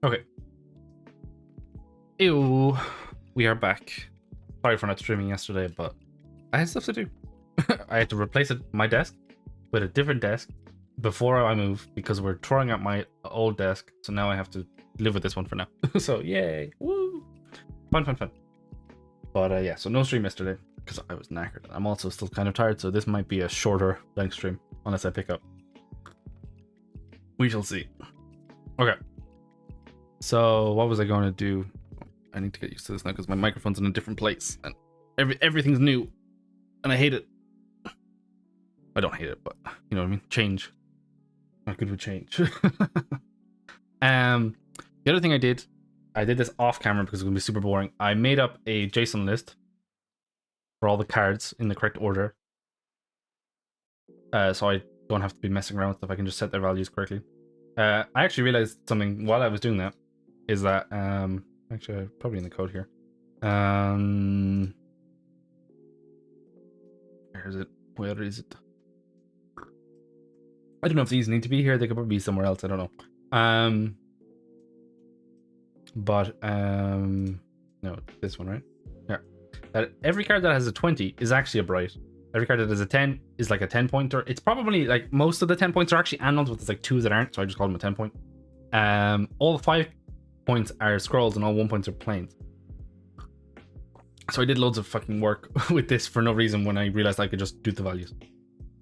Okay. Ew. We are back. Sorry for not streaming yesterday, but I had stuff to do. I had to replace my desk with a different desk before I move because we're throwing out my old desk. So now I have to live with this one for now. So yay. Woo. Fun. But yeah, so no stream yesterday because I was knackered. I'm also still kind of tired, so this might be a shorter length stream unless I pick up. We shall see. Okay. So what was I going to do? I need to get used to this now because my microphone's in a different place and everything's new and I hate it. I don't hate it, but you know what I mean? Change. Not good with change. The other thing I did this off camera because it's going to be super boring. I made up a JSON list for all the cards in the correct order. So I don't have to be messing around with stuff. I can just set their values correctly. I actually realized something while I was doing that is that actually probably in the code here. Where is it? I don't know if these need to be here. They could probably be somewhere else. I don't know. No, this one, right? Yeah. Every card that has a 20 is actually a bright. Every card that has a 10 is like a 10 pointer. It's probably like most of the 10 points are actually annuals, but there's like 2 that aren't, so I just call them a 10 point. All the 5 points are scrolls and all 1 points are planes. So I did loads of fucking work with this for no reason when I realized I could just do the values.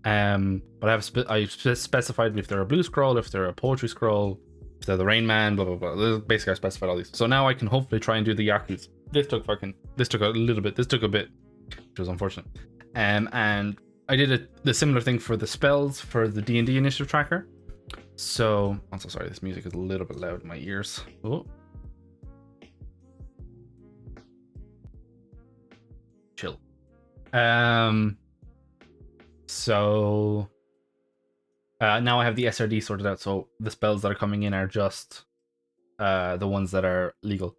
But I specified if they're a blue scroll, if they're a poetry scroll, if they're the Rain Man, blah blah blah. Basically, I specified all these. So now I can hopefully try and do the Yaku's. This took a little bit. This took a bit, which was unfortunate. And I did the similar thing for the spells for the D&D initiative tracker. So I'm so sorry. This music is a little bit loud in my ears. Oh. Chill. So now I have the SRD sorted out, so the spells that are coming in are just the ones that are legal.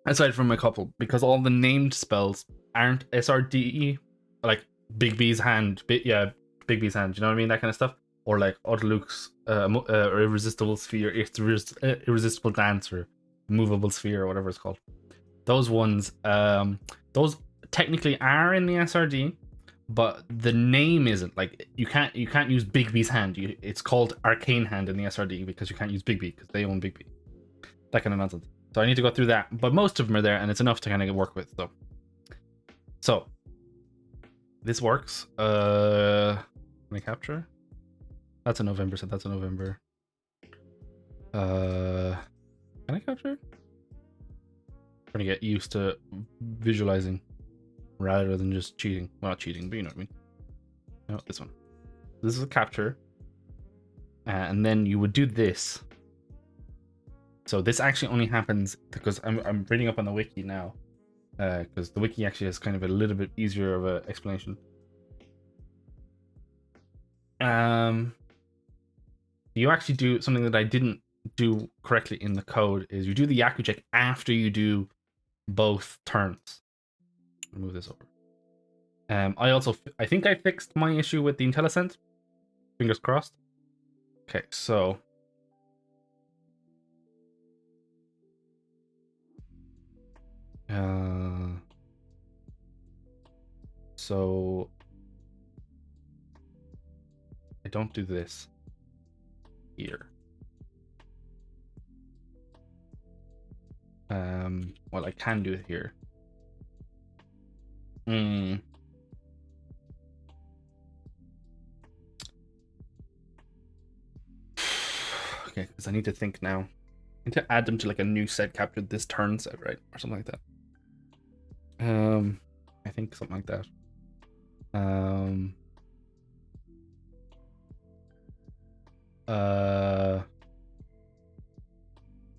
Aside from a couple, because all the named spells aren't SRD, like Big B's hand, Big B's hand, you know what I mean? That kind of stuff. Or like Autoluke's Irresistible Sphere, Irresistible Dance, or Movable Sphere, or whatever it's called. Those ones, those technically are in the SRD, but the name isn't. Like you can't use Big B's hand. It's called Arcane Hand in the SRD because you can't use Big B because they own Big B. That kind of nonsense. So I need to go through that, but most of them are there, and it's enough to kind of work with. So this works. Can I capture? That's a November. So that's a November. Can I capture? I'm trying to get used to visualizing rather than just cheating. Well, not cheating, but you know what I mean. No, this one. This is a capture, and then you would do this. So this actually only happens because I'm reading up on the wiki now, because the wiki actually has kind of a little bit easier of an explanation. You actually do something that I didn't do correctly in the code is you do the Yaku check after you do both turns. I'll move this over. I think I fixed my issue with the IntelliSense. Fingers crossed. Okay, so I don't do this here. Well, I can do it here. Okay, because I need to think now. I need to add them to like a new set capture this turn set, right? Or something like that. I think something like that.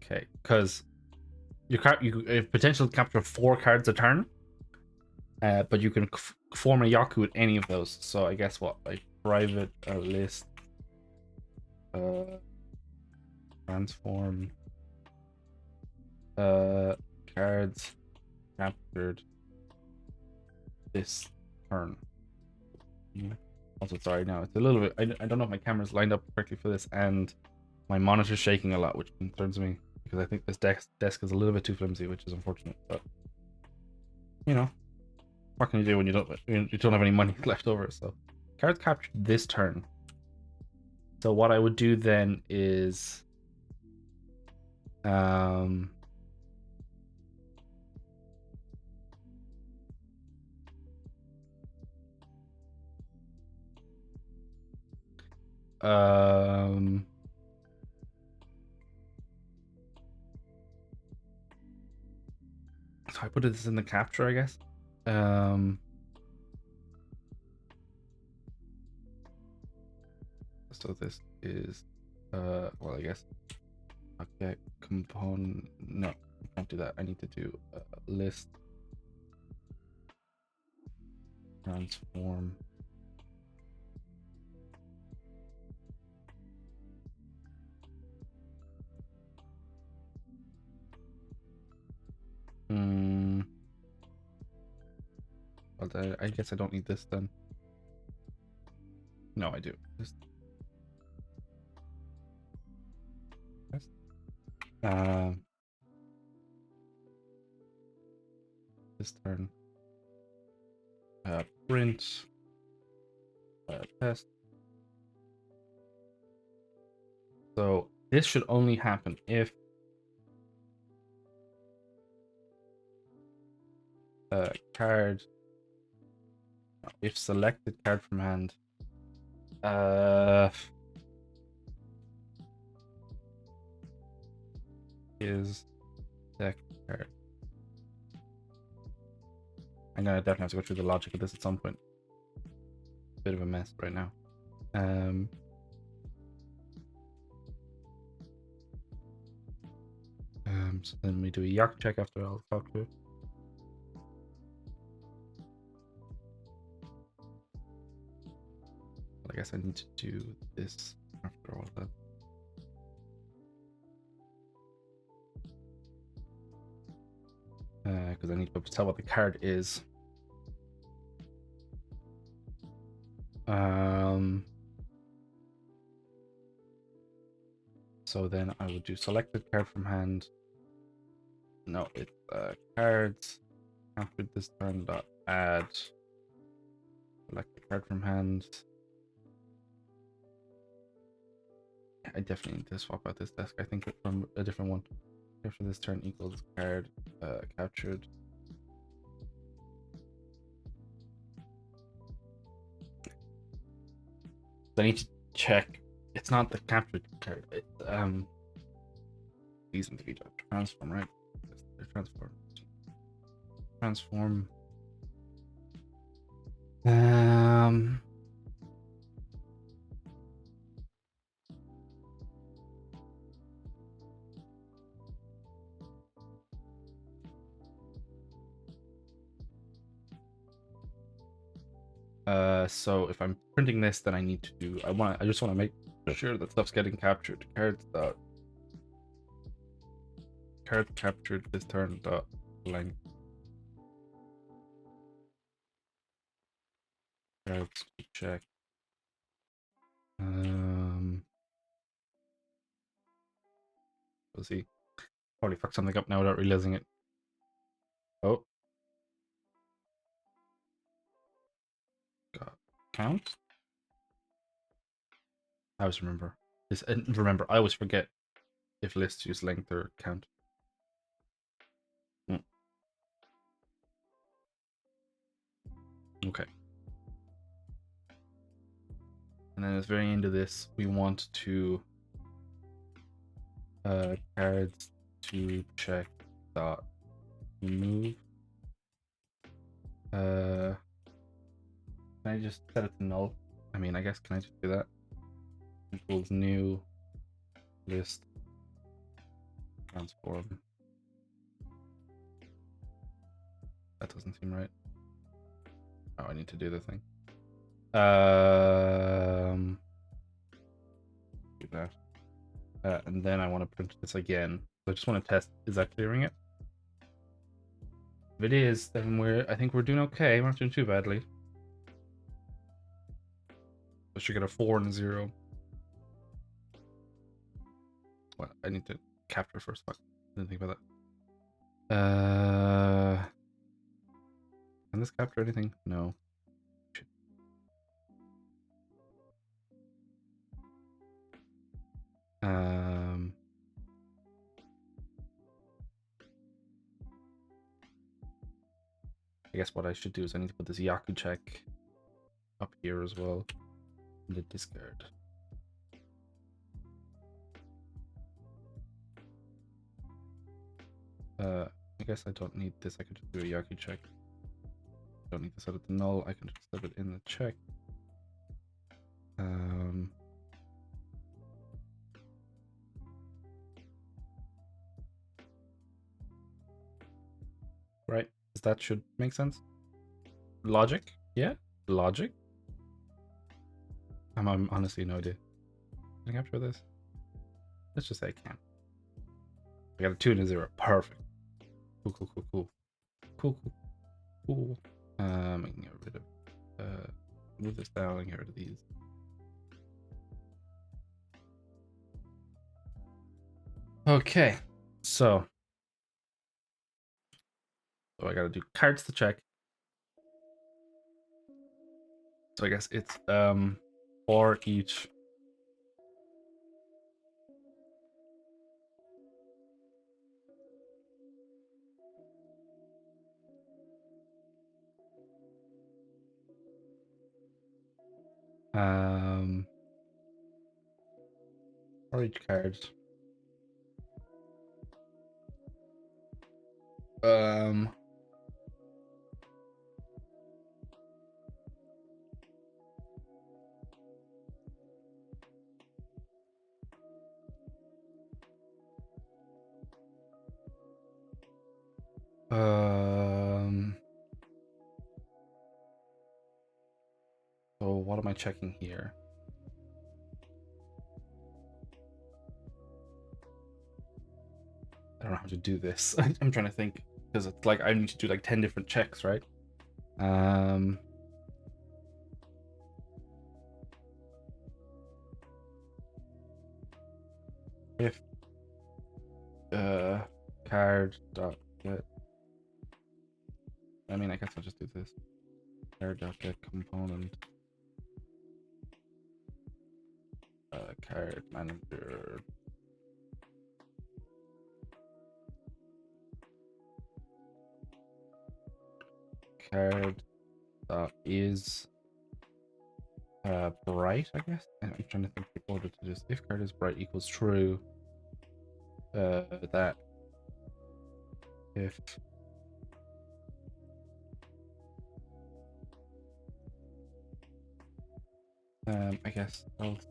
Okay, because you potentially capture 4 cards a turn, but you can form a Yaku with any of those. So I guess what, like private list, transform, cards captured this turn. Also, sorry, now it's a little bit. I don't know if my camera's lined up correctly for this, and My monitor's shaking a lot, which concerns me because I think this desk is a little bit too flimsy, which is unfortunate. But you know, what can you do when you don't have any money left over? So cards captured this turn. So what I would do then is um um so I put this in the capture, I guess. So this is well, I guess okay, component. No, I can't do that. I need to do list transform. Well, I guess I don't need this then. No, I do. This this turn. Print test. So this should only happen if card, if selected card from hand is deck card. I'm gonna definitely have to go through the logic of this at some point. Bit of a mess right now. So then we do a Yak check after I'll talk to it. I guess I need to do this after all that. Because I need to tell what the card is. So then I would do selected card from hand. No, it's cards after this turn dot add select card from hand. I definitely need to swap out this desk. I think it's from a different one. After this turn equals card captured. I need to check. It's not the captured card. It's these into each transform, right? Transform. Transform. So if I'm printing this, then I need to do. I just want to make sure that stuff's getting captured. Cards captured this turn dot length. Cards to check. We'll see. Probably fuck something up now without realizing it. Oh. God. Count? I always remember this. And remember, I always forget if lists use length or count. Okay. And then at the very end of this, we want to cards to check dot remove. Can I just set it to null? I mean, I guess, can I just do that? Equals new list transform. That doesn't seem right. Oh, I need to do the thing. Do that. And then I want to print this again. So I just want to test, is that clearing it? If it is, then I think we're doing okay. We're not doing too badly. I should get a 4 and a 0. what? I need to capture first. Fuck. Didn't think about that. Can this capture anything? No. Shit. I guess what I should do is I need to put this Yaku check up here as well in the discard. I guess I don't need this. I could just do a Yaku check. Don't need to set it to null. I can just set it in the check. Right. That should make sense. Logic? Yeah. Logic? I'm honestly no idea. Can I capture this? Let's just say I can. I got a 2 and a 0. Perfect. Cool, cool, cool, cool. Cool, cool, cool. I can get rid of move this down and get rid of these. Okay. So I gotta do cards to check. So I guess it's for each for each card. So what am I checking here? I don't know how to do this. I'm trying to think because it's like I need to do like 10 different checks, right? If card dot get, I mean, I guess I'll just do this. Card dot get component card manager card that is bright, I guess. I'm trying to think the order to this. If card is bright equals true, that if I guess else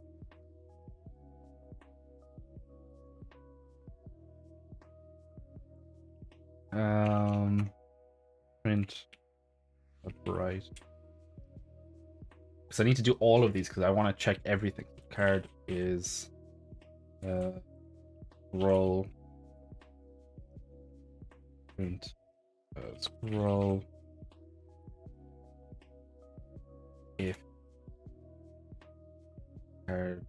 print a bright, because I need to do all of these because I want to check everything. Card is scroll print scroll if card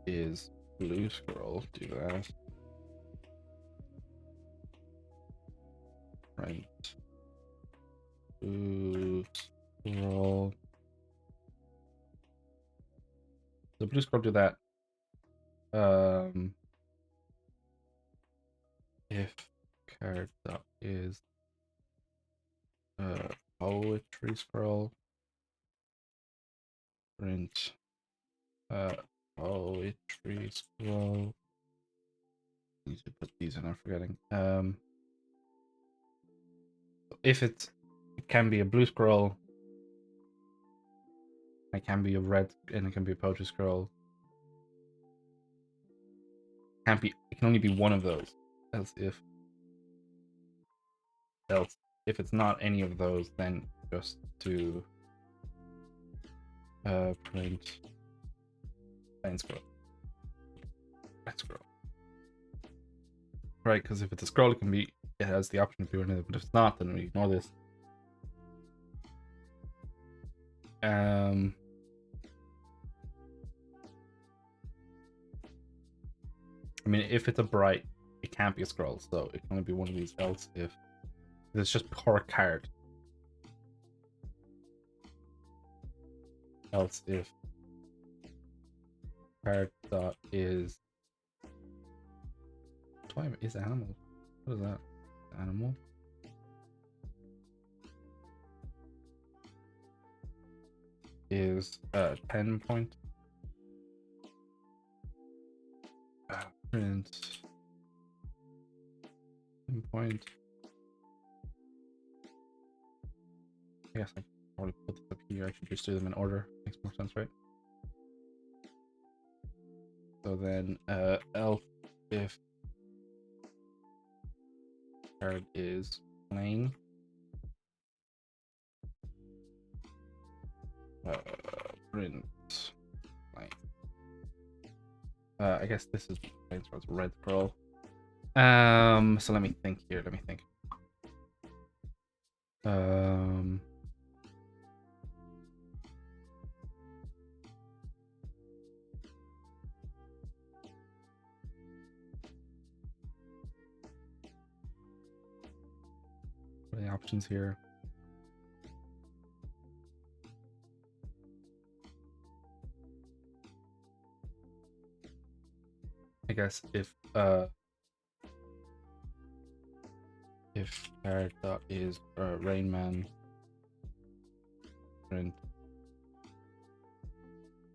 is blue scroll, do that. Print blue scroll. The blue scroll, do that. If card dot is poetry scroll, print poetry scroll. Need to put these in, I'm forgetting. If it can be a blue scroll, it can be a red, and it can be a poetry scroll. It can only be one of those. Else if it's not any of those, then just do print plain scroll. Red scroll. Right, because if it's a scroll, it has the option of doing it, but if it's not, then we ignore this. I mean, if it's a bright, it can't be a scroll, so it can only be one of these. Else if it's just per card. Else if card dot is time is animal. What is that? Animal. Is 10 point. Print 10 point. I guess I probably put this up here. I should just do them in order. Makes more sense, right? So then elf if card is plain. Print plain. I guess this is plain, so it's red scroll. So let me think here. Let me think. What are the options here? I guess if card dot is Rain Man, print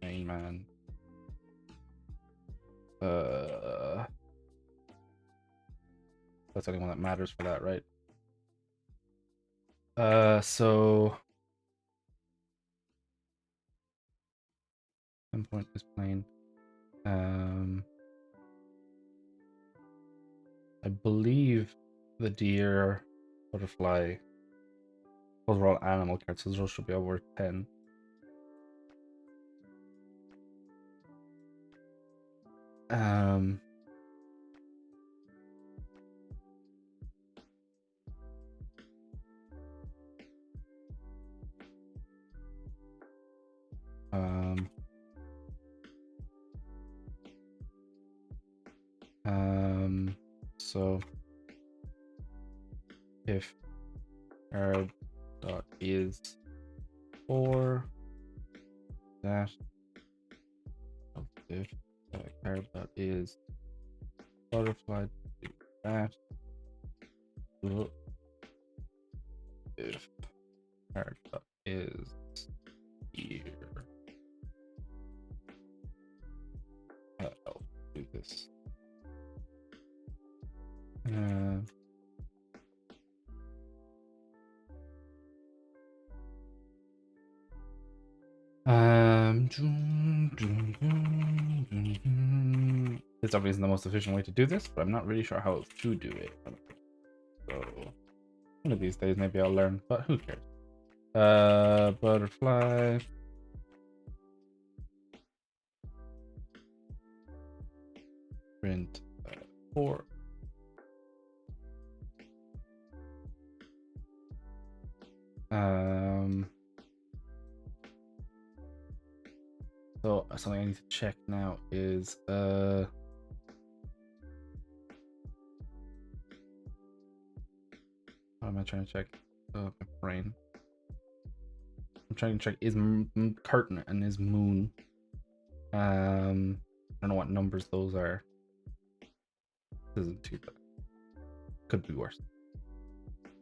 Rain Man. That's the only one that matters for that, right? So 10 point is plain. I believe the deer, butterfly, those are all animal cards, so those should be over 10. Um, so if card dot is 4, that if card dot is butterfly, do that. If card dot is here, I'll do this. It's obviously the most efficient way to do this, but I'm not really sure how else to do it. So one of these days maybe I'll learn, but who cares? Butterfly. Print 4. So something I need to check now is what am I trying to check? Oh, my brain. I'm trying to check is curtain and is moon. I don't know what numbers those are. This isn't too bad. Could be worse.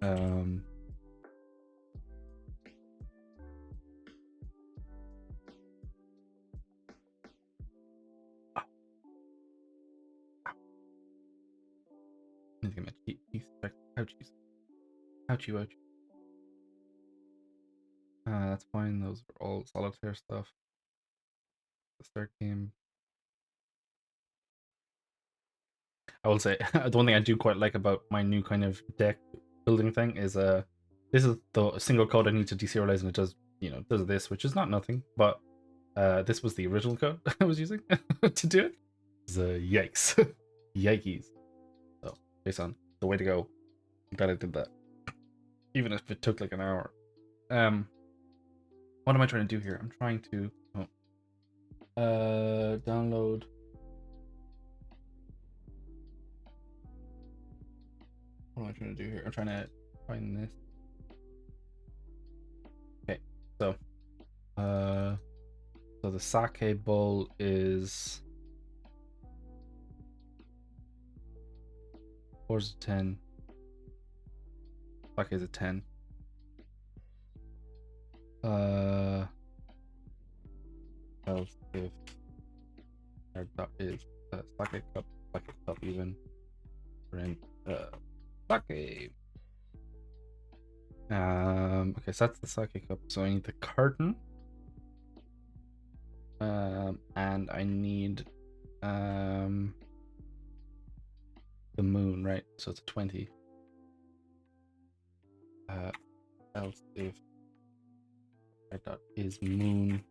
I need to get my teeth checked. Ouchies. Ouchie, ouchie. That's fine. Those are all solitaire stuff. The start game. I will say the one thing I do quite like about my new kind of deck building thing is this is the single code I need to deserialize, and it does does this, which is not nothing, but this was the original code I was using to do it. Yikes. Yikes. So Jason, the way to go. I'm glad I did that. Even if it took like an hour. What am I trying to do here? I'm trying to download What am I trying to do here? I'm trying to find this. Okay, so so the sake bowl is 4's a 10. Sake is a 10. Else if that is sake cup even. Print sake. Okay, so that's the sake cup. So I need the carton. And I need the moon, right? So it's a 20. Else if dot is moon.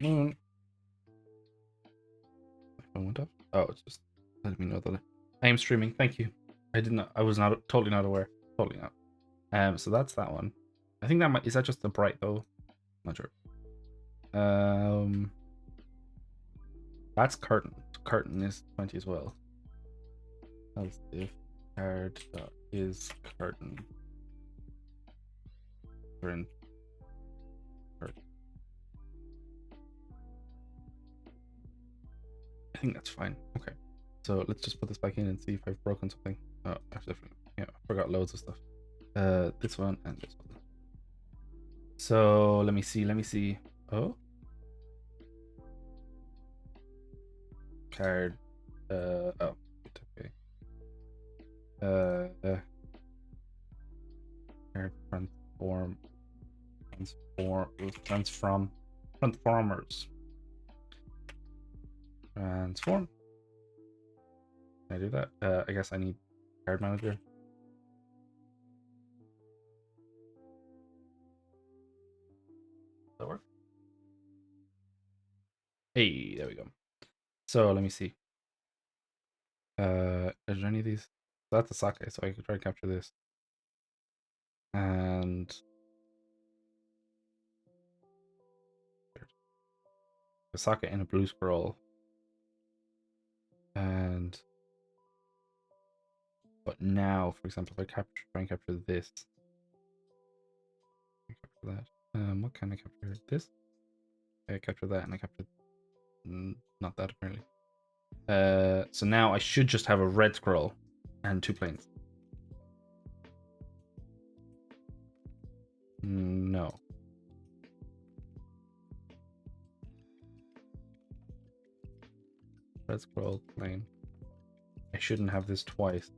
Moon. My phone went off. Oh, it's just letting me know that I am streaming. Thank you. I was not totally not aware. Totally not. So that's that one. I think that is that just the bright though? Not sure. That's curtain. Curtain is 20 as well. Else if card dot is curtain. Curtain. I think that's fine. Okay. So let's just put this back in and see if I've broken something. Oh, yeah, I forgot loads of stuff. This one and this one. So let me see. Oh. Card. Oh. Okay. Card transformers. Transform. Can I do that? I guess I need card manager. That work? Hey, there we go. So let me see. Is there any of these? That's a sake, so I could try to capture this. And a sake and a blue scroll. And but now, for example, if I try and capture this, capture that. What can I capture? This? I capture that, and I capture not that apparently. So now I should just have a red scroll and 2 planes. No. Red scroll plane. I shouldn't have this twice.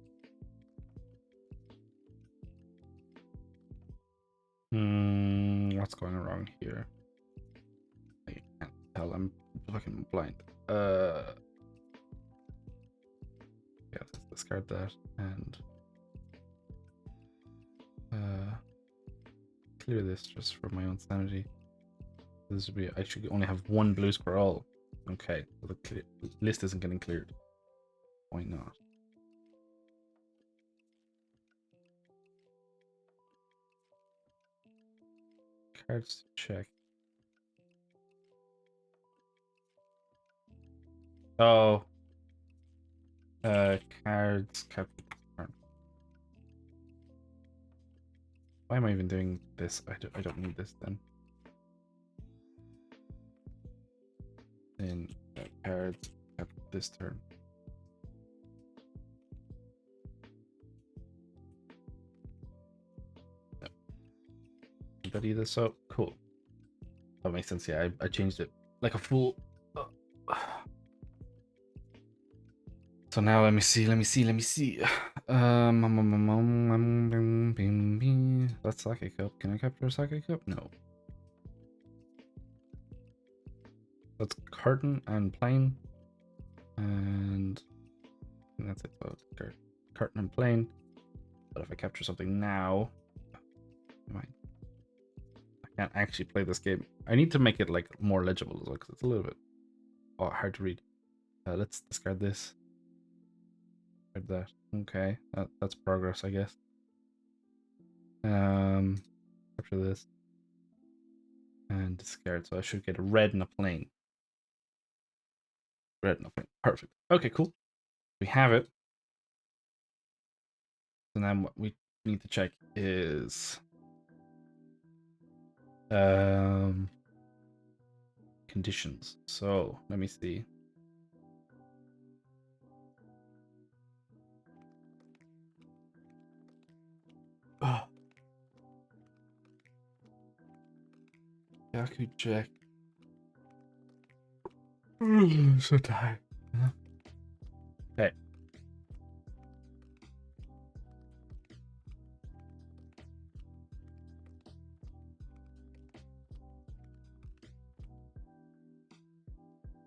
What's going wrong here? I can't tell. I'm fucking blind. Yeah, let's discard that and clear this just for my own sanity. This would be. I should only have 1 blue scroll. Okay, so the list isn't getting cleared. Why not? Cards check. Oh. Cards kept. Why am I even doing this? I don't need this then. Then cards kept this turn. No. That either. So cool. That makes sense. Yeah, I changed it like a fool. So now let me see. That's sake cup. Can I capture a sake cup? No. That's carton and plane. And that's it. So carton and plane. But if I capture something now, I can't actually play this game. I need to make it like more legible as well because it's a little bit hard to read. Let's discard this. That. Okay, that's progress, I guess. Capture this and discard. So I should get a red and a plane. Red and a plane. Perfect. Okay, cool. We have it. And then what we need to check is conditions. So let me see. Oh. Yaku check. So tired. Okay.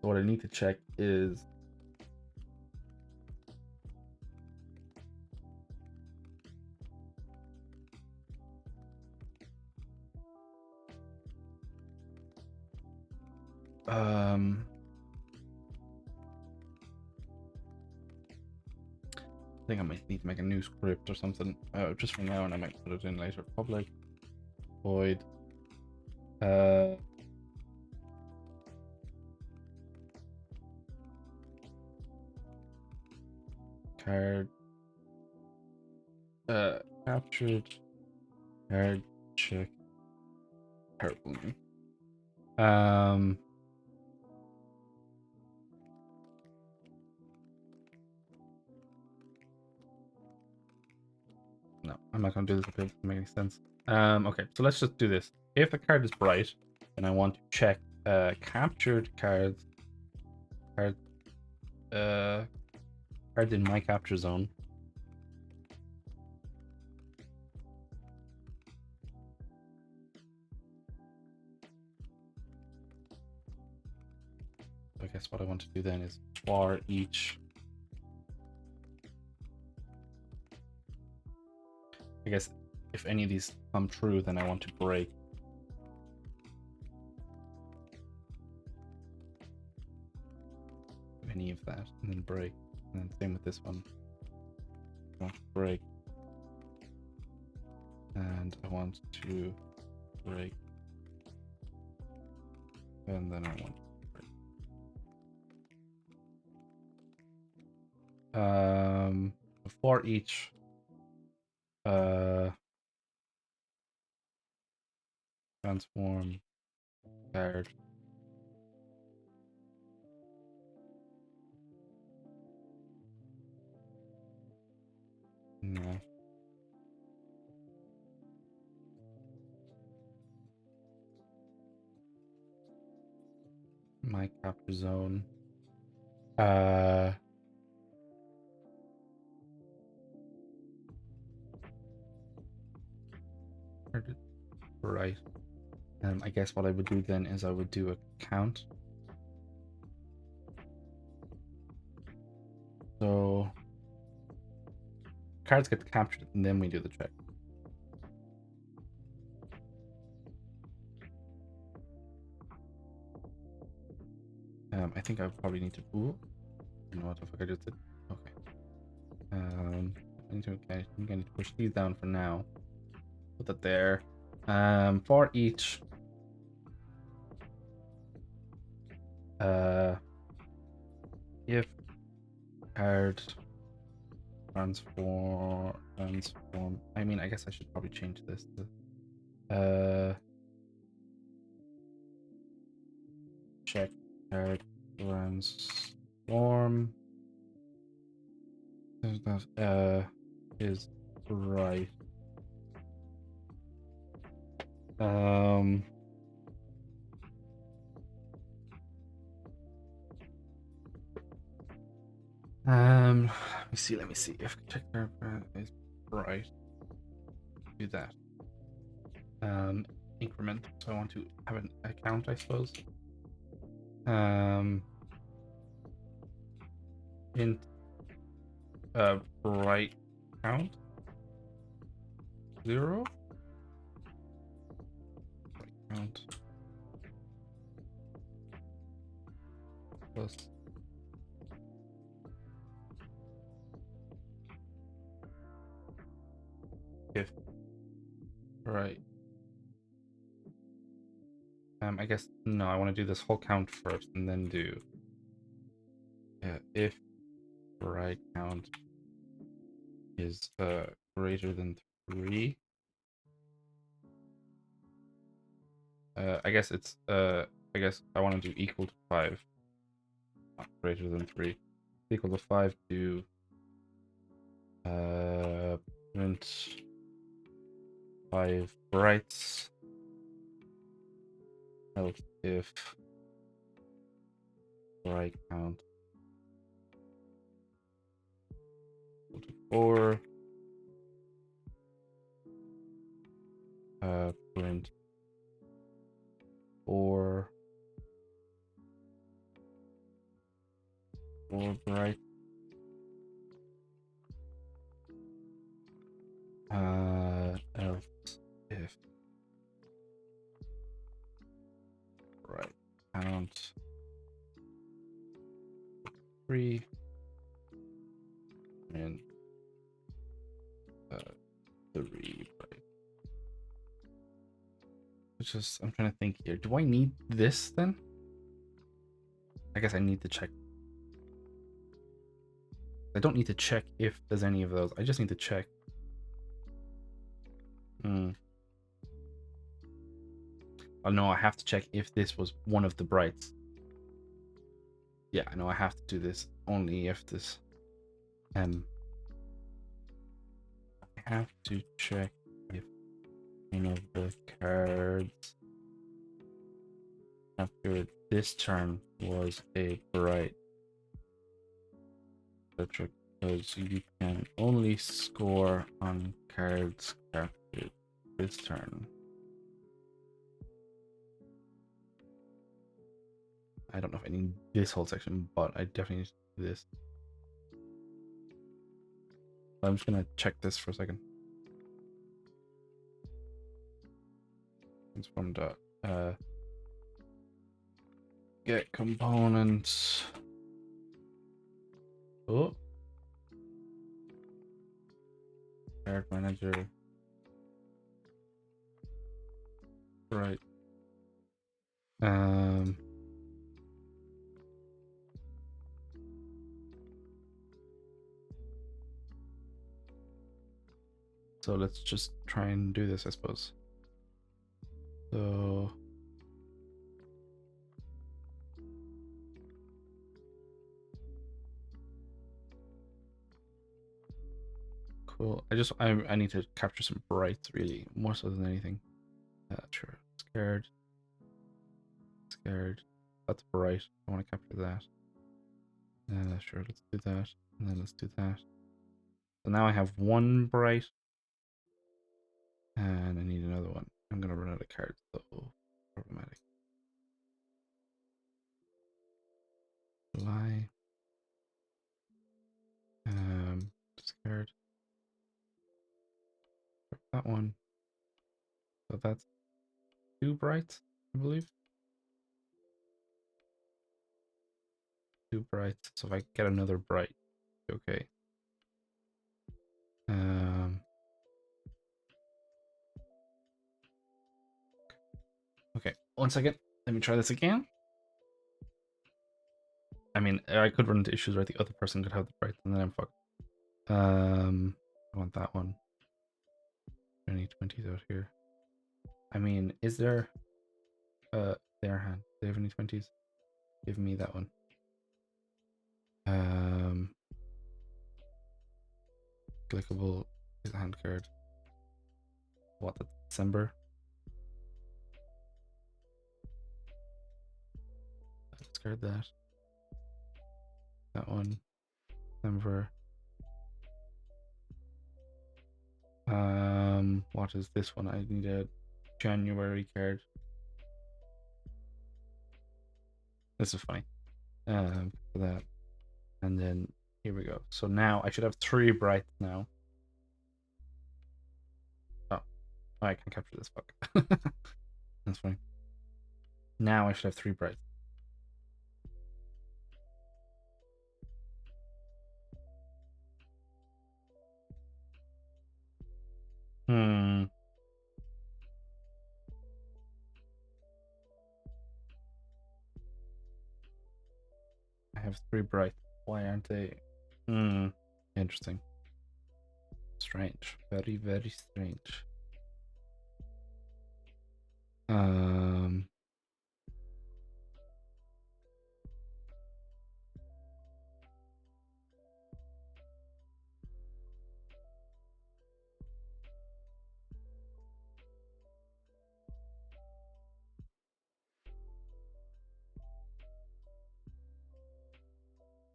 So what I need to check is I think I might need to make a new script or something. Just for now, and I might put it in later. Public void. Card. Captured. Card check. Terrible name. No, I'm not gonna do this. It doesn't make any sense. Okay, so let's just do this. If the card is bright, then I want to check captured cards. Cards in my capture zone. I guess what I want to do then is for each. I guess if any of these come true, then I want to break. Any of that, and then break. And then same with this one. I want to break. And I want to break. And then I want to break. For each transform card. No. My capture zone. Right. I guess what I would do then is I would do a count. So cards get captured and then we do the check. I think I probably need to. Ooh, you know what the fuck I just did? Okay. I think I need to push these down for now. Put that there. For each. If card transform. I mean, I guess I should probably change this to check card transform. That is right. Let me see if check card is right. Do that. Increment. So I want to have an account, I suppose. Int right count 0. Right count plus if right. I guess no, I want to do this whole count first and then do if right count is greater than 3. I guess it's I guess I want to do equal to 5, not greater than 3. Equal to 5 to print 5 brights. Else if bright count equal to 4, print 4 bright. Else if bright count 3 and 3 bright. It's just, I'm trying to think here. Do I need this then? I guess I need to check. I don't need to check if there's any of those. I just need to check. Oh no, I have to check if this was one of the brights. Yeah, I know I have to do this only if this. I have to check if one of the cards after this turn was a bright. Because you can only score on cards after this turn. I don't know if I need this whole section, but I definitely need to do this. I'm just gonna check this for a second. It's from the get components. Oh, card manager. Right. So let's just try and do this, I suppose. So cool. I need to capture some brights, really, more so than anything. Sure. Scared. That's bright. I want to capture that. Sure, let's do that. And then let's do that. So now I have one bright. And I need another one. I'm gonna run out of cards, so problematic. July. Scared. That one. So that's 2 brights, I believe. 2 brights. So if I get another bright, okay. Okay, 1 second. Let me try this again. I mean, I could run into issues where the other person could have the brights and then I'm fucked. I want that one. Any 20s out here. I mean, is there their hand? Do they have any 20s? Give me that one. Clickable is a hand card. What, that's December? Discard that. That one. December. What is this one? I need a January card. This is funny. For that. And then here we go. So now I should have 3 brights now. Oh, I can capture this. Fuck. That's funny. Now I should have 3 brights. I have 3 bright. Why aren't they? Interesting. Strange. Very, very strange.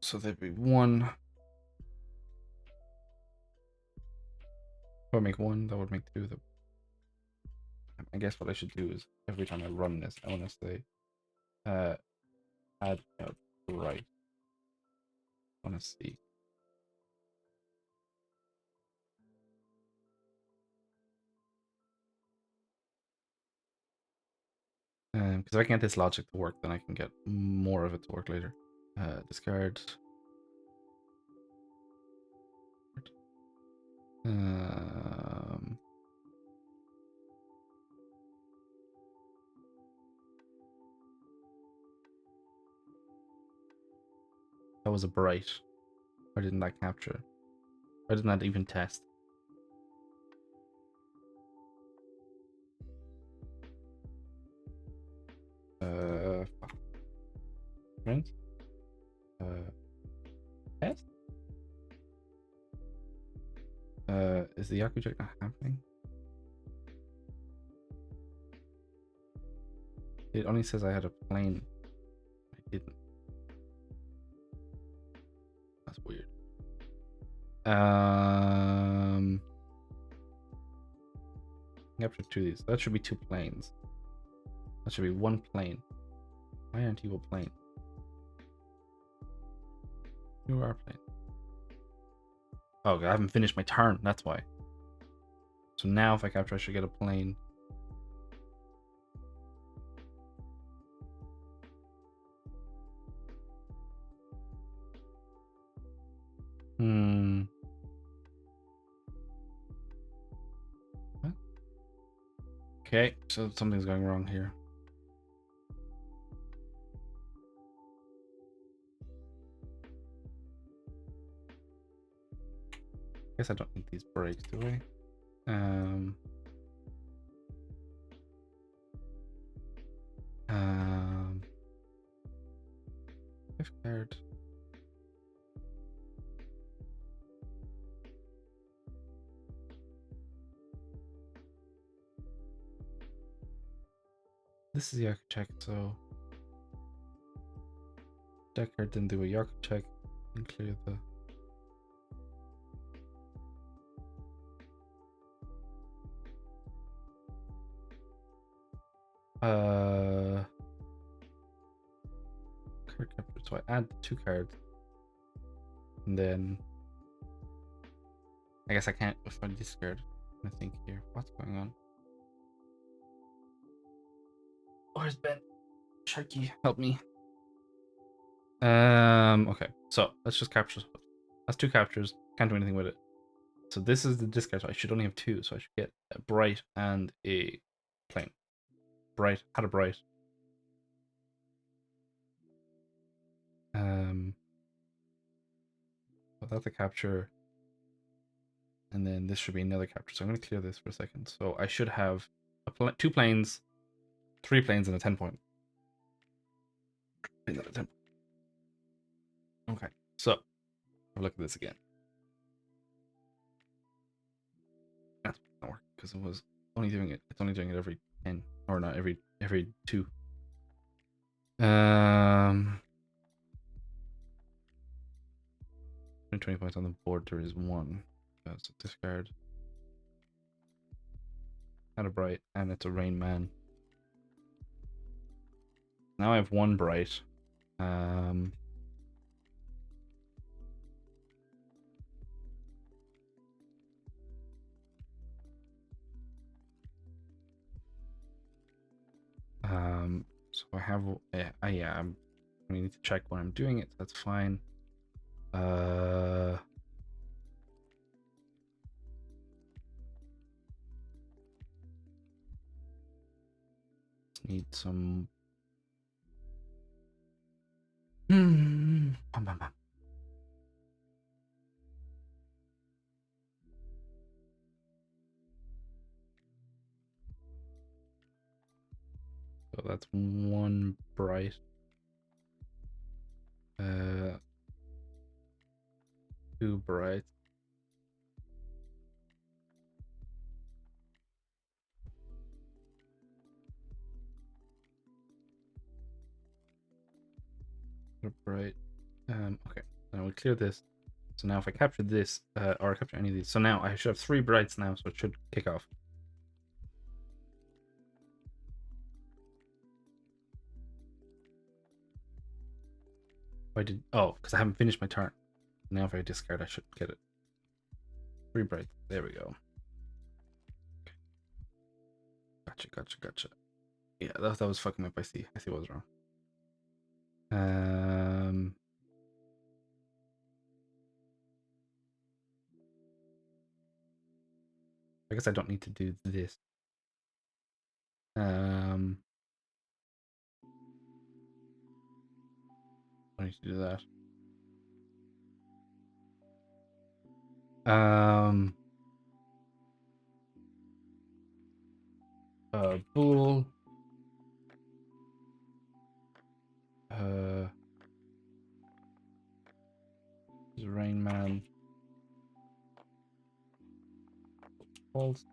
So there'd be one. If I make one, that would make two. I guess what I should do is every time I run this, I want to say, add a right. I want to see. Because if I can get this logic to work, then I can get more of it to work later. Discard. That was a bright. Why didn't that capture? Why didn't that even test? Fuck. Right? Test? Is the Yaku check not happening? It only says I had a plane. I didn't. That's weird. Capture two of these. That should be two planes. That should be one plane. Why aren't you a plane? You are a plane. Oh, I haven't finished my turn. That's why. So now if I capture, I should get a plane. What? Okay, so something's going wrong here. Guess I don't need these breaks, do I? Fifth card. This is Yaku check, so deck card didn't do a Yaku check and clear the. Card capture. So I add two cards, and then I guess I can't if I discard. I think here. What's going on? Where's Ben? Sharky, help me. Okay, so let's just capture. That's two captures. Can't do anything with it. So this is the discard. So I should only have two. So I should get a bright and a plain. Bright. Had a bright. So that's a capture. And then this should be another capture. So I'm going to clear this for a second. So I should have two planes, three planes, and a 10 point. Okay, so have a look at this again. That's not working because it was only doing it. It's only doing it every 10 or not every 2. 20 points on the board. There is one. That's a discard. Had a bright, and it's a rain man. Now I have one bright. So I have, I need to check when I'm doing it. That's fine. Need some. Bam, bam, bam. So that's one bright. Two bright. Bright. Okay. Now we clear this. So now if I capture this, or capture any of these, so now I should have 3 brights now, so it should kick off. I did, oh, because I haven't finished my turn. Now if I discard, I should get it. 3 brights. There we go. Gotcha. Yeah, that was fucking up. I see what was wrong. I guess I don't need to do this. I need to do that. Bool. Rain Man. False.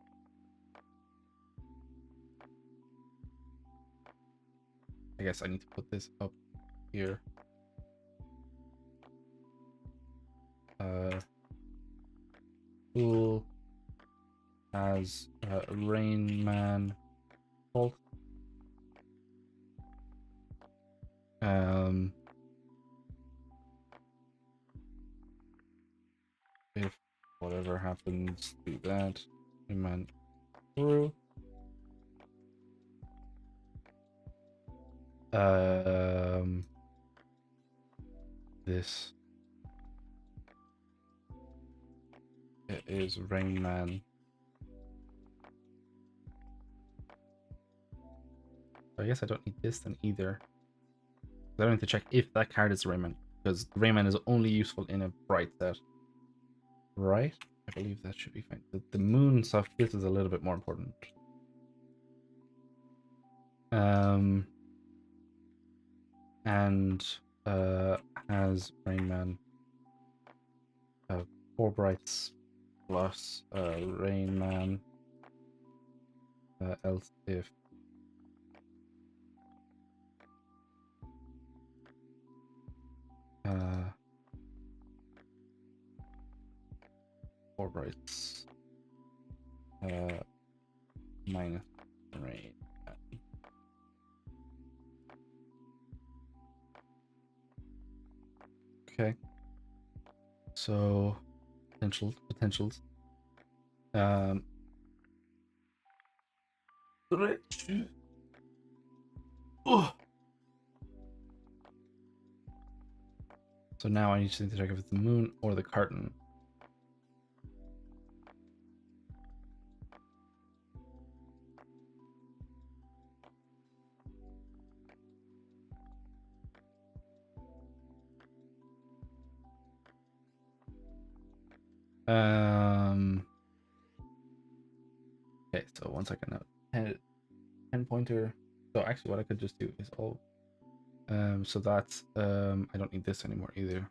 I guess I need to put this up here. Bool has Rain Man. False. If whatever happens, do that. Rain Man through. This is Rain Man. I guess I don't need this then either. I don't need to check if that card is Rayman, because Rayman is only useful in a bright set. Right? I believe that should be fine. The moon stuff, this is a little bit more important. And has Rainman 4 brights plus Rainman, else if uh, 4 brights minus rain. Okay. So potentials. Oh. So now I need to check if it's the moon or the carton. Okay, so 1 second now. 10 pointer. So actually what I could just do is all so that's I don't need this anymore either.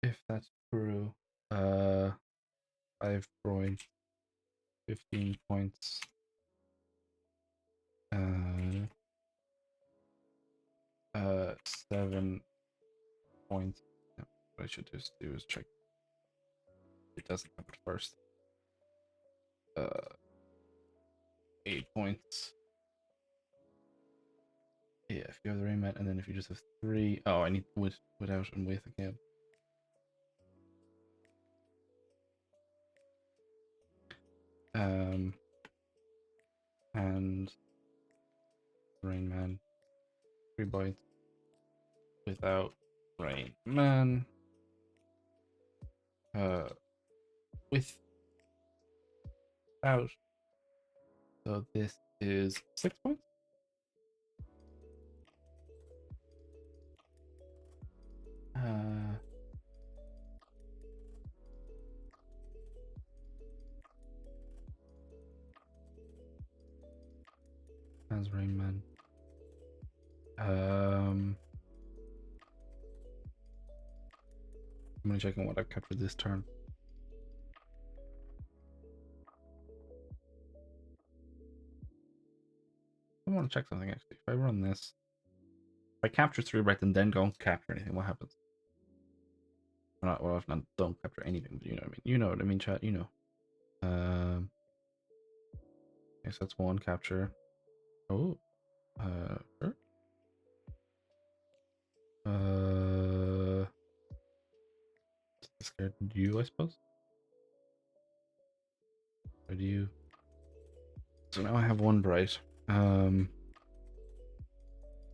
If that's true, 5 points, 15 points, 7 points. No, what I should just do is check it doesn't have it first. 8 points. Yeah, if you have the Rayman, and then if you just have 3, oh, I need without and with again. And Rain Man, 3 bites without Rain Man. Without. So this is 6 points. Has Rain Man. I'm only checking what I've captured this turn. I want to check something actually. If I run this, if I capture 3 brights and then don't capture anything, what happens? Not well, if not don't capture anything, but you know what I mean. You know what I mean, chat. You know. Okay, so that's 1 capture. Oh, sure. Scared you, I suppose. Or do you? So now I have 1 bright.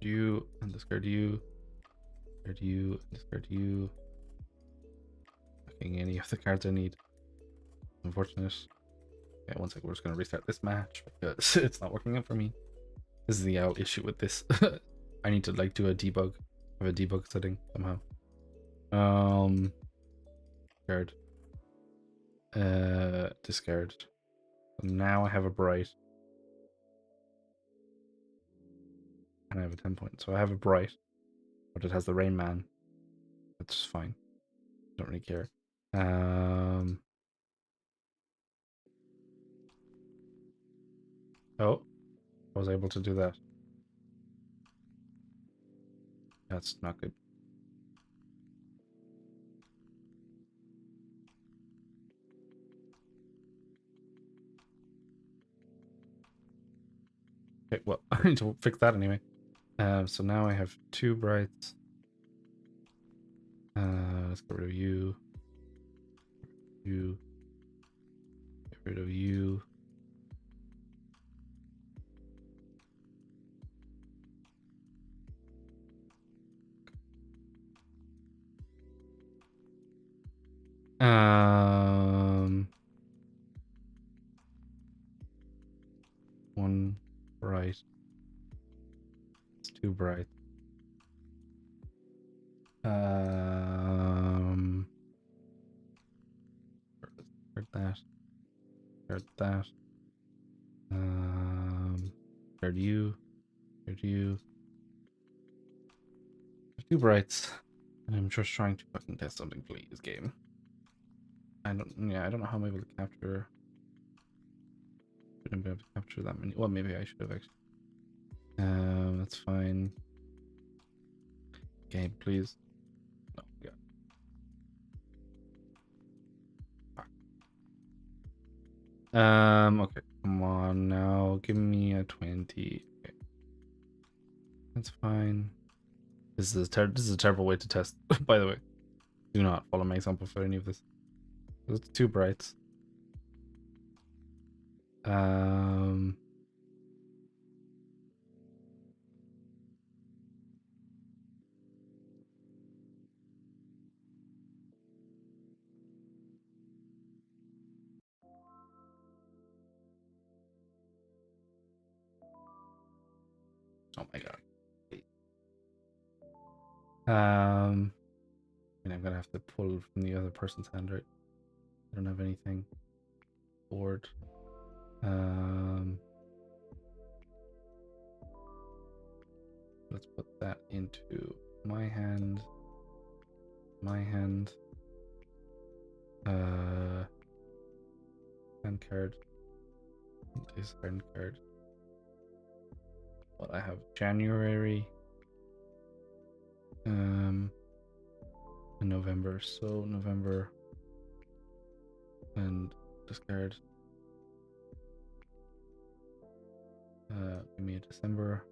You and discard you. Discard you. Discard you. Fucking any of the cards I need. Unfortunate. Okay, 1 second. We're just gonna restart this match because it's not working out for me. This is the issue with this. I need to like do a debug. Have a debug setting somehow. Discard. Discard. So now I have a bright. And I have a 10 point. So I have a bright, but it has the Rain Man. That's fine. Don't really care. Oh, I was able to do that. That's not good. Okay, well, I need to fix that anyway. So now I have 2 brights. Let's get rid of you. You. Get rid of you. One bright. It's 2 bright. Heard that. Heard that. Heard you. Heard you. 2 brights. And I'm just trying to fucking test something, please, game. I don't know how I'm able to capture. Shouldn't be able to capture that many. Well, maybe I should have actually. That's fine. Game, please. No, yeah. Okay, come on now. Give me a 20. Okay. That's fine. This is a terrible way to test, by the way. Do not follow my example for any of this. It's 2 brights. Oh my god. And I'm gonna have to pull from the other person's hand, right? I don't have anything. Board. Let's put that into my hand. My hand. Hand card. This hand card. What I have January. And November. So November. And discard. Give me a December.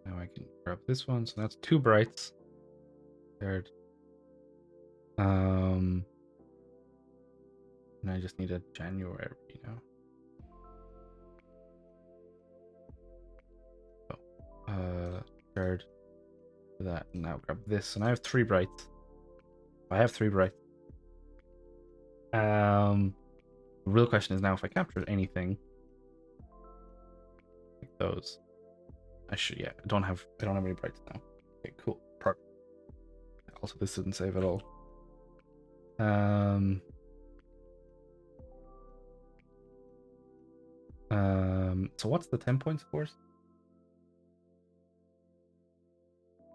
Now I can grab this one. So that's 2 brights. Discard. And I just need a January now. Discard that. Now grab this, and I have 3 brights. I have 3 brights. The real question is now if I captured anything like those. I don't have any brights now. Okay, cool. Perfect. Also, this didn't save at all. So what's the 10 point scores?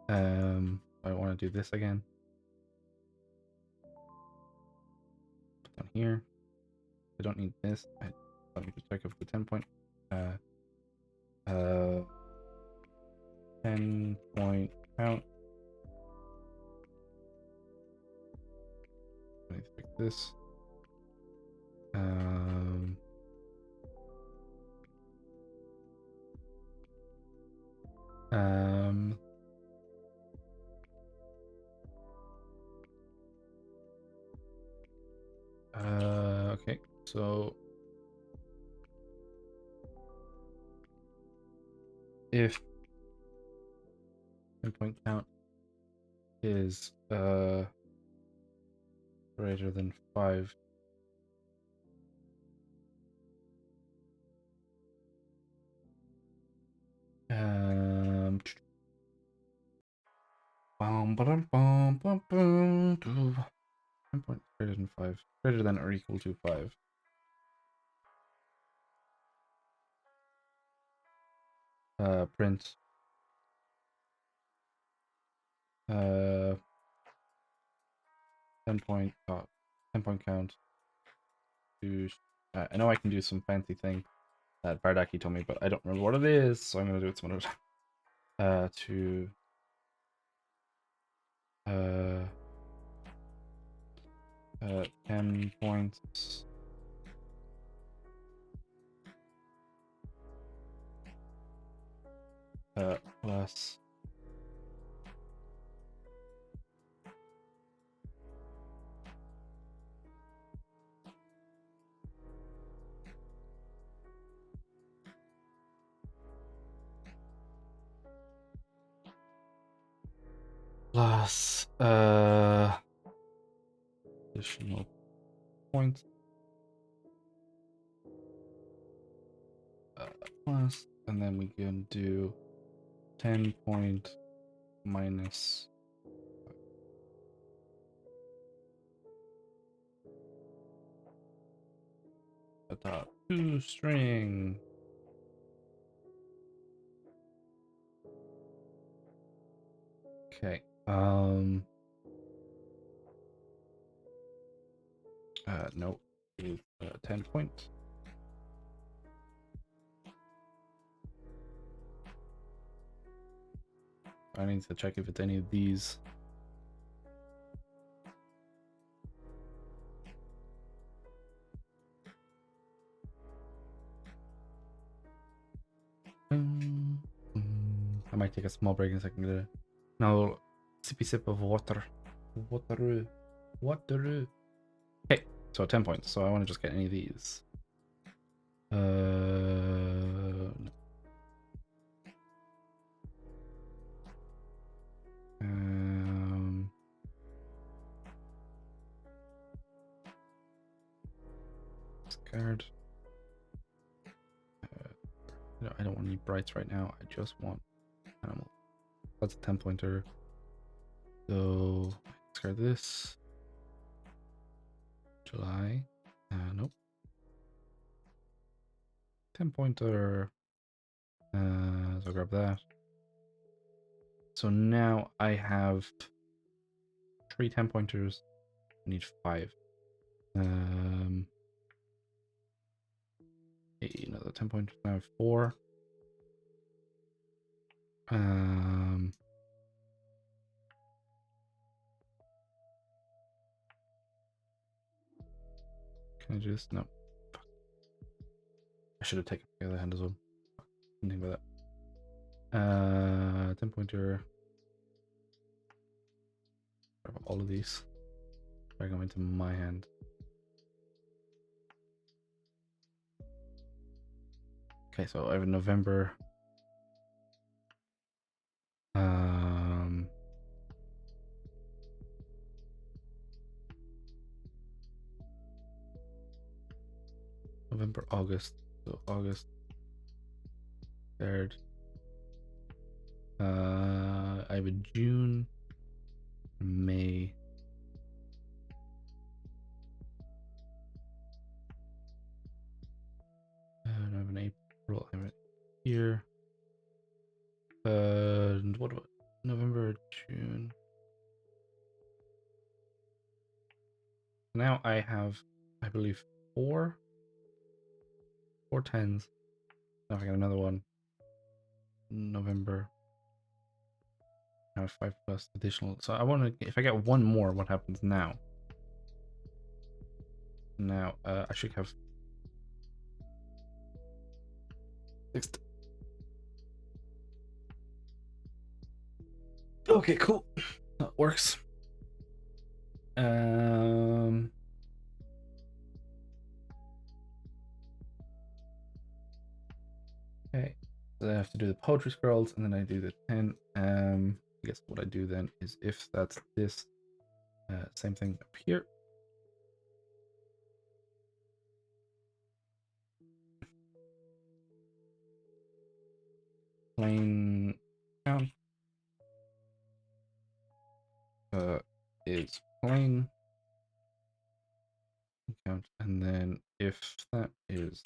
I want to do this again. Put down here. I don't need this. I need to check if the 10 point. 10 point count. I need to fix this. Okay, so if 10 point count is greater than 5, bum, ba-dum, bum, bum, bum, 10 point greater than 5, greater than or equal to 5. Print 10 point 10 point count to I know I can do some fancy thing that Bardaki told me, but I don't remember what it is, so I'm gonna do it some other time. To 10 points plus additional points plus, and then we can do 10 point minus a dot to string. Okay. No, it's 10 points. I need to check if it's any of these. I might take a small break in a second. Now, sippy sip of water. Water. Okay, so 10 points. So I want to just get any of these. No. Discard. I don't want any brights right now. I just want animal. That's a 10 pointer. So discard this. July. Nope. 10 pointer. So grab that. So now I have 3 10 pointers. I need 5. Another 10 pointers. Now I have 4. Can I do this? No. Fuck. I should have taken the other hand as well. Didn't think about that. 10 pointer. Grab all of these. Drag them into my hand. Okay, so I have November. November, August. So August 3rd. I have a June, May. I have an here. What about November, June? Now I have, I believe, four tens. Now I got another one. November. I have 5 plus additional. So I want to, if I get one more, what happens now? Now, I should have 6. Okay, cool. That works. Okay. So I have to do the poetry scrolls, and then I do the 10. I guess what I do then is if that's this, same thing up here. Plain count is plain count, and then if that is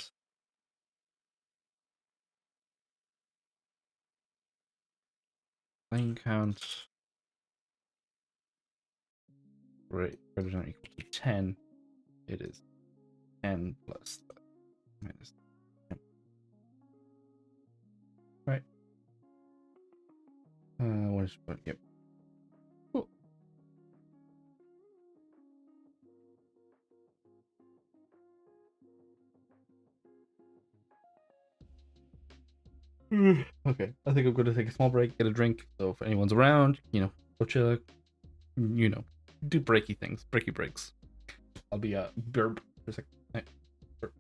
plain count greater than or equal to 10, it is 10 plus minus 10. Right. What is what? Yep. Cool. Okay, I think I'm going to take a small break, get a drink. So if anyone's around, go chill, do breaky things, breaky breaks. I'll be burp for a second. Right. Burp.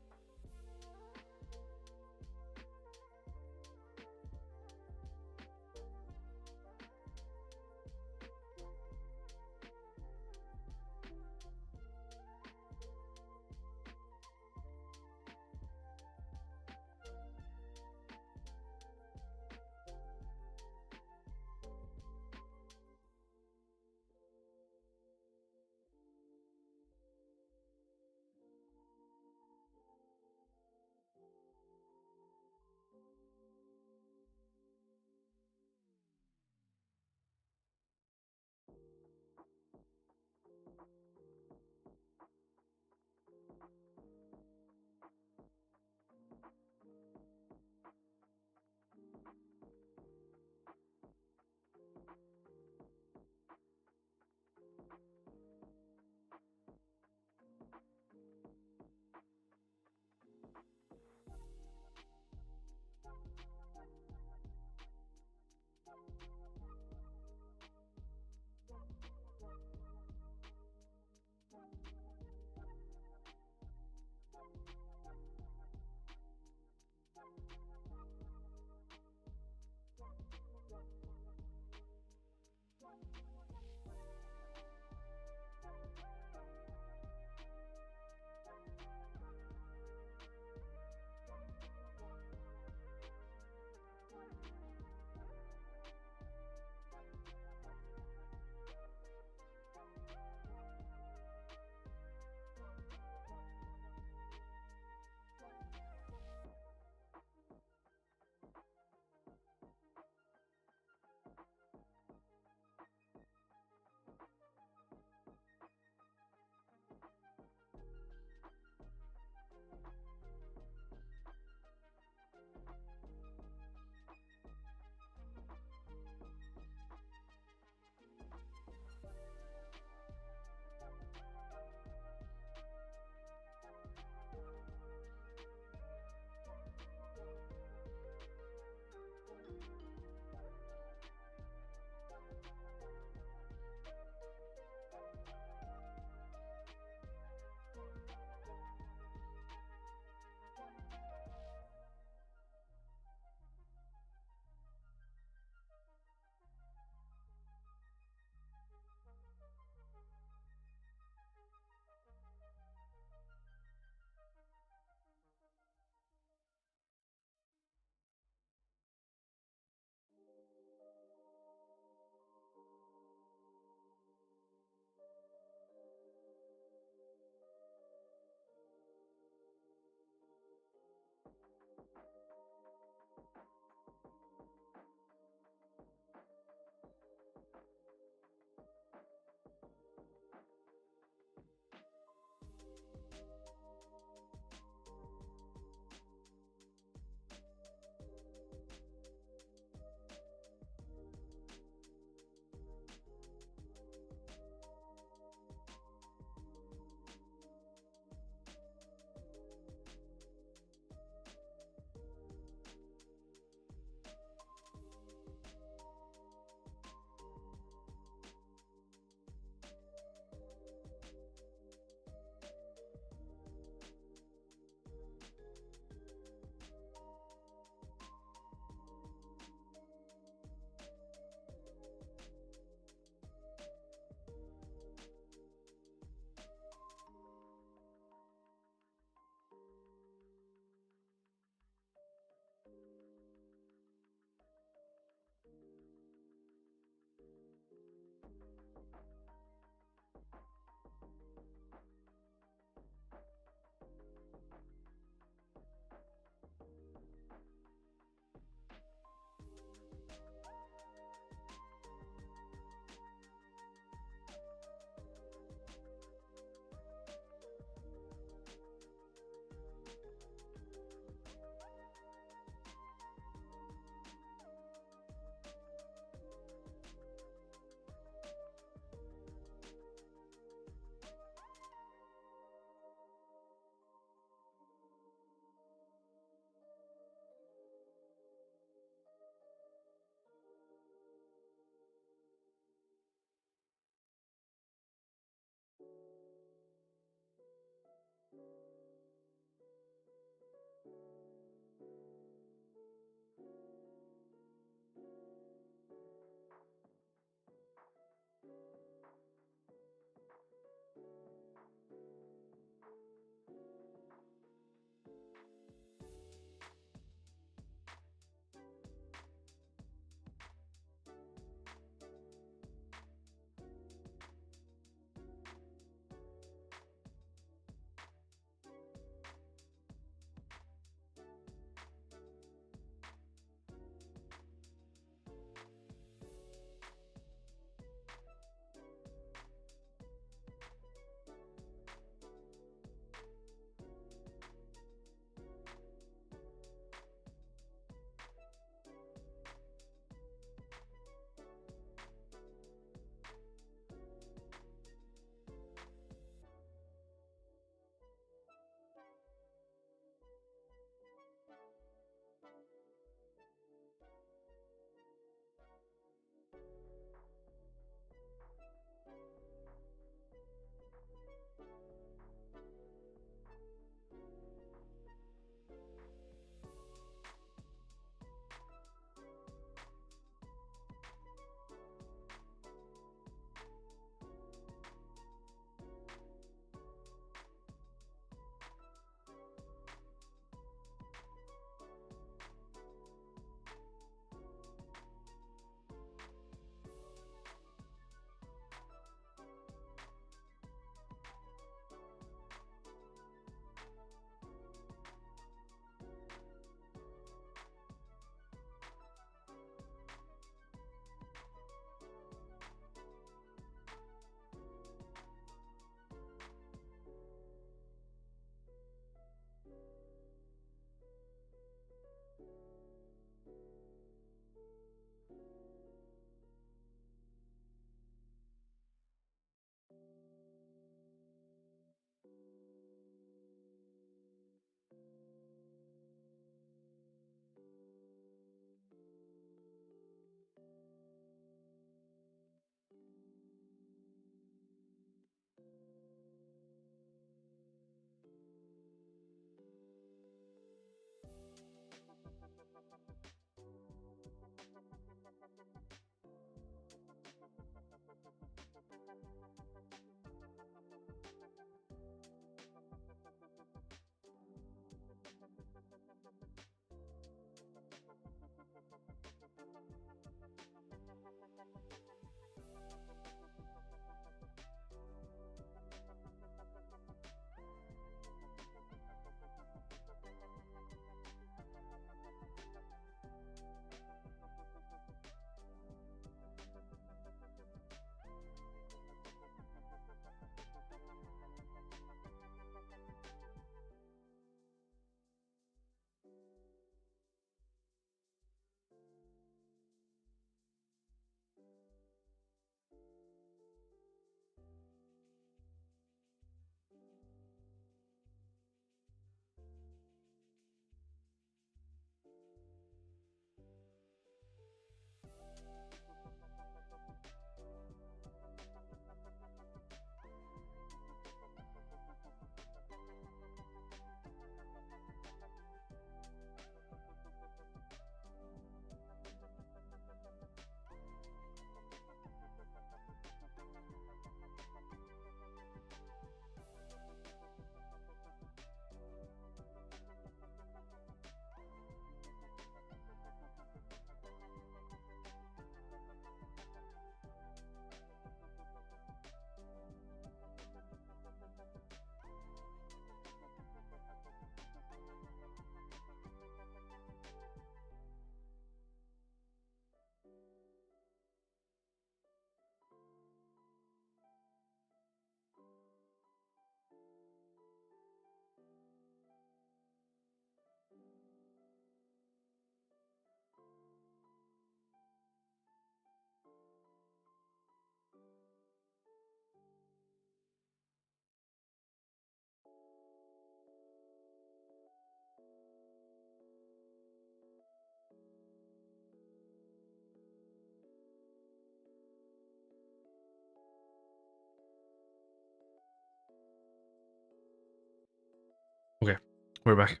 We're back.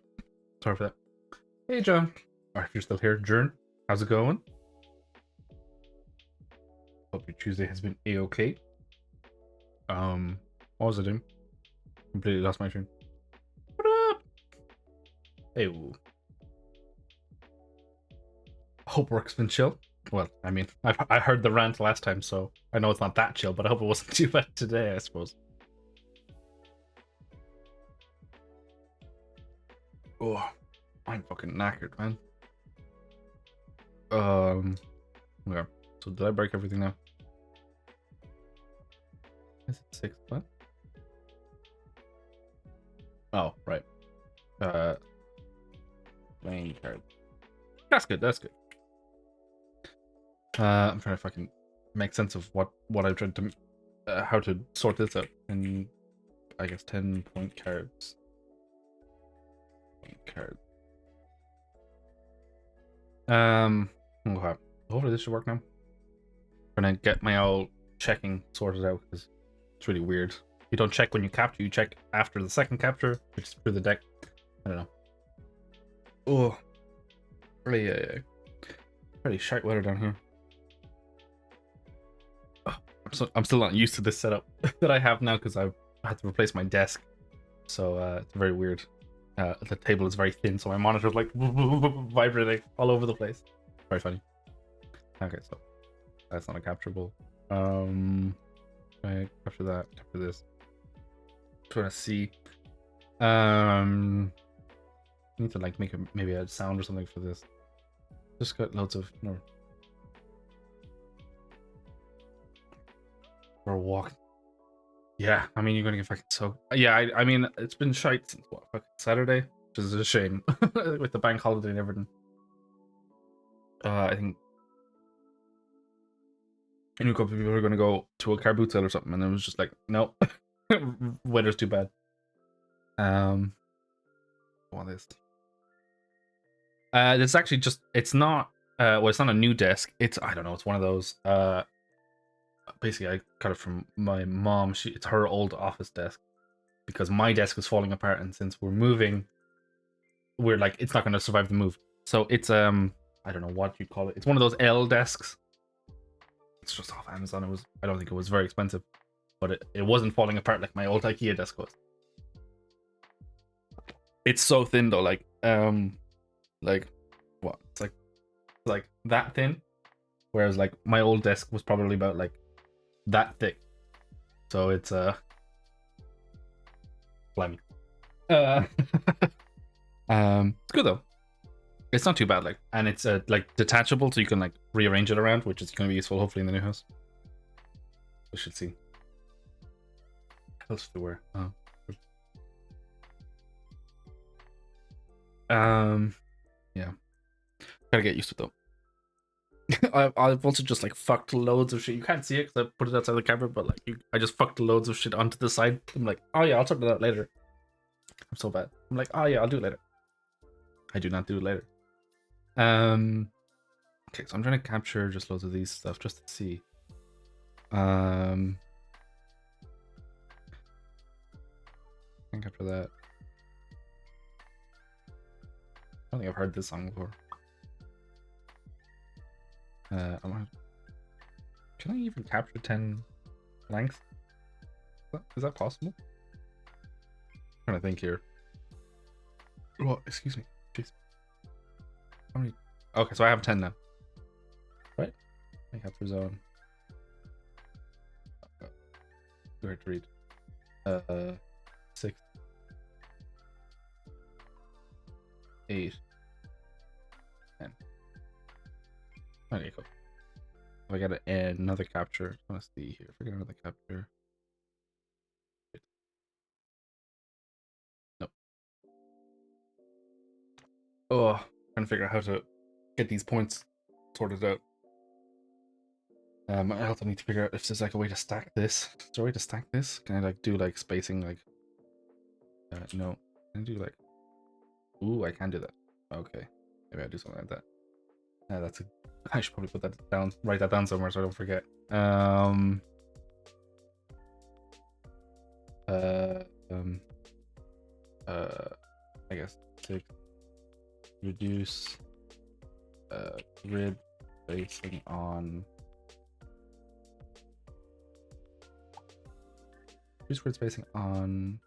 Sorry for that. Hey, John. Or if you're still here, Jern, how's it going? Hope your Tuesday has been a-okay. What was I doing? Completely lost my train. What up? Hey. Hope work's been chill. Well, I mean, I heard the rant last time, so I know it's not that chill, but I hope it wasn't too bad today, I suppose. Oh, I'm fucking knackered, man. Okay. So did I break everything now? Is it 6? What? Oh, right. Playing card. That's good. That's good. I'm trying to fucking make sense of what I tried to, how to sort this out. And I guess 10-point cards. Cards. Okay. Hopefully this should work now. I'm gonna get my old checking sorted out because it's really weird. You don't check when you capture, you check after the second capture, which is through the deck. I don't know. Oh, really, pretty shite weather down here. Oh, I'm still not used to this setup that I have now because I had to replace my desk, so it's very weird. The table is very thin, so my monitor's like vibrating all over the place. Very funny. Okay, so that's not a capturable. Okay, capture that. Capture this. Trying to see. Need to like make maybe a sound or something for this. Just got loads of for a walk. Yeah, I mean you're gonna get fucking soaked. Yeah, I mean it's been shite since what, fucking Saturday, which is a shame with the bank holiday and everything. I think I knew a couple of people were gonna go to a car boot sale or something, and it was just like, no, weather's too bad. What is? It's actually just it's not well, it's not a new desk. It's I don't know. It's one of those. Basically, I got it from my mom. It's her old office desk because my desk is falling apart, and since we're moving, we're like it's not going to survive the move. So it's I don't know what you call it. It's one of those L desks. It's just off Amazon. It was I don't think it was very expensive, but it wasn't falling apart like my old IKEA desk was. It's so thin though, like what? It's like that thin, whereas like my old desk was probably about like that thick. So it's blimey. It's good though. It's not too bad, like, and it's like detachable, so you can like rearrange it around, which is going to be useful hopefully in the new house. We should see. What else to wear? Oh. Yeah. Gotta get used to it though. I've also just like fucked loads of shit. You can't see it because I put it outside the camera, but like I just fucked loads of shit onto the side. I'm like, oh yeah, I'll sort it out later. I'm so bad. I'm like, oh yeah, I'll do it later. I do not do it later. Okay, so I'm trying to capture just loads of these stuff just to see. Can capture that. I don't think I've heard this song before. Can I even capture 10 length? Is that possible? I'm trying to think here. Oh, excuse me. Jeez. How many? Okay, so I have 10 now. Right? I capture zone. Too hard to read. 6, 8, 10. Okay, cool. If I get another capture, I want to see here. If I get another capture. Nope. Oh, trying to figure out how to get these points sorted out. I also need to figure out if there's like a way to stack this. Is there a way to stack this? Can I like do like spacing like no. Can I do like ooh, I can do that. Okay. Maybe I'll do something like that. That's a I should probably put that down, write that down somewhere so I don't forget. I guess 6. Reduce grid spacing on. Reduce grid spacing on.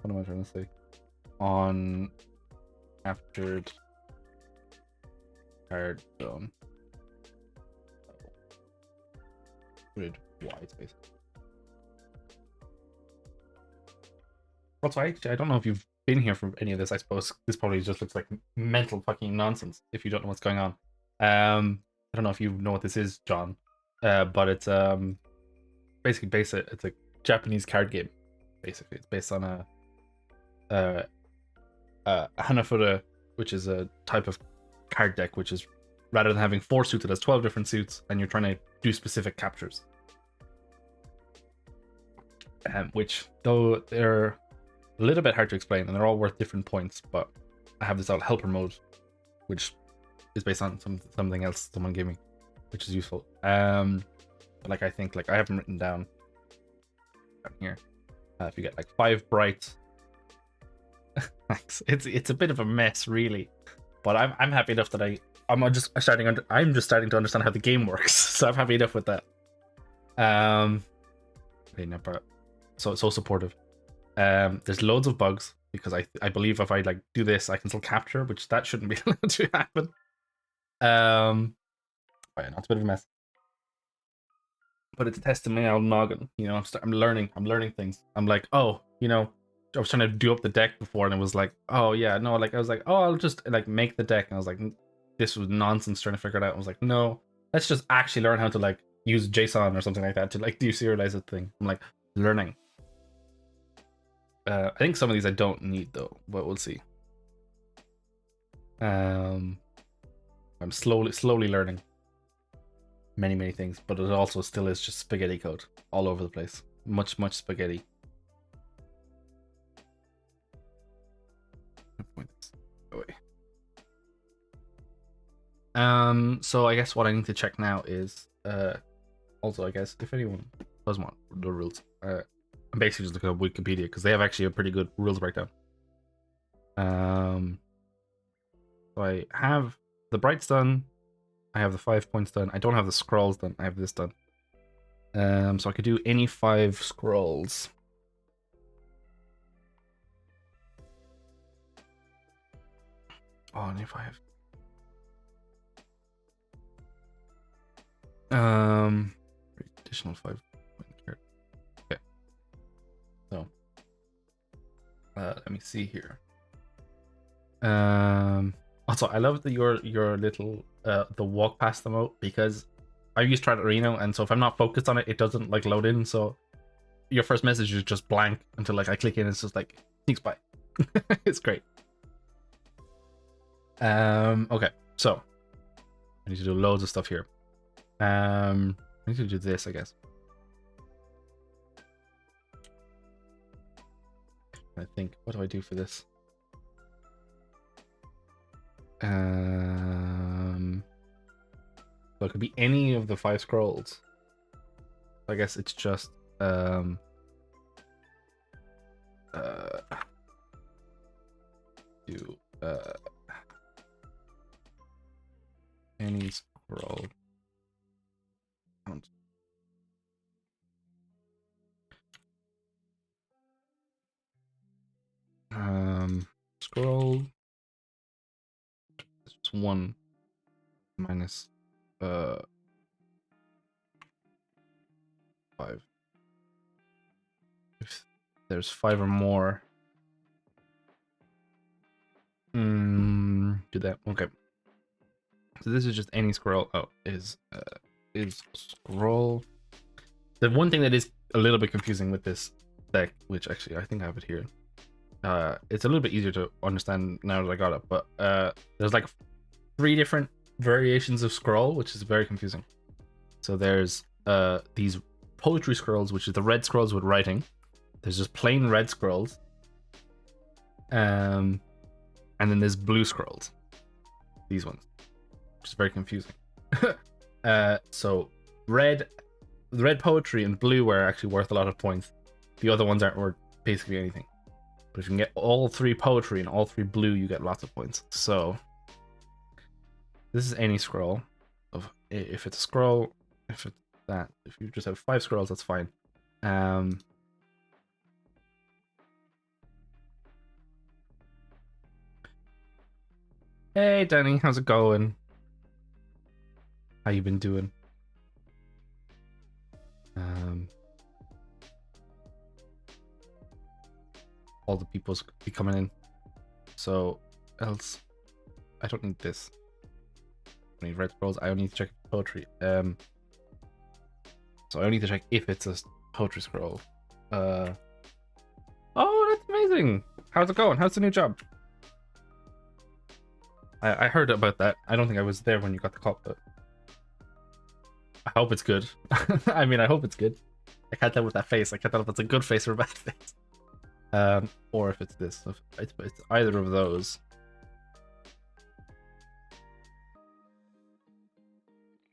What am I trying to say? On captured card zone. Grid wide space. Also, I don't know if you've been here for any of this. I suppose this probably just looks like mental fucking nonsense if you don't know what's going on. I don't know if you know what this is, John, but it's basically it's a Japanese card game. Basically, it's based on a Hanafuda, which is a type of card deck, which is rather than having 4 suits, it has 12 different suits, and you're trying to do specific captures. Which, though they're a little bit hard to explain, and they're all worth different points, but I have this out helper mode, which is based on something else someone gave me, which is useful. But like I think like I have them written down here. If you get like 5 bright, it's a bit of a mess really, but I'm happy enough that I'm just starting to understand how the game works, so I'm happy enough with that. Okay, no, but so supportive. There's loads of bugs because I believe if I like do this, I can still capture, which that shouldn't be allowed to happen. But yeah, no, it's a bit of a mess. But it's testing my old noggin. You know, I'm learning things. I'm like, oh, you know, I was trying to do up the deck before, and it was like, oh yeah, no, like I was like, oh, I'll just like make the deck, and I was like, this was nonsense trying to figure it out. I was like, no, let's just actually learn how to like use JSON or something like that to like deserialize the thing. I'm like learning. I think some of these I don't need though, but we'll see. I'm slowly learning many things, but it also still is just spaghetti code all over the place. Much spaghetti. So I guess what I need to check now is also I guess if anyone does want the rules, I'm basically just looking at Wikipedia because they have actually a pretty good rules breakdown. So I have the brights done, I have the 5 points done, I don't have the scrolls done, I have this done. So I could do any 5 scrolls. Oh, any 5. Additional 5 points here. Okay. So let me see here. Also, I love your little the walk past them out, because I've used Arena, and so if I'm not focused on it, it doesn't like load in. So your first message is just blank until like I click in. It's just like sneaks by. It's great. Okay, so I need to do loads of stuff here. I need to do this, I guess. I think, what do I do for this? So it could be any of the 5 scrolls. I guess it's just do any scroll count. Scroll it's 1 minus 5. If there's 5 or more, do that. Okay. So this is just any scroll. Oh, is scroll. The one thing that is a little bit confusing with this deck, which actually I think I have it here. It's a little bit easier to understand now that I got it, but there's like 3 different variations of scroll, which is very confusing. So there's these poetry scrolls, which is the red scrolls with writing. There's just plain red scrolls, and then there's blue scrolls, these ones, which is very confusing. So red poetry and blue are actually worth a lot of points. The other ones aren't worth basically anything. But if you can get all 3 poetry and all 3 blue, you get lots of points. So this is any scroll. If it's a scroll, if it's that, if you just have 5 scrolls, that's fine. Hey Danny, how's it going? How you been doing? All the people's be coming in. So else, I don't need this. I need red scrolls. I only need to check poetry. So I only need to check if it's a poetry scroll. Oh, that's amazing. How's it going? How's the new job? I heard about that. I don't think I was there when you got the call, but I hope it's good. I mean, I hope it's good. I can't tell with that face. I can't tell if it's a good face or a bad face. Or if it's this. If it's either of those.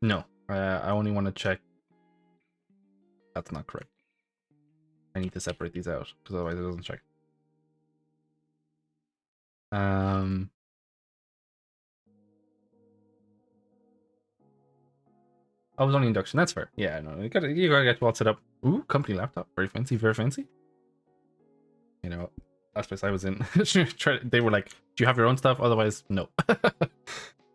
No, I only want to check. That's not correct. I need to separate these out because otherwise it doesn't check. I was only induction. That's fair. Yeah, no, you gotta get all set up. Ooh, company laptop, very fancy, very fancy. You know, last place I was in, they were like, "Do you have your own stuff? Otherwise, no."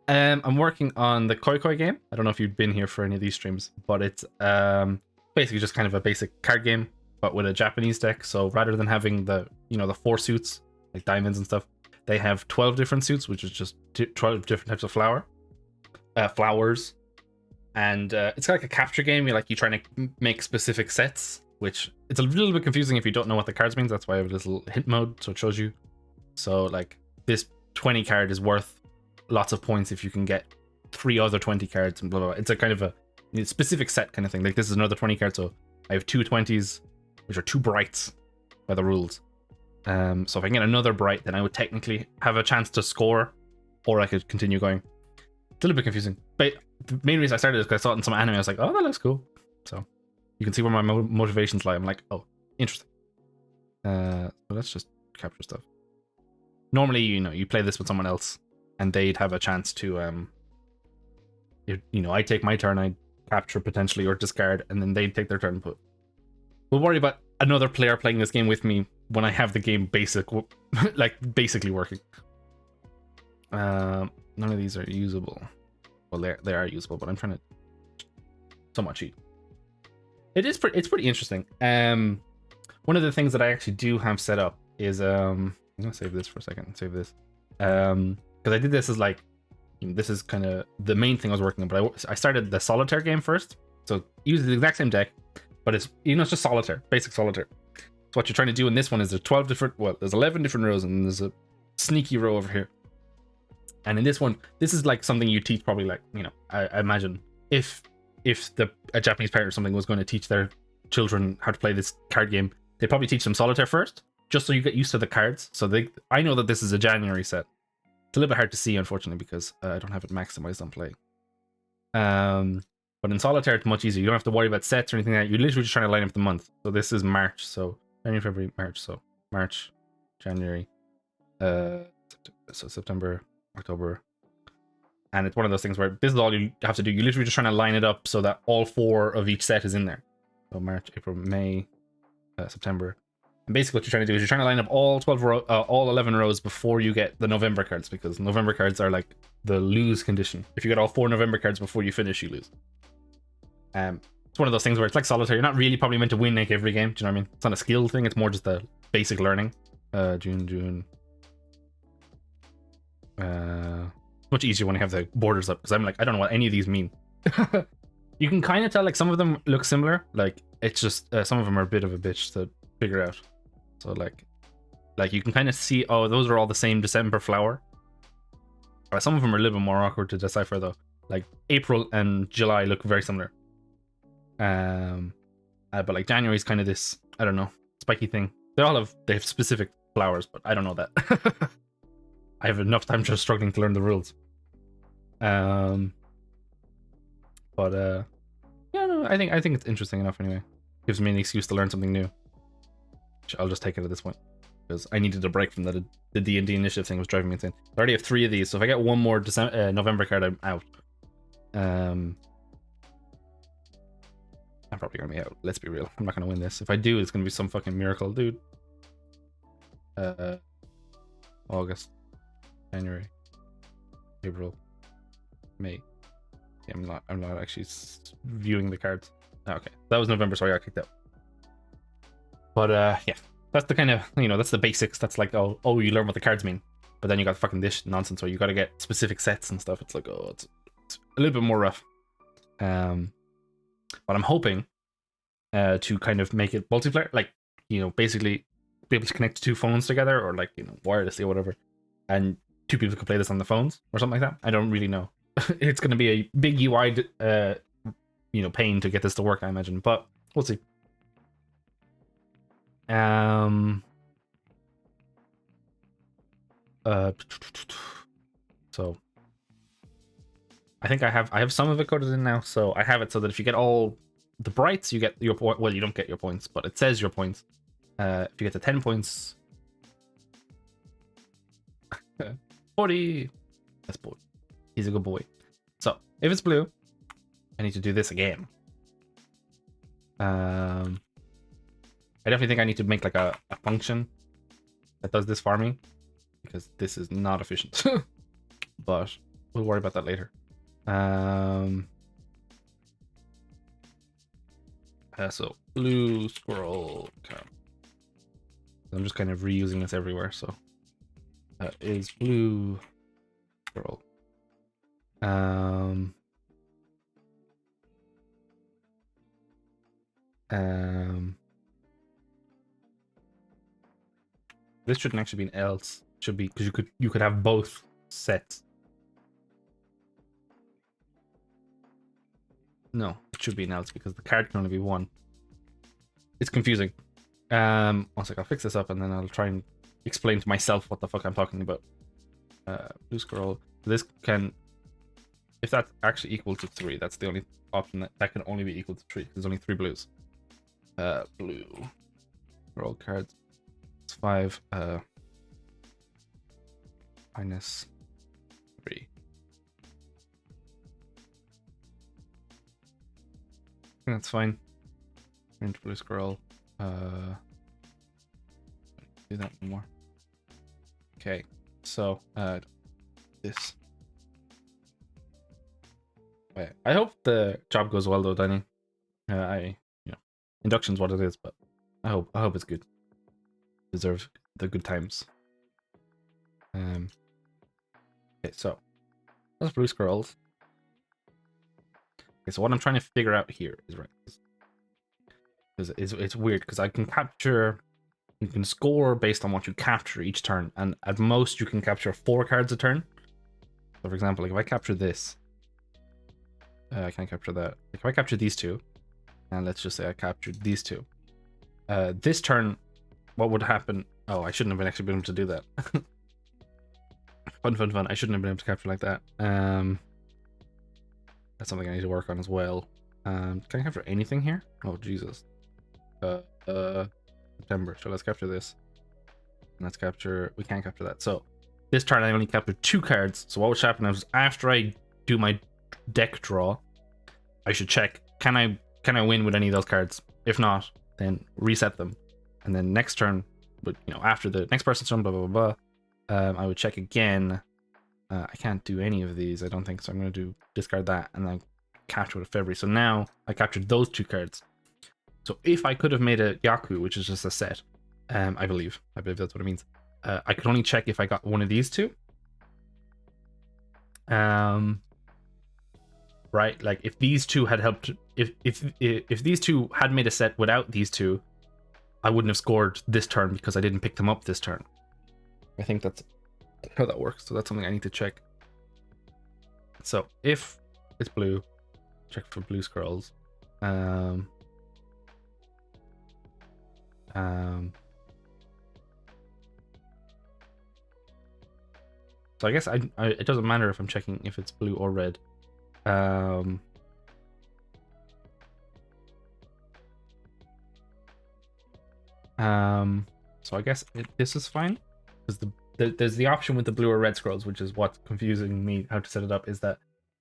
I'm working on the Koi Koi game. I don't know if you've been here for any of these streams, but it's basically just kind of a basic card game, but with a Japanese deck. So rather than having the the 4 suits like diamonds and stuff, they have 12 different suits, which is just 12 different types of flowers. And it's like a capture game. You're trying to make specific sets, which it's a little bit confusing if you don't know what the cards means. That's why I have a little hint mode, so it shows you. So like this 20 card is worth lots of points if you can get 3 other 20 cards and blah blah blah. It's a kind of a specific set kind of thing. Like this is another 20 card, so I have 2 20s, which are 2 brights by the rules. So if I can get another bright, then I would technically have a chance to score, or I could continue going. It's a little bit confusing, but the main reason I started is because I saw it in some anime. I was like, oh, that looks cool. So you can see where my motivations lie. I'm like, oh, interesting. So let's just capture stuff. Normally, you play this with someone else, and they'd have a chance to, I take my turn, I capture potentially or discard, and then they'd take their turn. But we'll worry about another player playing this game with me when I have the game basically working. None of these are usable. Well, they are usable, but I'm trying to somewhat cheat. It's pretty interesting. One of the things that I actually do have set up is I'm gonna save this for a second. Save this because I did this as this is kind of the main thing I was working on. But I started the solitaire game first, so it uses the exact same deck, but it's it's just solitaire, basic solitaire. So what you're trying to do in this one is there's 11 different rows, and there's a sneaky row over here. And in this one, this is like something you teach probably I imagine if a Japanese parent or something was going to teach their children how to play this card game, they'd probably teach them solitaire first, just so you get used to the cards. So I know that this is a January set. It's a little bit hard to see, unfortunately, because I don't have it maximized on play. But in solitaire, it's much easier. You don't have to worry about sets or anything like that. You're literally just trying to line up the month. So this is March. So January, February, March. So March, January, so September, October. And it's one of those things where this is all you have to do. You're literally just trying to line it up so that all 4 of each set is in there. So March, April, May, September. And basically what you're trying to do is you're trying to line up all 11 rows before you get the November cards, because November cards are like the lose condition. If you get all 4 November cards before you finish, you lose. It's one of those things where it's like solitaire. You're not really probably meant to win every game. Do you know what I mean? It's not a skill thing. It's more just a basic learning. June. Much easier when I have the borders up, because I'm like, I don't know what any of these mean. You can kind of tell some of them look similar. It's just some of them are a bit of a bitch to figure out. So like you can kind of see, oh, those are all the same December flower. Some of them are a little bit more awkward to decipher though. Like April and July look very similar. But like January is kind of this, I don't know, spiky thing. They have specific flowers, but I don't know that. I have enough time just struggling to learn the rules. Yeah, no, I think it's interesting enough anyway. Gives me an excuse to learn something new. I'll just take it at this point because I needed a break from the D&D initiative thing was driving me insane. I already have 3 of these, so if I get one more November card, I'm out. I'm probably gonna be out. Let's be real. I'm not gonna win this. If I do, it's gonna be some fucking miracle, dude. August, January, April, May. Yeah, I'm not actually viewing the cards. Okay, that was November, so I got kicked out. But yeah, that's the kind of, that's the basics. That's like, oh, you learn what the cards mean, but then you got fucking this nonsense where you got to get specific sets and stuff. It's like, oh, it's a little bit more rough. But I'm hoping to kind of make it multiplayer, like, basically be able to connect 2 phones together, or like, wirelessly or whatever, and 2 people could play this on the phones or something like that. I don't really know. It's going to be a big UI pain to get this to work, I imagine, but we'll see. So I think I have some of it coded in now, so I have it so that if you get all the brights, you get your point. Well, you don't get your points, but it says your points. If you get to 10 points, 40. That's boy. He's a good boy. So if it's blue, I need to do this again. I definitely think I need to make like a function that does this for me, because this is not efficient. But we'll worry about that later. So blue squirrel count. I'm just kind of reusing this everywhere. So is blue squirrel. This shouldn't actually be an else. It should be, because you could have both sets. No, it should be an else because the card can only be one. It's confusing. One sec, I'll fix this up and then I'll try and explain to myself what the fuck I'm talking about. Blue scroll. This can, if that's actually equal to 3, that's the only option that can only be equal to 3. There's only 3 blues. Blue scroll cards. It's 5. Minus 3. I think that's fine. Print blue scroll. Do that more. Okay, so this. Wait, I hope the job goes well though, Danny. Induction's what it is, but I hope it's good. Deserve the good times. Okay, so those blue scrolls. Okay, so what I'm trying to figure out here is right, because it's weird because I can capture, you can score based on what you capture each turn, and at most you can capture 4 cards a turn. So for example, like if I capture this, I can't capture that. Like if I capture these 2, and let's just say I captured these 2, this turn, what would happen? Oh, I shouldn't have actually been able to do that. Fun. I shouldn't have been able to capture like that. That's something I need to work on as well. Can I capture anything here? Oh Jesus. September. So let's capture this. And let's capture. We can't capture that. So this turn I only captured 2 cards. So what would happen is after I do my deck draw, I should check, can I win with any of those cards? If not, then reset them. And then next turn, but after the next person's turn, blah blah blah, I would check again. I can't do any of these, I don't think, so I'm going to discard that and then capture with a February. So now I captured those 2 cards. So if I could have made a Yaku, which is just a set, I believe that's what it means. I could only check if I got one of these 2. Right, like if these 2 had helped, if these 2 had made a set without these 2, I wouldn't have scored this turn because I didn't pick them up this turn. I think that's how that works. So that's something I need to check. So if it's blue, check for blue scrolls. So I guess it doesn't matter if I'm checking if it's blue or red. So I guess this is fine because there's the option with the blue or red scrolls, which is what's confusing me how to set it up. Is that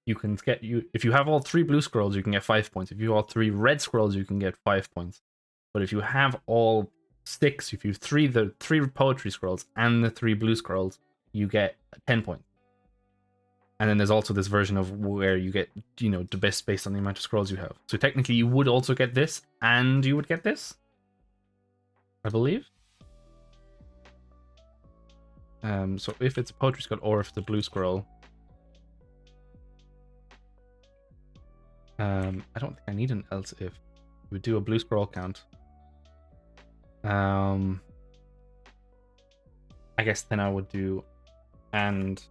you can get if you have all 3 blue scrolls, you can get 5 points. If you have all 3 red scrolls, you can get 5 points. But if you have all 6, if you have the 3 poetry scrolls and the 3 blue scrolls, you get 10 points. And then there's also this version of where you get, the best based on the amount of scrolls you have. So technically you would also get this and you would get this, I believe. So if it's a poetry scroll or if it's a blue scroll, I don't think I need an else if. We would do a blue scroll count. I guess then I would do and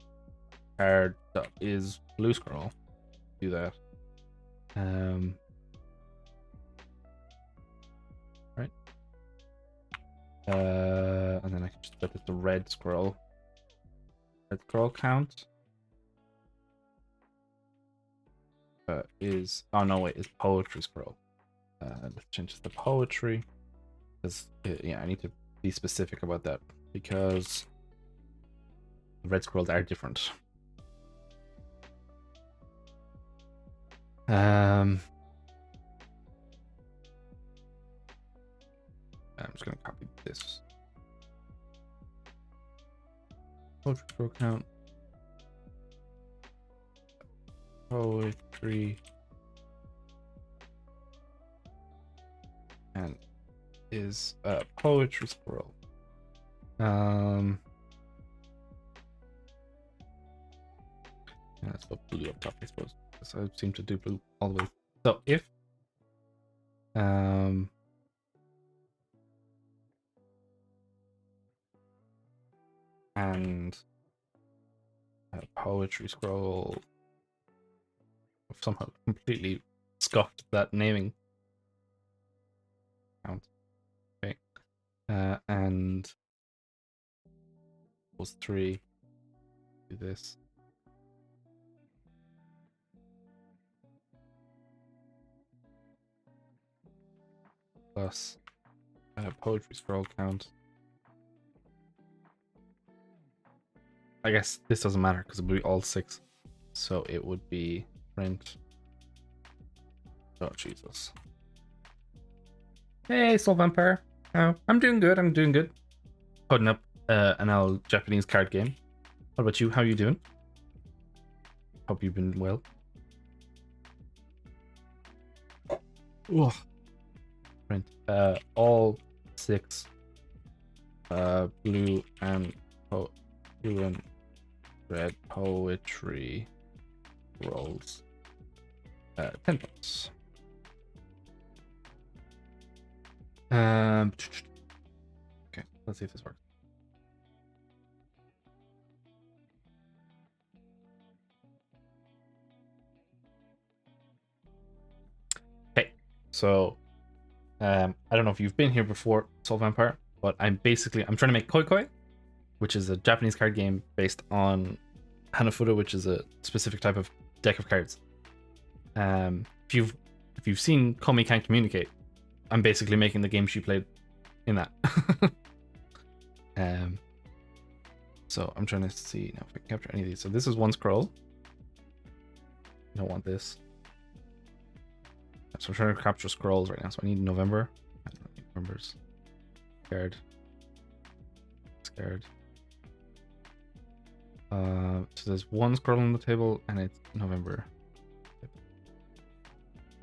card that is blue scroll. Do that. Right. And then I can just set this to red scroll. Red scroll count is is poetry scroll. Let's change this to poetry because I need to be specific about that because the red scrolls are different. I'm just going to copy this. Poetry scroll count. Poetry. And is a poetry scroll. Let's put blue up top, I suppose. So I seem to do blue all the way. So if and a poetry scroll, I've somehow completely scuffed that naming count. Okay, and was 3. Do this. Plus poetry scroll count. I guess this doesn't matter because it would be all 6. So it would be print. Oh, Jesus. Hey, Soul Vampire. Oh, I'm doing good. Putting up an old Japanese card game. What about you? How are you doing? Hope you've been well. Ugh. Print all 6 blue and red poetry rolls. 10 points. Okay, let's see if this works. Okay, so I don't know if you've been here before, Soul Vampire, but I'm trying to make Koi Koi, which is a Japanese card game based on Hanafuda, which is a specific type of deck of cards. If you've seen Komi Can't Communicate, I'm basically making the game she played in that. So I'm trying to see now if I can capture any of these. So this is 1 scroll. I don't want this. So I'm trying to capture scrolls right now. So I need November. I don't need numbers. Scared. So there's 1 scroll on the table and it's November.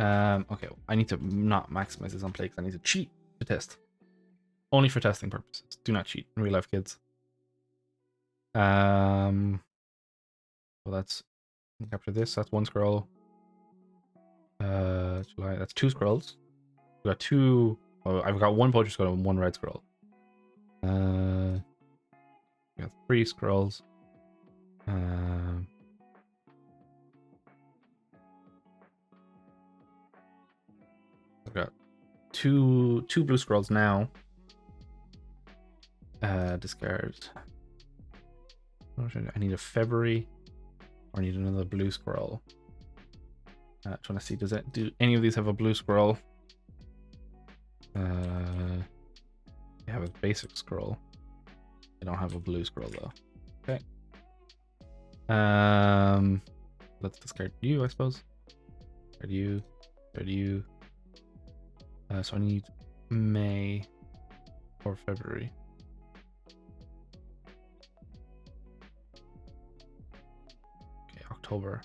Okay, I need to not maximize this on play because I need to cheat to test. Only for testing purposes. Do not cheat in real life, kids. Well, that's capture this. That's 1 scroll. July. That's 2 scrolls. We got 2. Oh, I've got 1 poetry scroll and 1 red scroll. We got 3 scrolls. I've got two blue scrolls now. Discard. I need a February, or I need another blue scroll. Trying to see, do any of these have a blue scroll? They have a basic scroll. They don't have a blue scroll though. Okay. Let's discard you, I suppose. Discard you. Discard you. So I need May or February. Okay, October.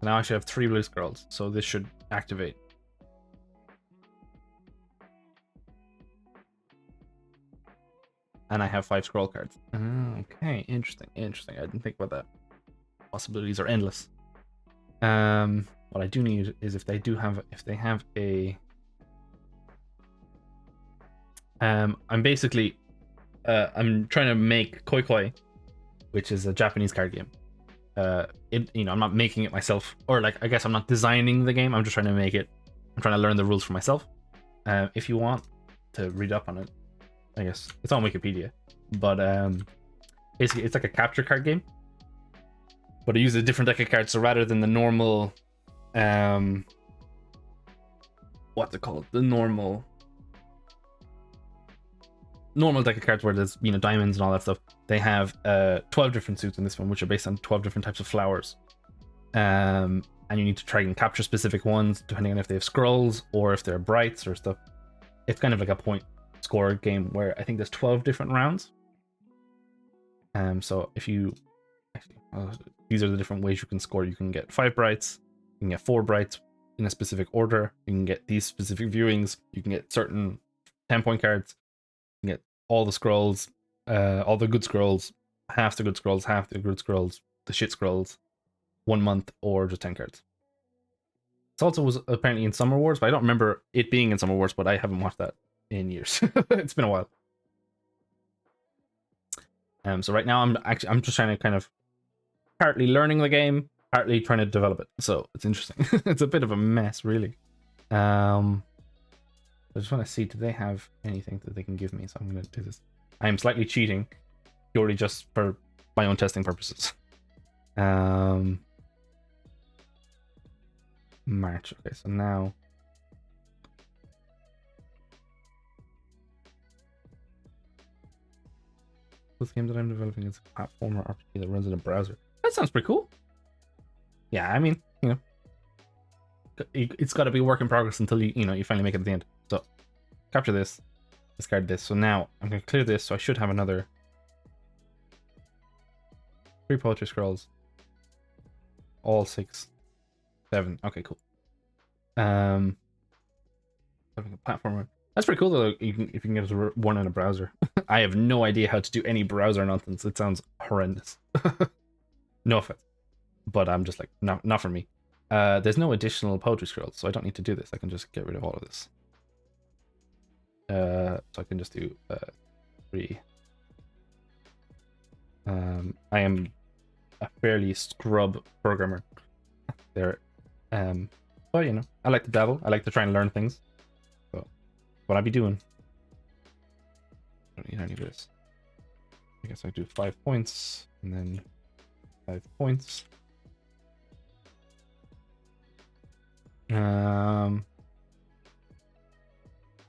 Now I should have 3 blue scrolls, so this should activate. And I have 5 scroll cards. Okay, interesting, interesting. I didn't think about that. Possibilities are endless. What I do need is if they have a I'm basically I'm trying to make Koi Koi, which is a Japanese card game. I'm not making it myself, or like I guess I'm not designing the game. I'm just trying to make it. I'm trying to learn the rules for myself. If you want to read up on it, I guess it's on Wikipedia. But basically, it's like a capture card game, but it uses a different deck of cards. So rather than the normal, what's it called? The normal deck of cards where there's diamonds and all that stuff. They have 12 different suits in this one, which are based on 12 different types of flowers. And you need to try and capture specific ones depending on if they have scrolls or if they're brights or stuff. It's kind of like a point score game where I think there's 12 different rounds. So if you these are the different ways you can score. You can get 5 brights, you can get 4 brights in a specific order, you can get these specific viewings, you can get certain 10-point cards, you can get all the scrolls, all the good scrolls, half the good scrolls, half the good scrolls, the shit scrolls, 1 month, or just 10 cards. It also was apparently in Summer Wars, but I don't remember it being in Summer Wars, but I haven't watched that in years. It's been a while. So right now I'm just trying to kind of partly learning the game, partly trying to develop it. So it's interesting. It's a bit of a mess, really. I just want to see, do they have anything that they can give me? So I'm going to do this. I am slightly cheating, purely just for my own testing purposes. March. Okay, so now this game that I'm developing is a platformer RPG that runs in a browser. That sounds pretty cool. Yeah, I mean, it's got to be a work in progress until you finally make it at the end. So capture this, discard this. So now I'm going to clear this, so I should have another 3 poetry scrolls. All 6, 7. Okay, cool. Having a platformer. That's pretty cool though. If you can get one in a browser. I have no idea how to do any browser nonsense. It sounds horrendous. No offense, but I'm just like not for me. There's no additional poetry scrolls, so I don't need to do this. I can just get rid of all of this. So I can just do 3. I am a fairly scrub programmer there, but I like to dabble. I like to try and learn things. So what I'd be doing. I don't need any of this. I guess I do 5 points and then 5 points.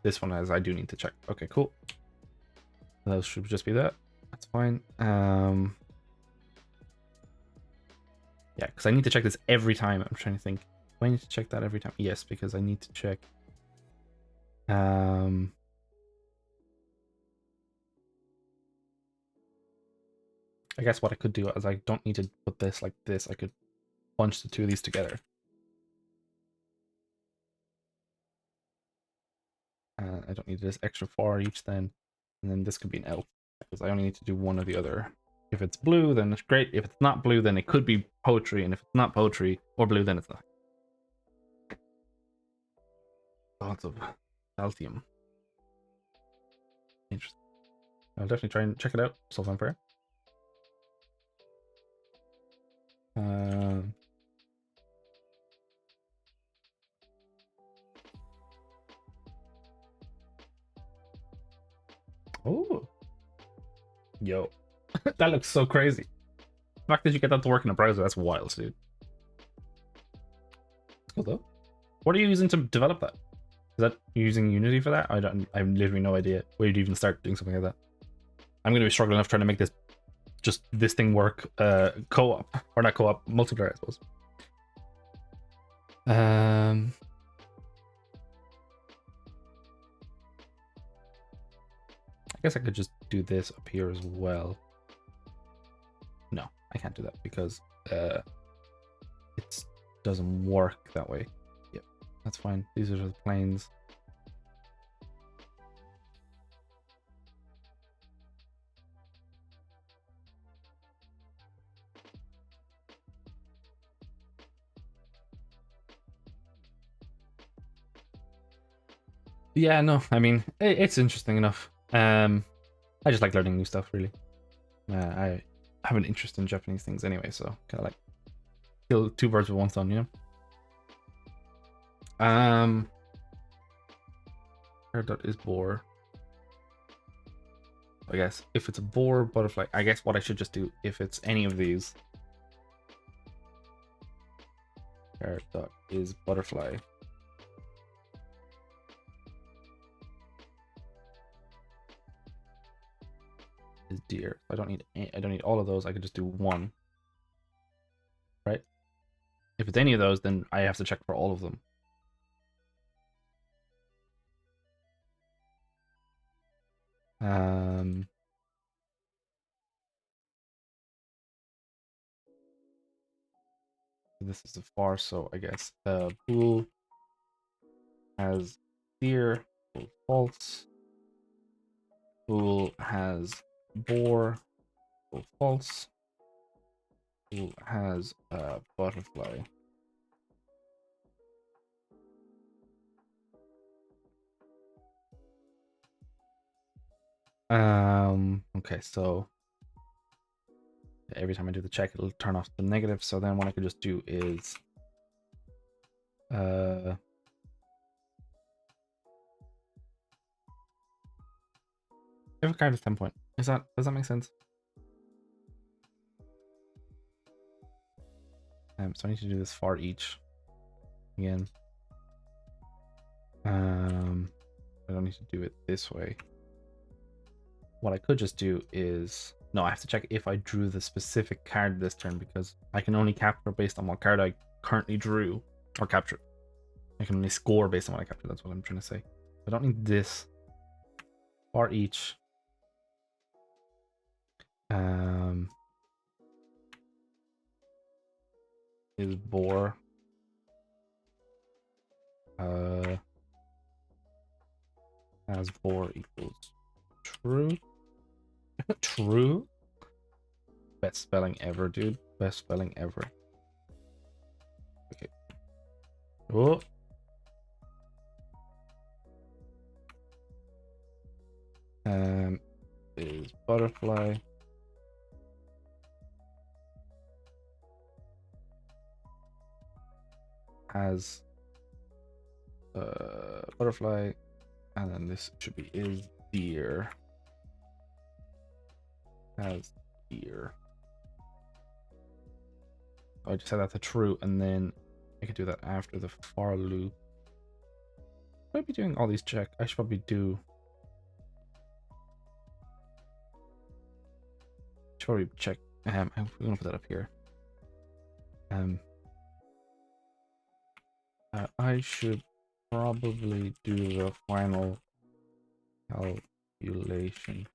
This one I do need to check. Okay, cool. That should just be that. That's fine. Yeah, because I need to check this every time. I'm trying to think. Do I need to check that every time? Yes, because I need to check. I guess what I could do is I don't need to put this like this. I could bunch the 2 of these together. I don't need this extra 4 each then. And then this could be an L, because I only need to do one or the other. If it's blue, then it's great. If it's not blue, then it could be poetry. And if it's not poetry or blue, then it's not. Lots of Altium. Interesting. I'll definitely try and check it out. So Vampire. Oh, yo, that looks so crazy. The fact that you get that to work in a browser, that's wild, dude. That's cool though. What are you using to develop that? that using Unity for that? I have literally no idea where you'd even start doing something like that. I'm gonna be struggling enough trying to make this thing work co-op, or not co-op, multiplayer, I suppose. I guess I could just do this up here as well. No, I can't do that because it doesn't work that way. Yep, that's fine. These are the planes. Yeah, no, I mean, it's interesting enough. I just like learning new stuff, really. I have an interest in Japanese things anyway, so kind of like kill two birds with one stone, you know? Where dot is boar? I guess if it's a boar, butterfly, I guess what I should just do, if it's any of these, where dot is butterfly. Is deer. I don't need all of those. I could just do one, right? If it's any of those, then I have to check for all of them. This is the far, so I guess pool has deer, false. Pool has boar, false. Pool has butterfly. Okay, so every time I do the check, it'll turn off the negative. So then what I could just do is if a card is 10 point. Does that make sense? So I need to do this for each again. I don't need to do it this way. What I could just do is, no, I have to check if I drew the specific card this turn, because I can only capture based on what card I currently drew or captured. I can only score based on what I captured. That's what I'm trying to say. I don't need this for each. Is boar as boar equals true. True. Best spelling ever, dude. Best spelling ever. Okay. Oh. Is butterfly has butterfly, and then this should be is deer has deer. Oh, I just set that to true, and then I could do that after the for loop. Should I be doing all these check? I should probably do. Should probably check. I'm gonna put that up here. I should probably do the final calculation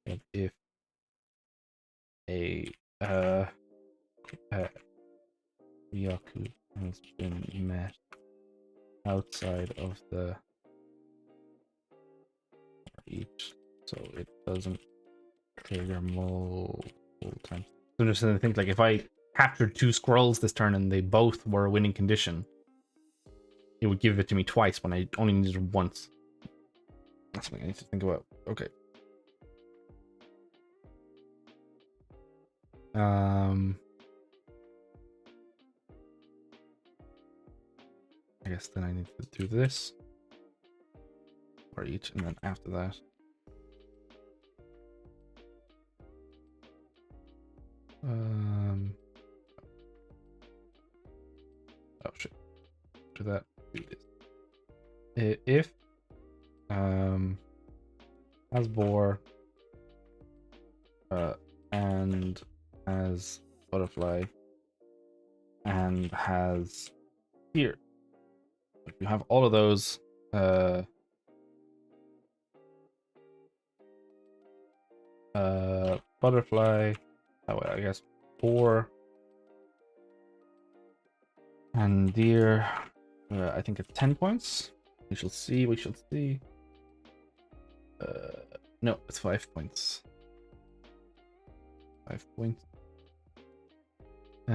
of if a Yaku has been met outside of the each, so it doesn't trigger multiple times. So I'm just gonna think, like, if I captured two scrolls this turn and they both were a winning condition, it would give it to me twice when I only needed it once. That's something I need to think about. Okay. I guess then I need to do this for each, and then after that, oh shit, do that, do this. if has boar and has butterfly and has deer. If you have all of those, butterfly, oh, I guess boar and deer, I think it's 10 points. We shall see, we shall see. No, it's 5 points. 5 points. I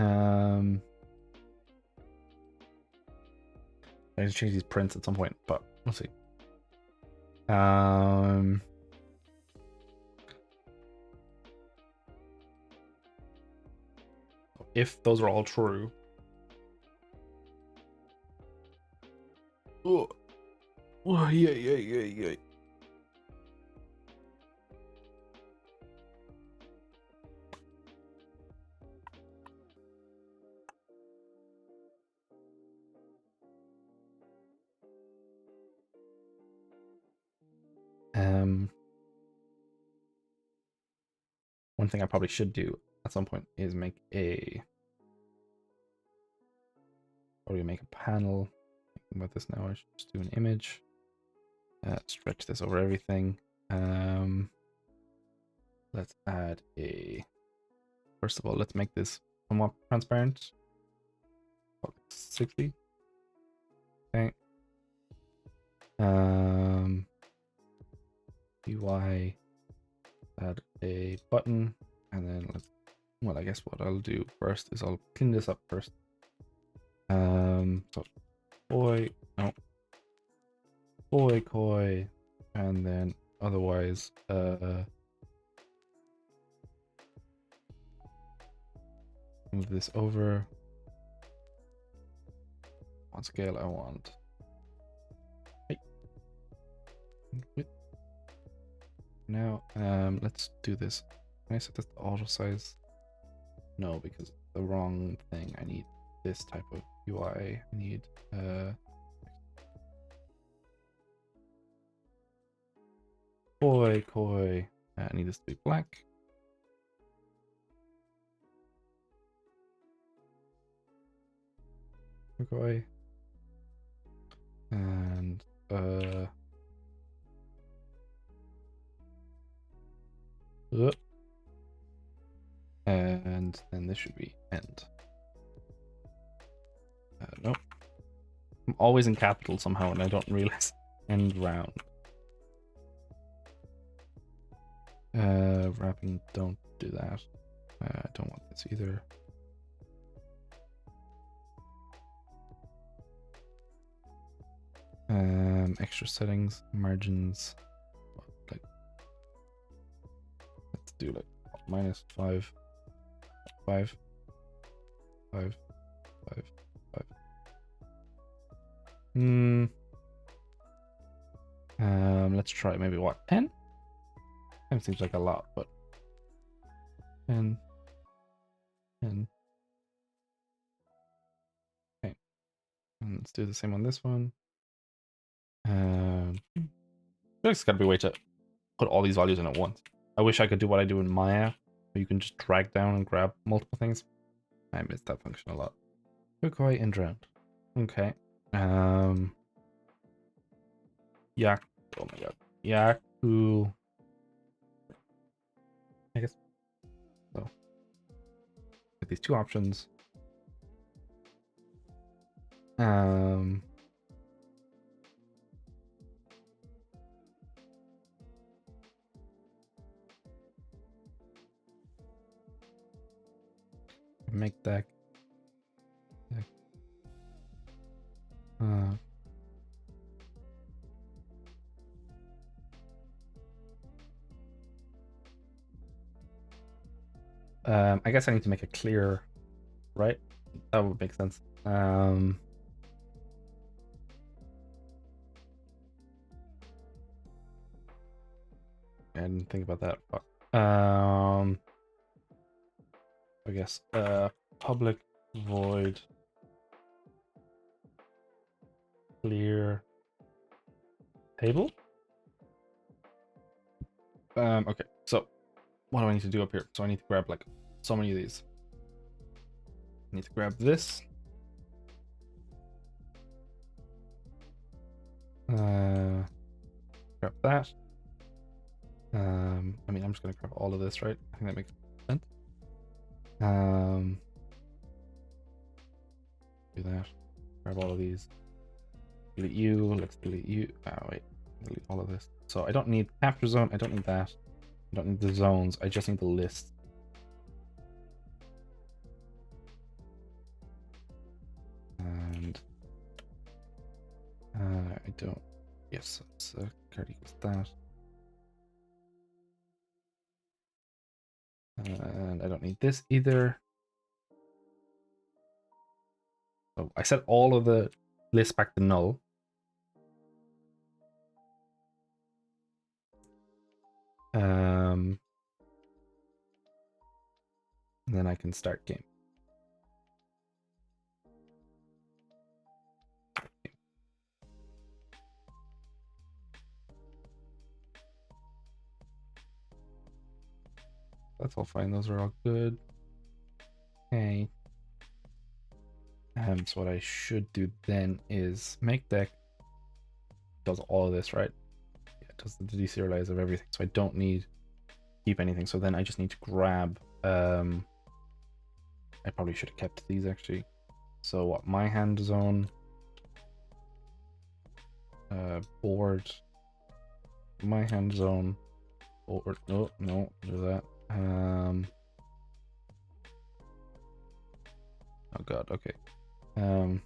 can change these prints at some point, but we'll see. If those are all true. Oh, yeah. One thing I probably should do at some point is make a panel. Thinking about this now, I should just do an image. Stretch this over everything. Let's add a. First of all, let's make this somewhat transparent. 60. Okay. UI. Add a button, and then let's. Well, I guess what I'll do first is I'll clean this up first. So boy, no, boy, koi, and then otherwise, move this over. On scale, I want. Now, let's do this. Can I set this to auto size? No, because it's the wrong thing. I need this type of UI. I need boy, koi. I need this to be black. Koi. And and then this should be end. Nope. I'm always in capital somehow, and I don't realize end round. Wrapping, don't do that. I don't want this either. Extra settings, margins. Like, let's do like -5, 5, 5, 5. Let's try maybe what, 10? 10 seems like a lot, but 10. Okay. And let's do the same on this one. There's gotta be a way to put all these values in at once. I wish I could do what I do in Maya, where you can just drag down and grab multiple things. I miss that function a lot. Koi and drowned. Okay. Yak. Oh my god. Yaku. I guess. So. With these two options. Make deck. I guess I need to make it clear, right? That would make sense. I didn't think about that. Fuck. I guess public void clear table. Okay, so what do I need to do up here? So I need to grab like so many of these. I need to grab this. Grab that. I mean, I'm just gonna grab all of this, right? I think that makes sense. Do that. Grab all of these. Delete you. Let's delete you. Oh wait, delete all of this. So I don't need capture zone. I don't need that. I don't need the zones. I just need the list. And I don't. Yes, it's card equals that. And I don't need this either. So I set all of the lists back to null. And then I can start game. That's all fine. Those are all good. Okay. So what I should do then is make deck. Does all of this, right? Yeah, it does the deserialize of everything. So I don't need keep anything. So then I just need to grab. I probably should have kept these actually. So what? My hand zone. Board. My hand zone. Board. No, no, do that. Oh god. Okay. So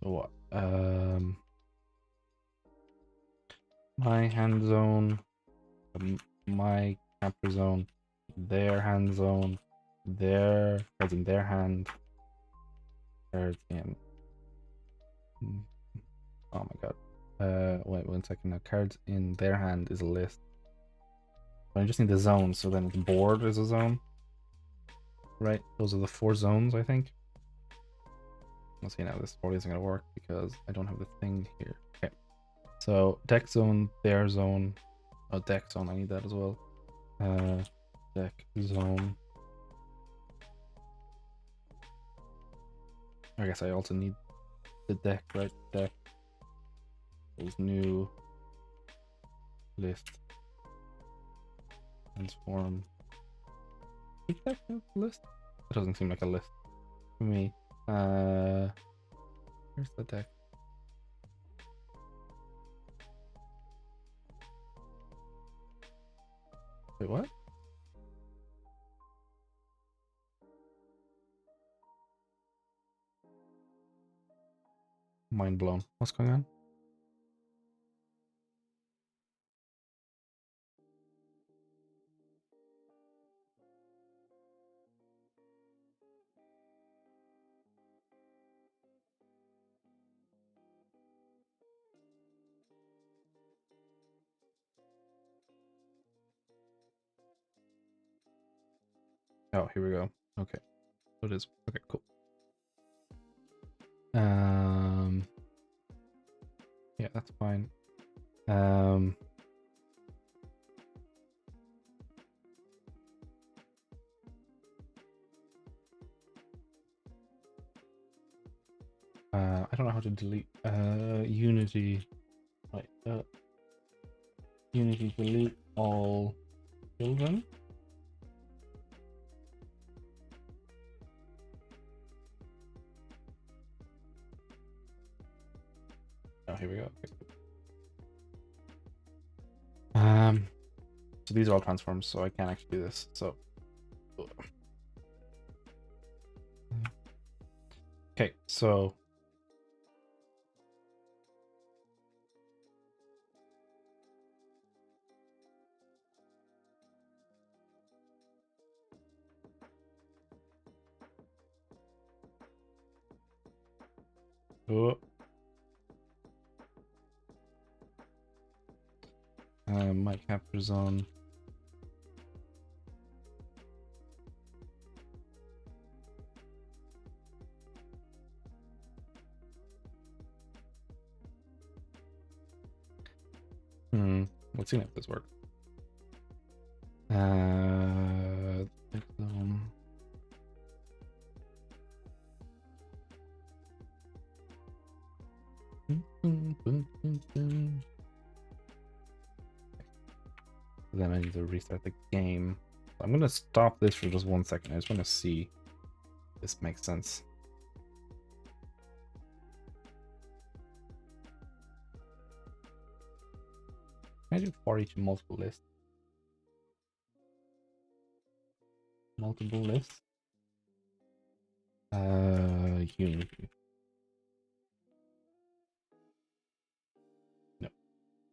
what? My hand zone, my capture zone, their hand zone, their cards in their hand, cards in. Oh my god. Wait 1 second. Now, cards in their hand is a list. But I just need the zone, so then the board is a zone. Right? Those are the 4 zones, I think. Let's see now. This probably isn't gonna work because I don't have the thing here. Okay. So deck zone, their zone. Oh, deck zone. I need that as well. Deck zone. I guess I also need the deck, right? Deck is new list. Transform. Is deck a list? It doesn't seem like a list to me. Here's the deck. Wait, what? Mind blown. What's going on? Oh, here we go. Okay. So it is. Okay, cool. Yeah, that's fine. I don't know how to delete Unity. Right, Unity delete all children. Oh, here we go. Okay. So these are all transforms, so I can't actually do this. So okay, so my capture zone. let's see if this works. Then I need to restart the game. I'm gonna stop this for just 1 second. I just want to see if this makes sense. Can I do for each multiple list? Multiple lists? Unity. No.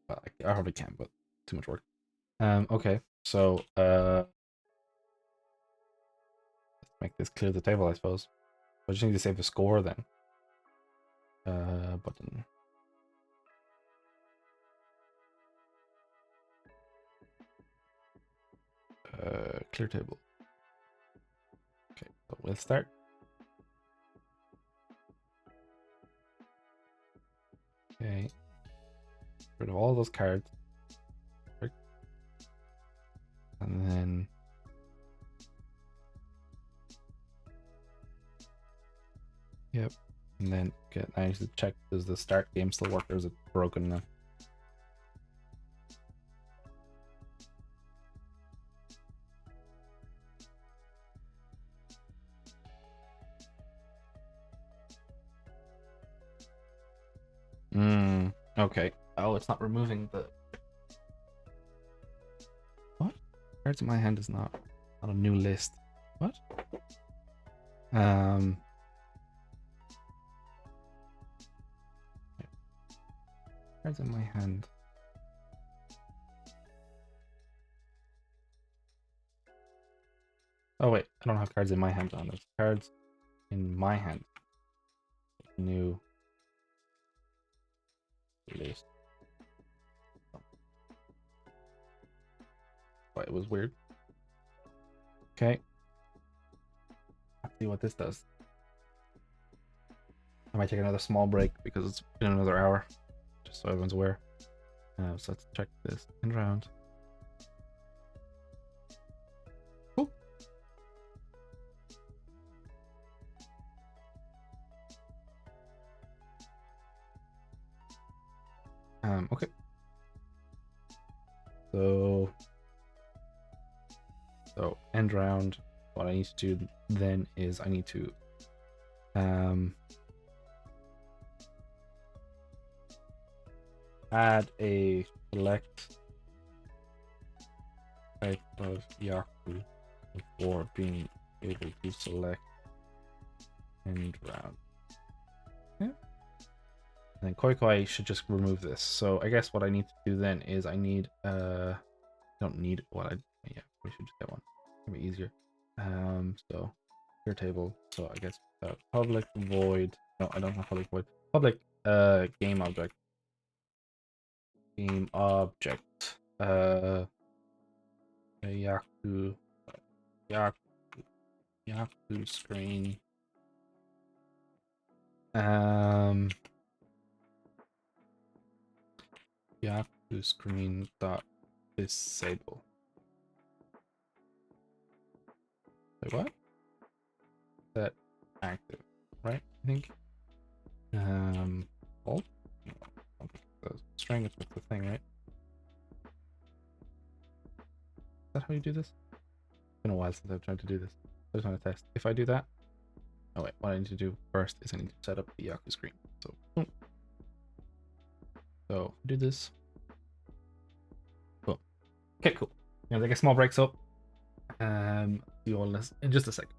Well, I probably can, but too much work. Okay, so let's make this clear the table, I suppose. I just need to save the score then. Button. Clear table. Okay, so we'll start. Okay. Get rid of all those cards. And then yep. And then get I need to check, does the start game still work, or is it broken now? Okay. Oh, it's not removing the what? Cards in my hand is not a new list. What? Cards in my hand. Oh wait, I don't have cards in my hand on. There's cards in my hand. New list. Oh, it was weird. Okay. Let's see what this does. I might take another small break because it's been another hour, just so everyone's aware. So let's check this end round. Cool. Okay. So end round. What I need to do then is I need to add a select type of Yaku before being able to select end round. Yeah. And then Koi should just remove this. So I guess what I need to do then is I need don't need what I yeah, we should just get one. It'll be easier. So clear table. So I guess public void. No, I don't have public void. Public game object. Game object. Yaku screen. Yaku screen dot disable. Wait, what? That active, right? I think. Alt? No, the string is with the thing, right? Is that how you do this? It's been a while since I've tried to do this. I just want to test. If I do that. Oh wait, what I need to do first is I need to set up the Yaku screen. So boom. So do this. Boom. Okay, cool. I'm gonna take a small break, so see you all in just a second.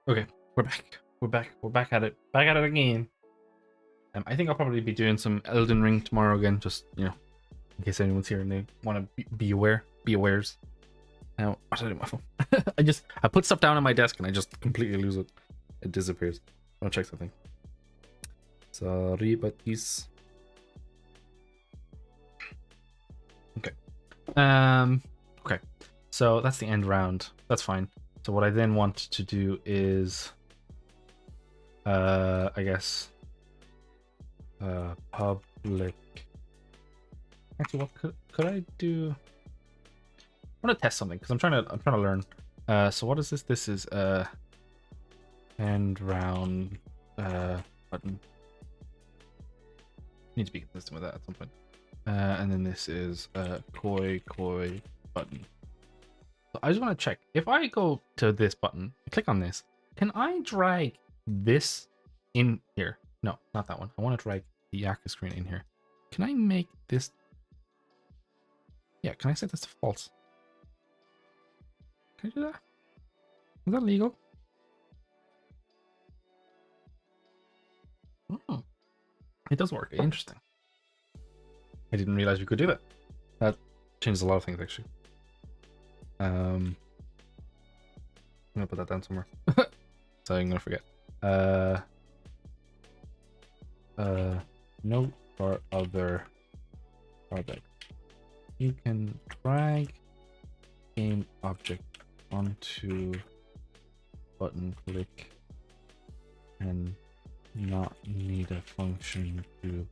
Okay, we're back. We're back. We're back at it. Back at it again. I think I'll probably be doing some Elden Ring tomorrow again, just, you know, in case anyone's here and they want to be aware. Be awares. Now, what did I do with my phone? I put stuff down on my desk and I just completely lose it. It disappears. I'll check something. Sorry about this. Okay. Okay. So that's the end round. That's fine. So what I then want to do is, I guess, public. Actually, what could I do? I want to test something because I'm trying to learn. So what is this? This is end round button. Need to be consistent with that at some point. And then this is koi button. So I just want to check if I go to this button, click on this. Can I drag this in here? No, not that one. I want to drag the Yaka screen in here. Can I make this? Yeah, can I set this to false? Can I do that? Is that legal? Oh, it does work. Interesting. I didn't realize you could do that. That changes a lot of things, actually. I'm gonna put that down somewhere. So I'm gonna forget. Note for other projects. You can drag game object onto button click and not need a function to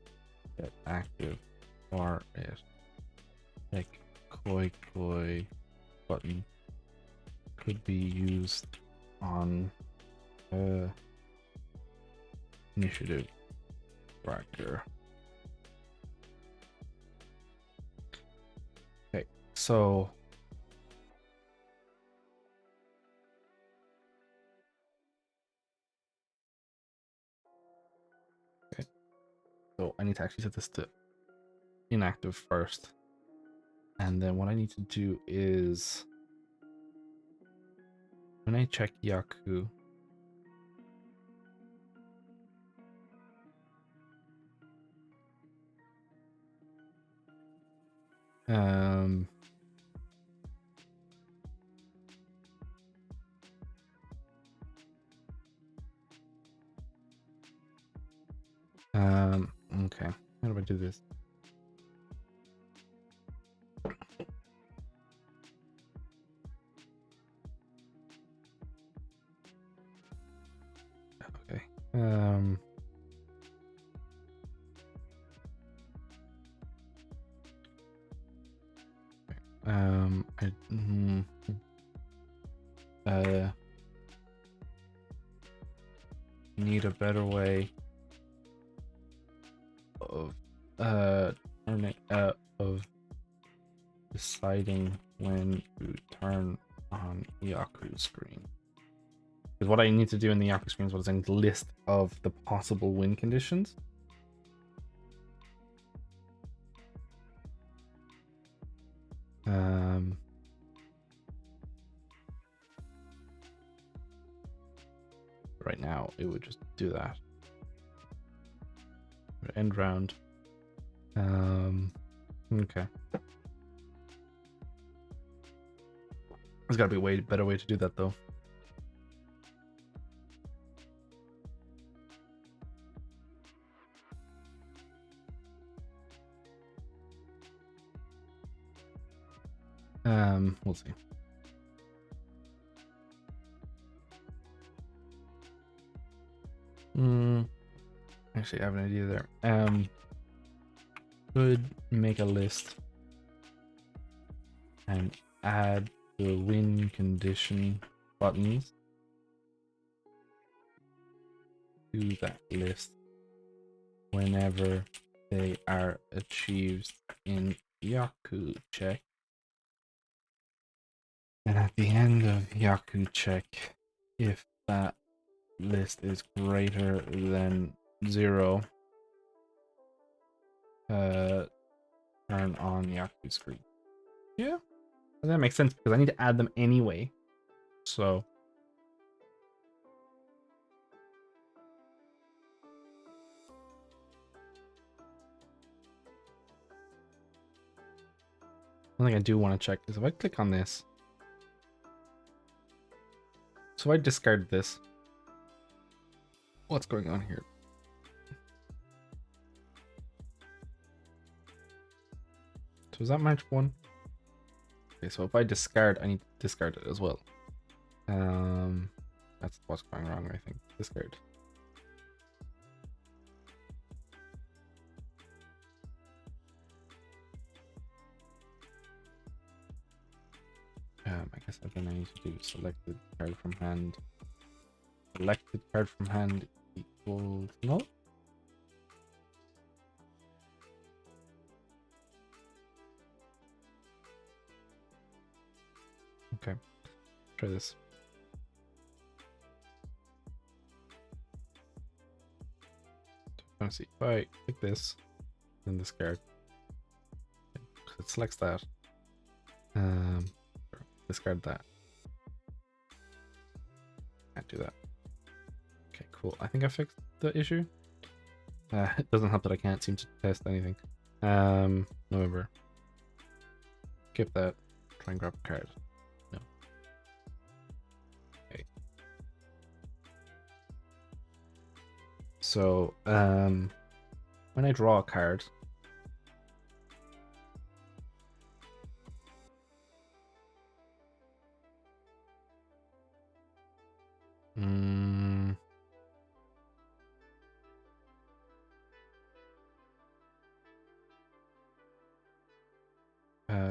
get active for it. Like koi button could be used on initiative tracker. Okay, so So I need to actually set this to inactive first. And then what I need to do is when I check Yaku, okay, how do I do this? Okay, I need a better way of of deciding when to turn on Yaku screen. Because what I need to do in the Yaku screen is what is I need a list of the possible win conditions. Right now, it would just do that. End round. Okay. There's got to be a better way to do that, though. We'll see. Actually, I have an idea there. Could make a list and add the win condition buttons to that list whenever they are achieved in Yaku check. And at the end of Yaku check, if that list is greater than 0, turn on Yaku screen. Yeah, that makes sense because I need to add them anyway. So one thing I do want to check is if I click on this. So I discard this. What's going on here? So is that match 1? Okay, so if I discard, I need to discard it as well. That's what's going wrong, I think. Discard. I guess then I need to do selected card from hand. Selected card from hand equals null. Okay, try this. Let's see. If I click this, then discard. It selects that. Discard that. Can't do that. Okay, cool. I think I fixed the issue. It doesn't help that I can't seem to test anything. November. Skip that. Try and grab a card. No. Okay. So, when I draw a card,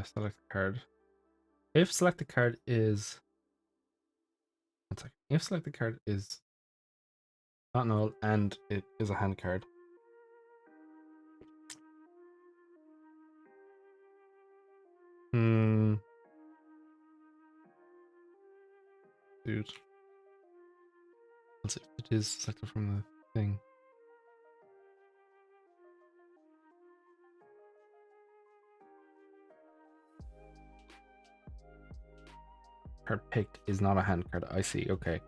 select the card. If select the card is, one second. If select the card is not null and it is a hand card, dude. Let's see if it is selected from the thing. card picked is not a hand card. I see. Okay.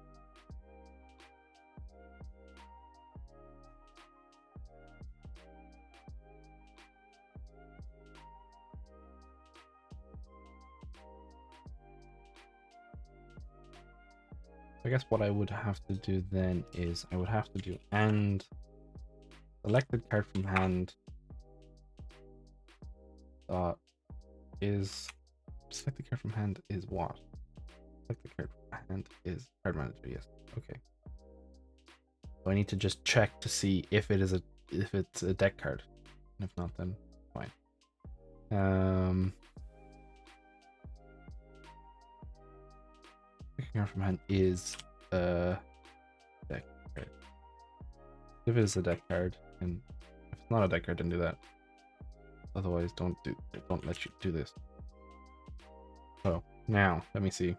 I guess what I would have to do then is I would have to do and selected card from hand is selected card from hand is what? Selected card from hand is card manager, yes. Okay. So I need to just check to see if it's a deck card. And if not, then fine. Picking card from hand is a deck card. If it is a deck card, and if it's not a deck card, then do that. Otherwise, don't let you do this. So now let me see.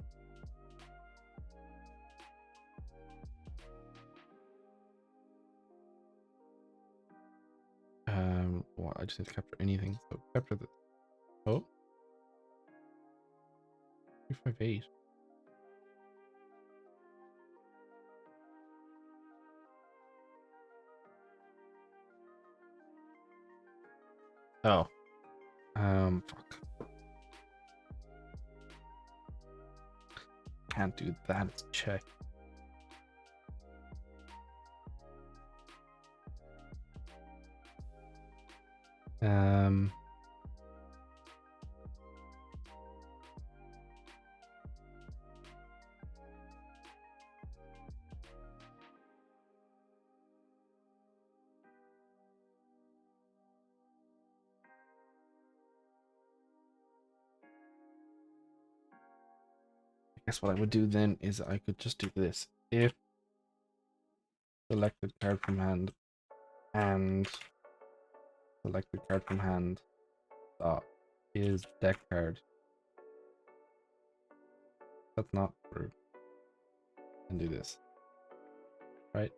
What I just need to capture anything. So capture the 358. Oh. Fuck. Can't do that. Let's check. I guess what I would do then is I could just do this. If selected card from hand and selected card from hand is deck card. That's not true. And do this. Right?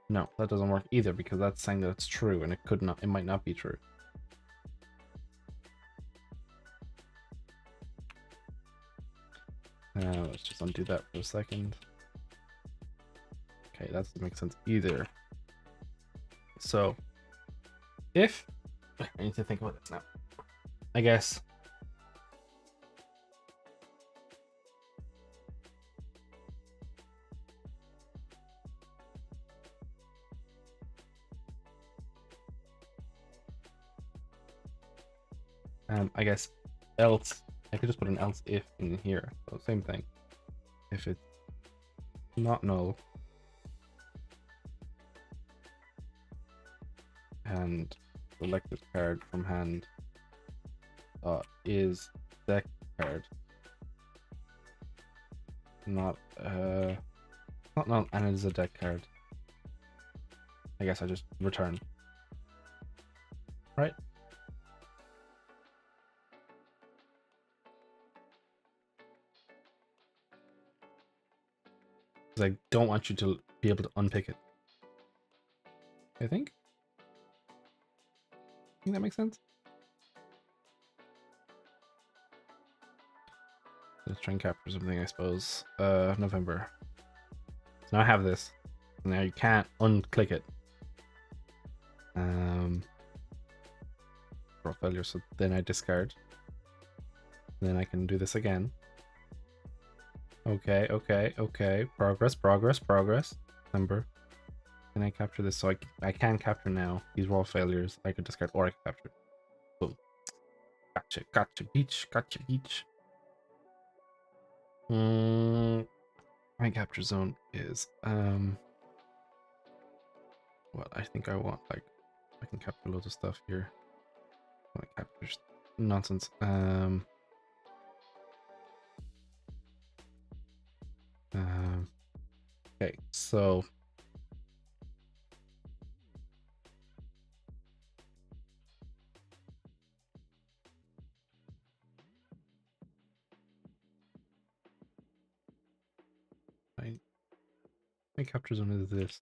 No, that doesn't work either because that's saying that it's true and it might not be true. Let's just undo that for a second. Okay, that doesn't make sense either. So, if I need to think about this now. I guess else I could just put an else if in here. So same thing. If it's not null and selected card from hand is deck card. Not null and it is a deck card. I guess I just return. Right? Because I don't want you to be able to unpick it. I think that makes sense. Let's try and capture something, I suppose. November. So now I have this. Now you can't unclick it. For failure, so then I discard. Then I can do this again. Okay. Progress. Remember. Can I capture this? So I can capture now. These raw failures. I could discard or I can capture. Boom. Gotcha, beach. My capture zone is what I think I want. Like I can capture loads of stuff here. I capture nonsense. Okay, so my capture zone is this.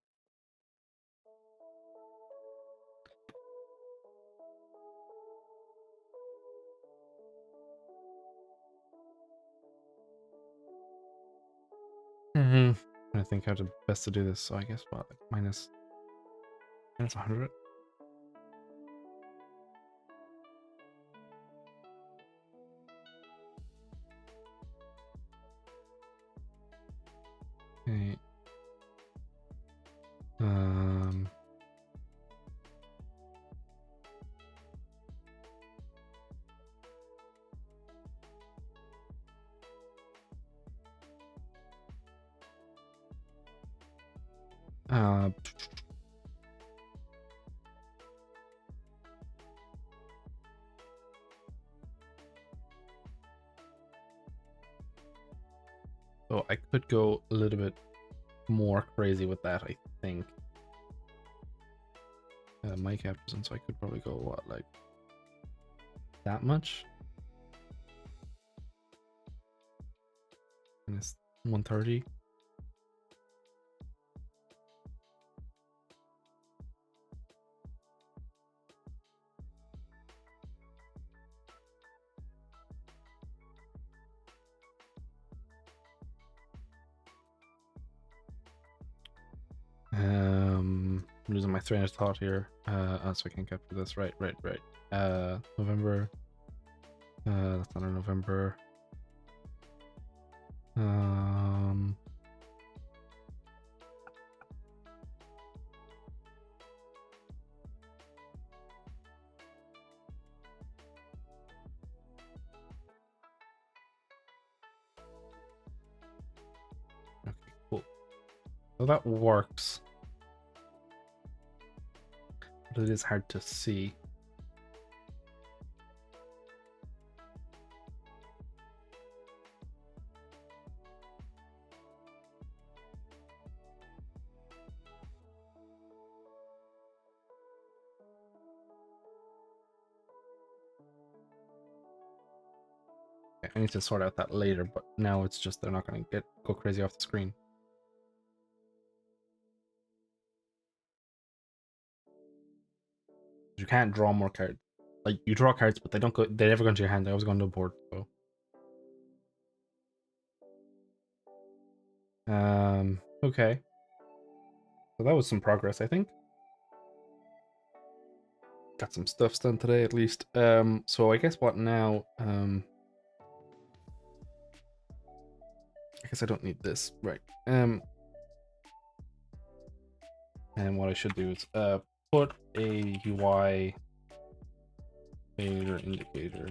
I think how to best to do this. So I guess what, like minus 100. Okay. Uh, so I could go a little bit more crazy with that, I think. My captures, and so I could probably go what, like that much? Minus 130. Losing my train of thought here. So I can capture this. Right. November. That's not a November. Okay, cool. So that works. But it is hard to see. I need to sort out that later, but now it's just they're not going to go crazy off the screen. You can't draw more cards. Like you draw cards, but they don't go. They never go into your hand. They always go on the board. So, okay. So that was some progress, I think. Got some stuff done today, at least. So I guess what now? I guess I don't need this, right? And what I should do is put a UI failure indicator.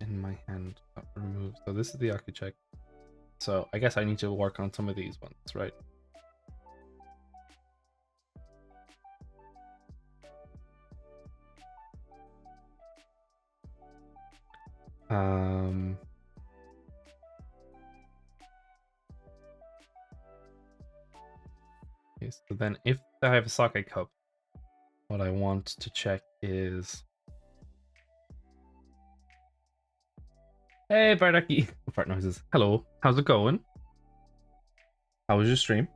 In my hand, remove. So this is the Aki. So I guess I need to work on some of these ones, right? Okay, so then if I have a socket cup, what I want to check is, hey Bardaki, fart noises. Hello, how's it going? How was your stream?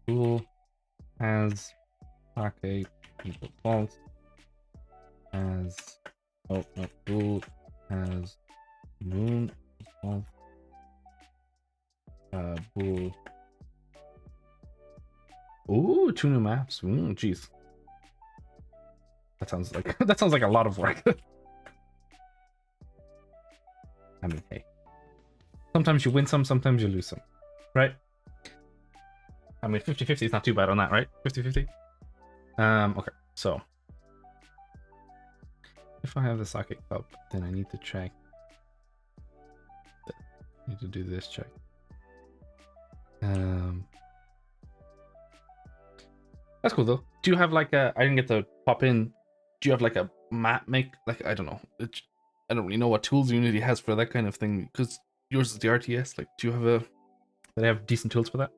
Cool has socket equal false as cool has moon false bool. Ooh, 2 new maps. Jeez. That sounds like that sounds like a lot of work. I mean, hey. Sometimes you win some, sometimes you lose some. Right? I mean, 50-50 is not too bad on that, right? 50-50. Okay, so if I have the socket cup, then I need to check. I need to do this check. That's cool though. Do you have like a? I didn't get to pop in. Do you have like a map make? Like I don't know. I don't really know what tools Unity has for that kind of thing because yours is the RTS. Like, do you have a? Do they have decent tools for that,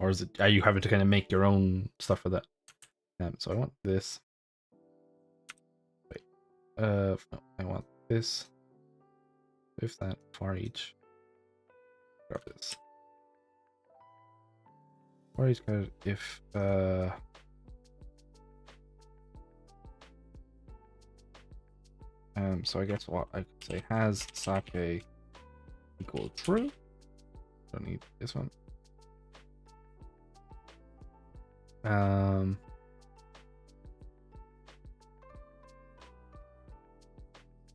or is it? Are you having to kind of make your own stuff for that? So I want this. Wait. No, I want this. If that for each. Grab this. For each card, if So I guess what I could say, has sake equal true? Don't need this one.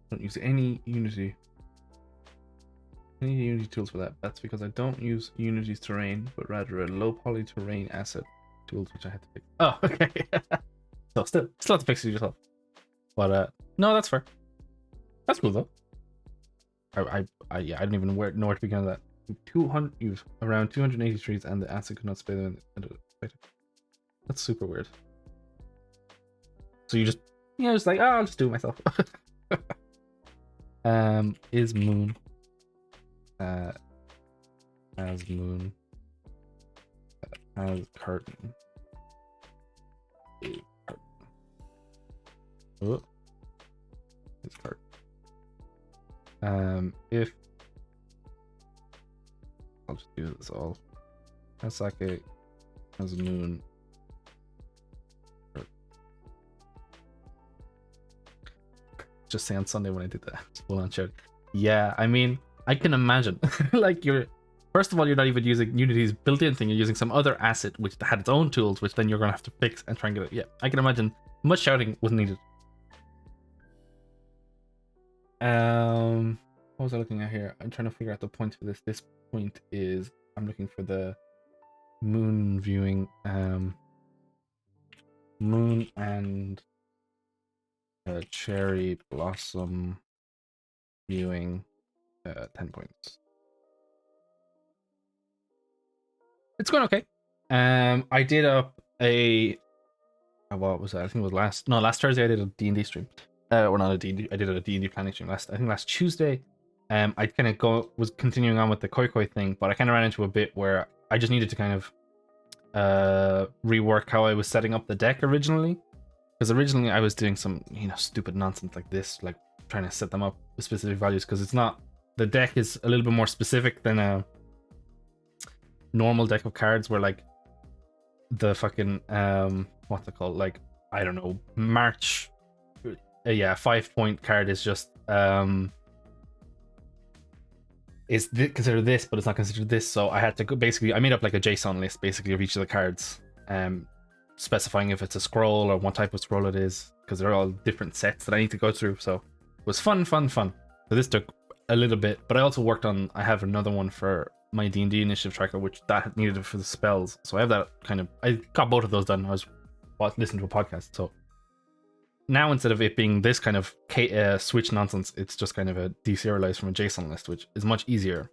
Don't use any Unity tools for that. That's because I don't use Unity's terrain, but rather a low poly terrain asset tools, which I had to fix. Oh, okay. So still have to fix it yourself. But no, that's fair. That's cool though. I didn't even know where to begin with that. 200 use around 280 trees, and the asset could not spray them. That's super weird. So you just just like, oh, I'll just do it myself. Is moon as moon as curtain. Oh, it's curtain. If I'll just do this all. As sake as moon. Just say on Sunday when I did that. Hold on, chat. Yeah, I mean, I can imagine. Like, first of all, you're not even using Unity's built-in thing. You're using some other asset which had its own tools, which then you're gonna have to fix and try and get it. Yeah, I can imagine much shouting was needed. What was I looking at here? I'm trying to figure out the point for this. This point is I'm looking for the moon viewing. Moon and cherry blossom viewing. 10 points. It's going okay. I did up a what was that? I think it was last Thursday I did a D&D stream. Or not a D&D. I did a D&D planning stream last Tuesday. I kind of was continuing on with the koi koi thing, but I kind of ran into a bit where I just needed to kind of rework how I was setting up the deck originally, because originally I was doing some stupid nonsense like this, like trying to set them up with specific values, because it's not, the deck is a little bit more specific than a normal deck of cards where like the fucking what's it called, like I don't know, March 5-point card is just is considered this, but it's not considered this. So I had to go, basically I made up like a JSON list basically of each of the cards, specifying if it's a scroll or what type of scroll it is, because they're all different sets that I need to go through. So it was fun. So this took a little bit, but I also worked on, I have another one for my D&D initiative tracker, which that needed it for the spells. So I have that kind of, I got both of those done. I was listening to a podcast. So now instead of it being this kind of switch nonsense, it's just kind of a deserialized from a JSON list, which is much easier.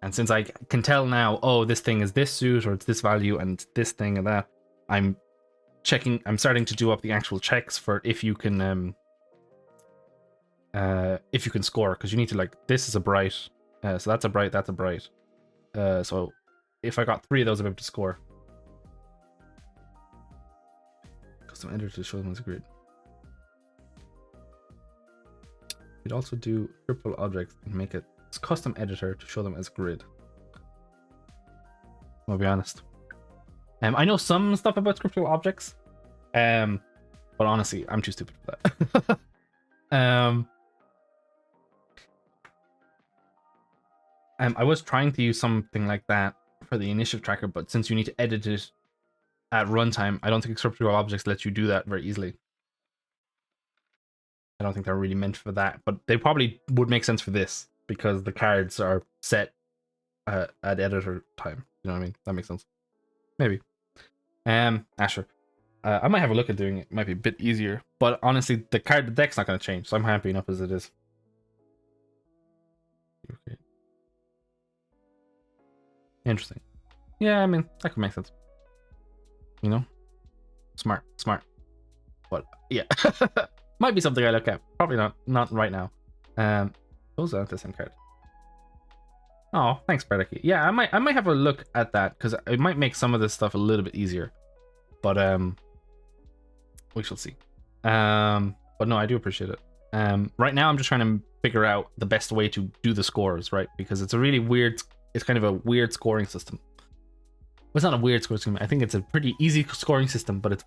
And since I can tell now, oh, this thing is this suit or it's this value and this thing and that, I'm starting to do up the actual checks for if you can score, because you need to, like, this is a bright, so that's a bright, that's a bright. So if I got 3 of those, I'm able to score. Custom editor to show them as a grid. You'd also do scriptable objects and make a custom editor to show them as grid. I'll be honest. I know some stuff about scriptable objects, but honestly, I'm too stupid for that. I was trying to use something like that for the initiative tracker, but since you need to edit it at runtime, I don't think scriptable objects let you do that very easily. I don't think they're really meant for that, but they probably would make sense for this because the cards are set at editor time. You know what I mean? That makes sense. Maybe. Sure. I might have a look at doing it. It might be a bit easier, but honestly, the deck's not going to change, so I'm happy enough as it is. Okay. Interesting. Yeah, I mean, that could make sense. You know? Smart. But yeah. Might be something I look at. Probably not right now. Those aren't the same card. Oh, thanks, Predicate. Yeah, I might have a look at that, because it might make some of this stuff a little bit easier. But we shall see. But no, I do appreciate it. Right now I'm just trying to figure out the best way to do the scores, right? Because it's a really weird, it's kind of a weird scoring system. Well, it's not a weird scoring system. I think it's a pretty easy scoring system, but it's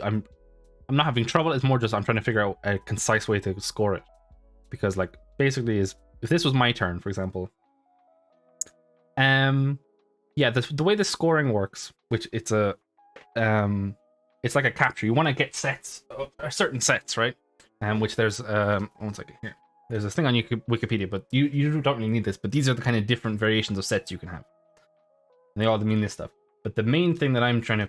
I'm I'm not having trouble. It's more just I'm trying to figure out a concise way to score it, because like basically is if this was my turn, for example. Yeah, the way the scoring works, which it's a it's like a capture. You want to get sets, certain sets, right? Which there's one second here. There's this thing on Wikipedia, but you don't really need this. But these are the kind of different variations of sets you can have. And they all mean this stuff. But the main thing that I'm trying to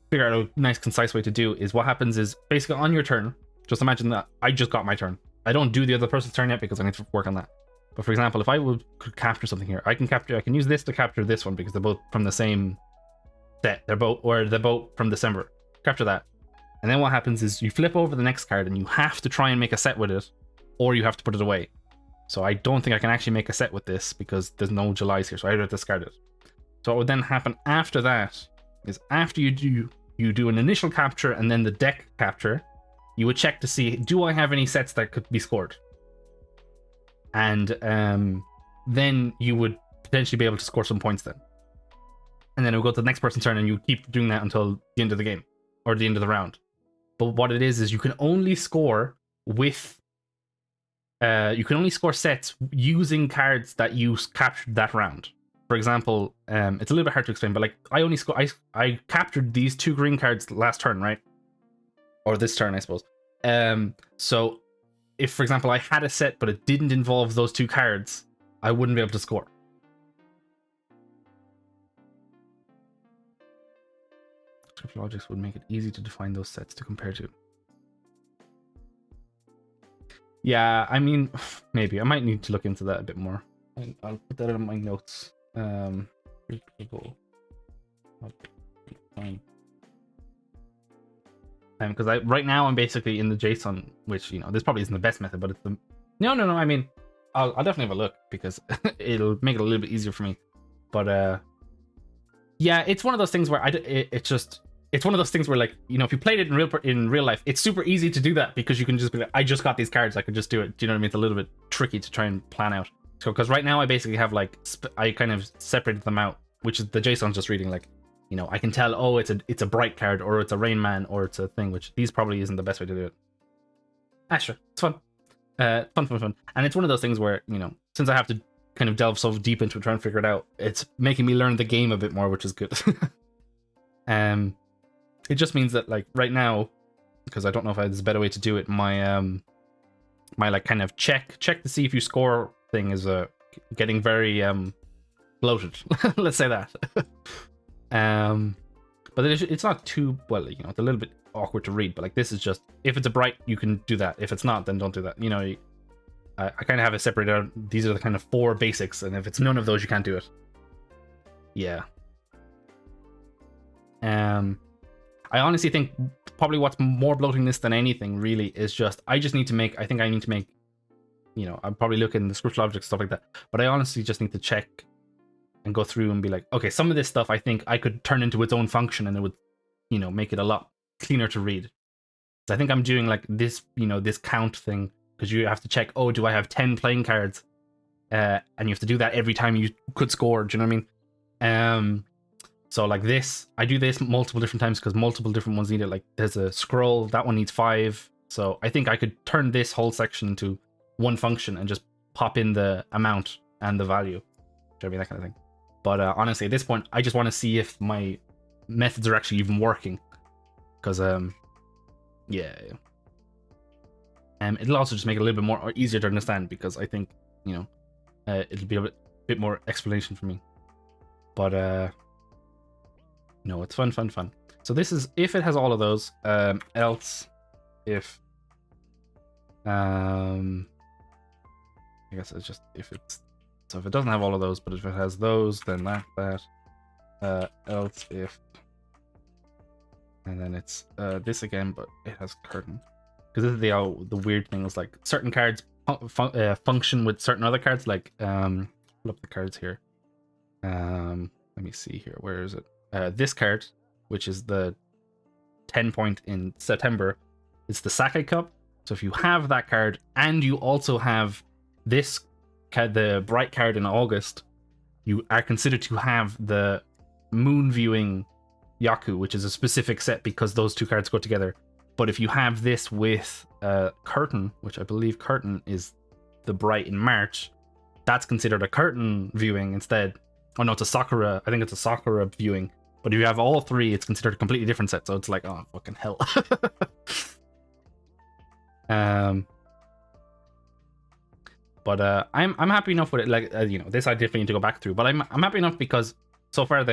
figure out a nice, concise way to do is what happens is basically on your turn. Just imagine that I just got my turn. I don't do the other person's turn yet because I need to work on that. But for example, if I could capture something here, I can use this to capture this one because they're both from the same set. They're both from December. Capture that. And then what happens is you flip over the next card and you have to try and make a set with it, or you have to put it away. So I don't think I can actually make a set with this because there's no Julys here, so I have to discard it. So what would then happen after that is after you do an initial capture and then the deck capture, you would check to see, do I have any sets that could be scored? And then you would potentially be able to score some points then. And then it would go to the next person's turn and you keep doing that until the end of the game or the end of the round. But what it is you can only score with you can only score sets using cards that you captured that round. For example, it's a little bit hard to explain, but like I captured these 2 green cards last turn, right? Or this turn, I suppose. So if, for example, I had a set but it didn't involve those 2 cards, I wouldn't be able to score. Script logics would make it easy to define those sets to compare to. Yeah, I mean, maybe I might need to look into that a bit more. I'll put that in my notes. Because right now I'm basically in the JSON, which this probably isn't the best method, but it's the no. I mean, I'll definitely have a look because it'll make it a little bit easier for me. But yeah, it's one of those things where it's one of those things where, like, if you played it in real life, it's super easy to do that because you can just be like, I just got these cards, I could just do it. Do you know what I mean? It's a little bit tricky to try and plan out. So, because right now I basically have like I kind of separated them out, which is the JSON's just reading like, I can tell, oh, it's a bright card, or it's a Rain Man, or it's a thing, which these probably isn't the best way to do it. Sure, it's fun. Fun. And it's one of those things where, since I have to kind of delve so deep into it, trying to figure it out, it's making me learn the game a bit more, which is good. It just means that, like, right now, because I don't know if there's a better way to do it, my my like kind of check to see if you score thing is getting very bloated. Let's say that. But it's not too well, it's a little bit awkward to read, but like this is just, if it's a bright, you can do that. If it's not, then don't do that. I kind of have it separated out. These are the kind of 4 basics, and if it's none of those, you can't do it. Yeah. I honestly think probably what's more bloating this than anything really is just I need to make I'm probably looking at the scriptural objects, stuff like that, but I honestly just need to check and go through and be like, okay, some of this stuff I think I could turn into its own function and it would make it a lot cleaner to read. So I think I'm doing like this this count thing, because you have to check, oh, do I have 10 playing cards, and you have to do that every time you could score. Do you know what I mean? So like this, I do this multiple different times because multiple different ones need it. Like there's a scroll, that one needs 5. So I think I could turn this whole section into one function and just pop in the amount and the value. Do you know what I mean? That kind of thing. But honestly, at this point, I just want to see if my methods are actually even working. Because, yeah. It'll also just make it a little bit more easier to understand, because I think, it'll be a bit more explanation for me. But, no, it's fun. So this is if it has all of those. Else if I guess it's just if it's, so if it doesn't have all of those, but if it has those, then that else if, and then it's this again, but it has curtain, because this is the weird thing is like certain cards function with certain other cards. Like pull up the cards here. Let me see here. Where is it? This card, which is the 10 point in September, it's the Sake Cup. So if you have that card and you also have this card, the Bright card in August, you are considered to have the Moon Viewing Yaku, which is a specific set because those 2 cards go together. But if you have this with curtain, which I believe curtain is the bright in March, that's considered a curtain viewing instead. Oh no, it's a Sakura. I think it's a Sakura viewing. But if you have all three, it's considered a completely different set. So it's like, oh fucking hell. But I'm happy enough with it. Like you know, this I definitely need to go back through. But I'm happy enough because so far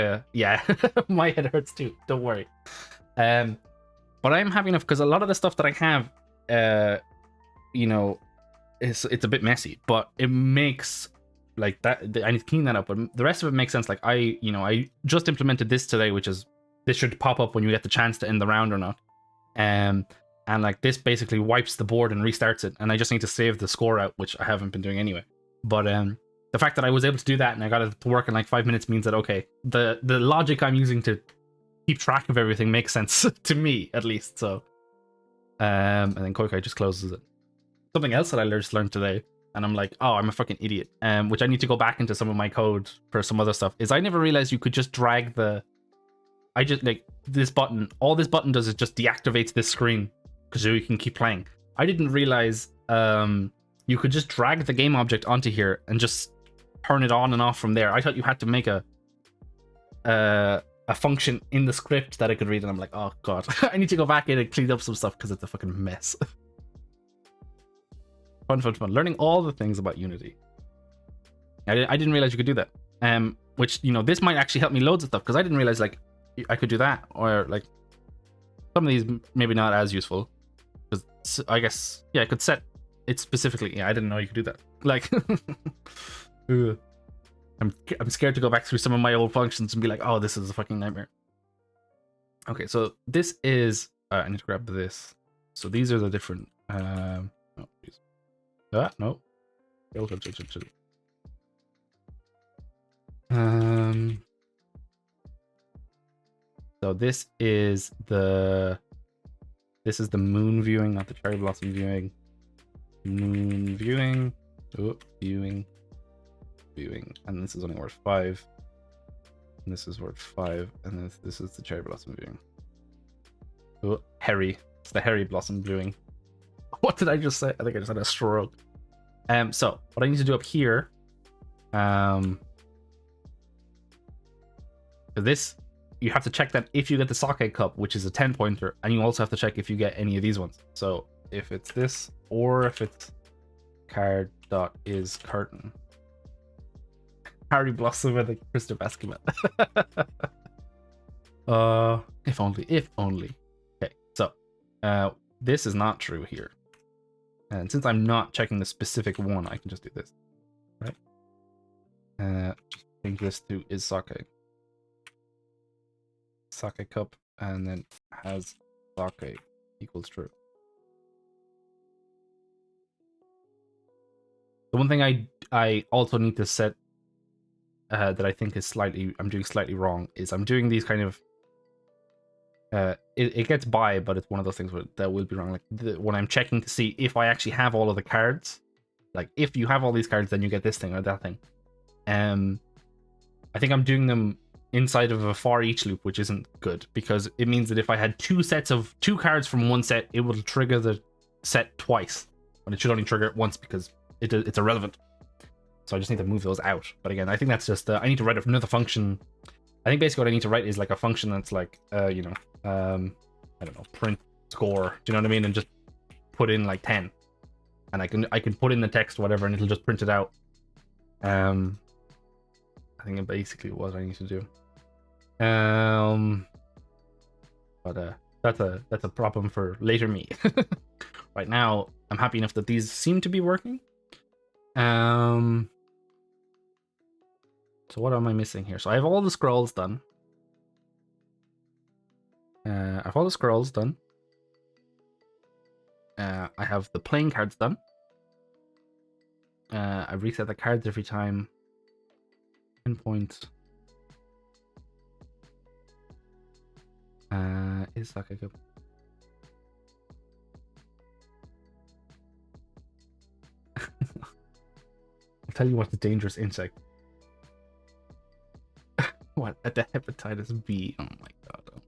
my head hurts too. Don't worry. But I'm happy enough because a lot of the stuff that I have, you know, it's a bit messy, but it makes like that. I need to clean that up, but the rest of it makes sense. Like I just implemented this today, which is this should pop up when you get the chance to end the round or not. And like this basically wipes the board and restarts it, and I just need to save the score out, which I haven't been doing anyway. But the fact that I was able to do that and I got it to work in like 5 minutes means that okay, the logic I'm using to keep track of everything makes sense to me at least. So and then Koikai just closes it. Something else that I just learned today, and I'm like, oh, I'm a fucking idiot. Which I need to go back into some of my code for some other stuff. Is I never realized you could just drag the. I just like this button. All this button does is just deactivates this screen because you can keep playing. I didn't realize you could just drag the game object onto here and just turn it on and off from there. I thought you had to make a function in the script that I could read, and I'm like, oh god, I need to go back in and clean up some stuff because it's a fucking mess. Fun. Learning all the things about Unity. I didn't realize you could do that. Which, you know, this might actually help me loads of stuff because I didn't realize like I could do that, or like some of these maybe not as useful. Because I guess I could set it specifically. Yeah, I didn't know you could do that. Like, I'm scared to go back through some of my old functions and be like, oh, this is a fucking nightmare. Okay, so this is I need to grab this. So these are the different no, please. No. So this is the moon viewing, not the cherry blossom viewing. Moon viewing. Oh, viewing. And this is only worth 5. And this is worth 5. And this is the cherry blossom viewing. Oh, hairy. It's the hairy blossom viewing. What did I just say? I think I just had a stroke. So what I need to do up here, for this, you have to check that if you get the sake cup, which is a 10 pointer, and you also have to check if you get any of these ones. So if it's this, or if it's card dot is curtain. Harry Blossom and the Crystal Basket. If only. Okay, so this is not true here. And since I'm not checking the specific one, I can just do this. Right? Just change this to is sake. Sake cup, and then has sake equals true. The one thing I also need to set that I think is I'm doing slightly wrong is I'm doing these kind of it gets by, but it's one of those things that will be wrong. Like when I'm checking to see if I actually have all of the cards, like if you have all these cards, then you get this thing or that thing. I think I'm doing them inside of a for each loop, which isn't good because it means that if I had two cards from one set, it will trigger the set twice, but it should only trigger it once because it's irrelevant. So I just need to move those out. But again, I think that's just I need to write another function. I think basically what I need to write is like a function that's like I don't know, print score. Do you know what I mean? And just put in like 10, and I can put in the text whatever, and it'll just print it out. I think it's basically what I need to do. But that's a problem for later me. Right now, I'm happy enough that these seem to be working. So what am I missing here? So I have all the scrolls done. I have all the scrolls done. I have the playing cards done. I reset the cards every time. 10 points. Is that good? I'll tell you what's a dangerous insect. What? At the hepatitis B. Oh my god.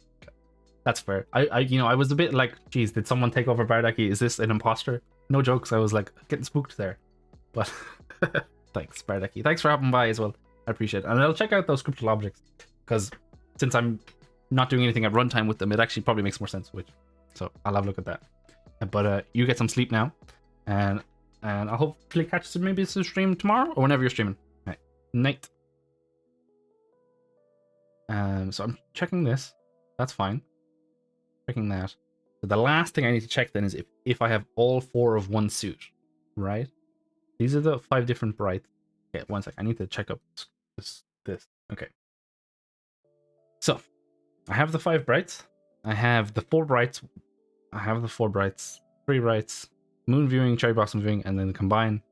That's fair. I was a bit like, geez, did someone take over Bardaki? Is this an imposter? No jokes. I was like getting spooked there. But thanks, Bardaki. Thanks for hopping by as well. I appreciate it. And I'll check out those cryptid objects because since I'm not doing anything at runtime with them, it actually probably makes more sense. So I'll have a look at that. But you get some sleep now, and I'll hopefully catch some maybe some stream tomorrow or whenever you're streaming. Right. Night. So I'm checking this. That's fine. Checking that. So the last thing I need to check then is if I have all 4 of one suit, right? These are the 5 different brights. Okay, one sec. I need to check up this. Okay. So I have the 5 brights. I have the 4 brights. I have the 4 brights. 3 brights. Moon viewing, cherry blossom viewing, and then combine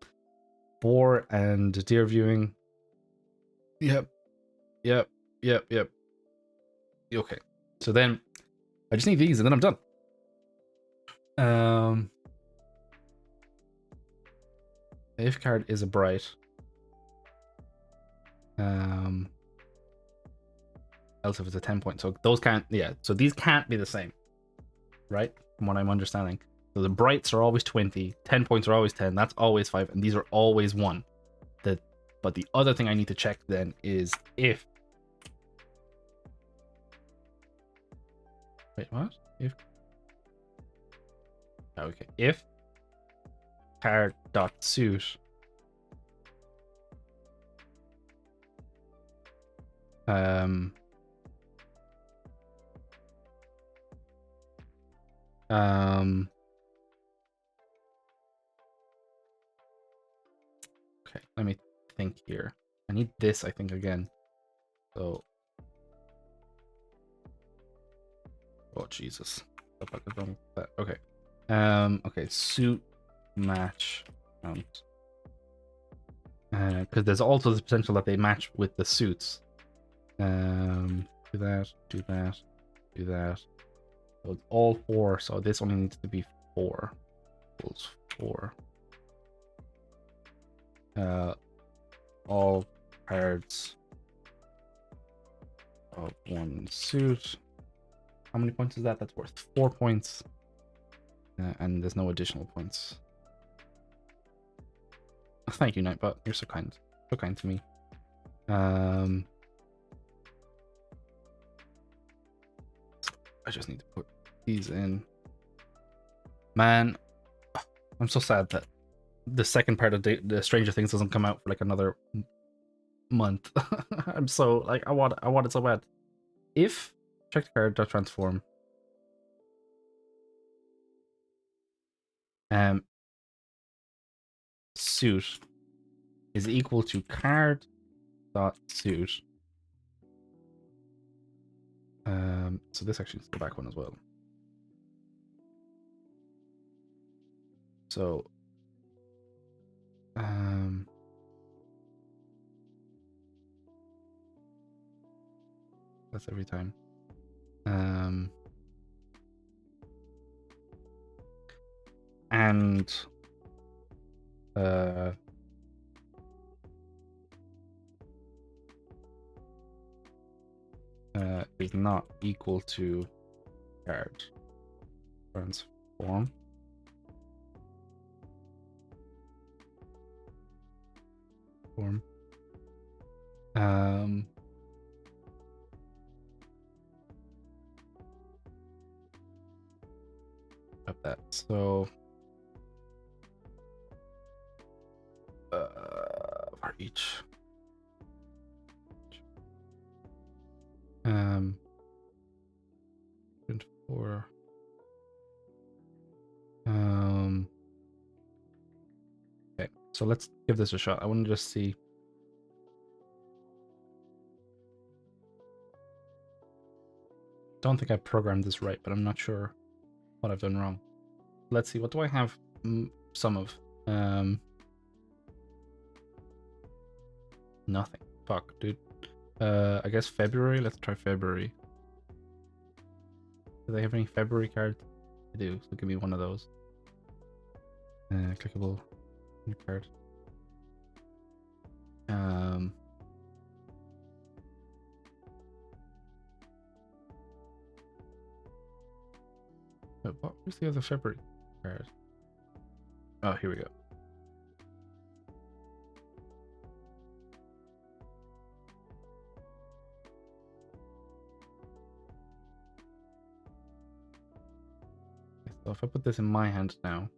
4 and deer viewing. Yep. Okay. So then I just need these and then I'm done. If card is a bright. Else if it's a 10 point. So those can't, yeah. So these can't be the same, right? From what I'm understanding. So the brights are always 20, 10 points are always 10, that's always 5, and these are always 1. But the other thing I need to check then is if... Wait, what? If... Okay, if card dot suit okay, let me think here. I need this, I think, again. So, oh Jesus, what the fuck is wrong with that? Okay, okay, suit match count, because there's also the potential that they match with the suits. Do that, do that, do that. So it's all 4. So this only needs to be 4. Equals 4. All cards of one suit. How many points is that? That's worth 4 points. And there's no additional points. Thank you, Nightbot. You're so kind. So kind to me. I just need to put these in. Man, I'm so sad that the second part of the Stranger Things doesn't come out for like another month. I'm so like I want it so bad. If check the card dot transform. Suit is equal to card dot suit. So this actually is the back one as well. So that's every time. And is not equal to card transform. Of that. So for each 24 okay, so let's give this a shot. I want to just see. Don't think I programmed this right, but I'm not sure what I've done wrong. Let's see, what do I have some of? Nothing. Fuck, dude. I guess February. Let's try February. Do they have any February cards? They do, so give me one of those. Clickable new card. Where's the other February card? Oh, here we go. So if I put this in my hand now,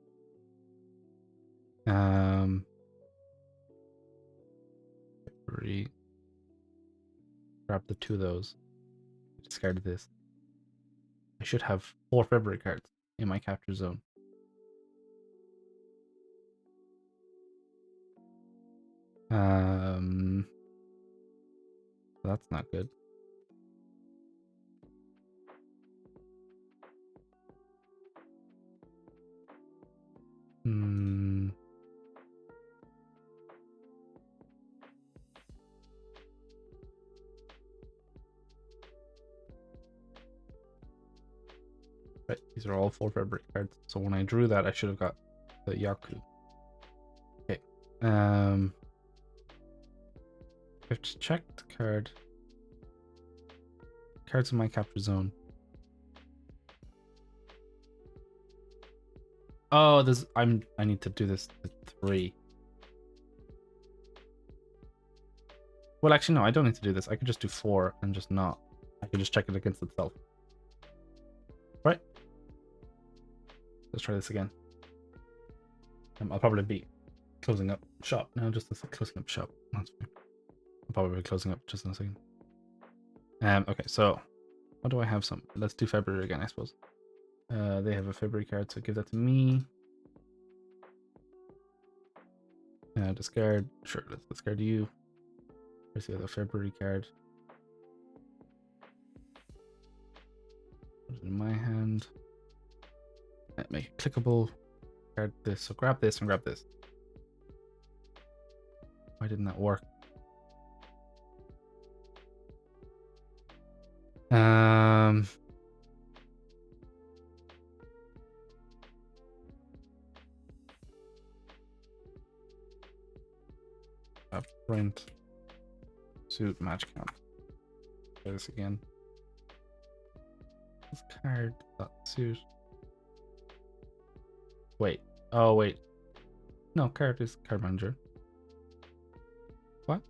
February, grab the 2 of those, discard this. I should have 4 February cards in my capture zone. That's not good. Right, these are all 4 February cards. So when I drew that, I should have got the Yaku. Okay. I have to check the card. Cards in my capture zone. Oh, I need to do this to 3. Well, actually, no, I don't need to do this. I could just do 4 and just not. I could just check it against itself. Right? Let's try this again. I'll probably be closing up shop now, just as closing up shop. That's fine. I'll probably be closing up just in a second. Okay, so what do I have? Let's do February again, I suppose. They have a February card, so give that to me. Discard. Sure, let's discard you. Where's the other February card? Put it in my hand. Make it clickable. Discard this. So grab this and grab this. Why didn't that work? Print suit match count. Try this again. This card suit. Wait. Oh wait. No, card is card manager. What?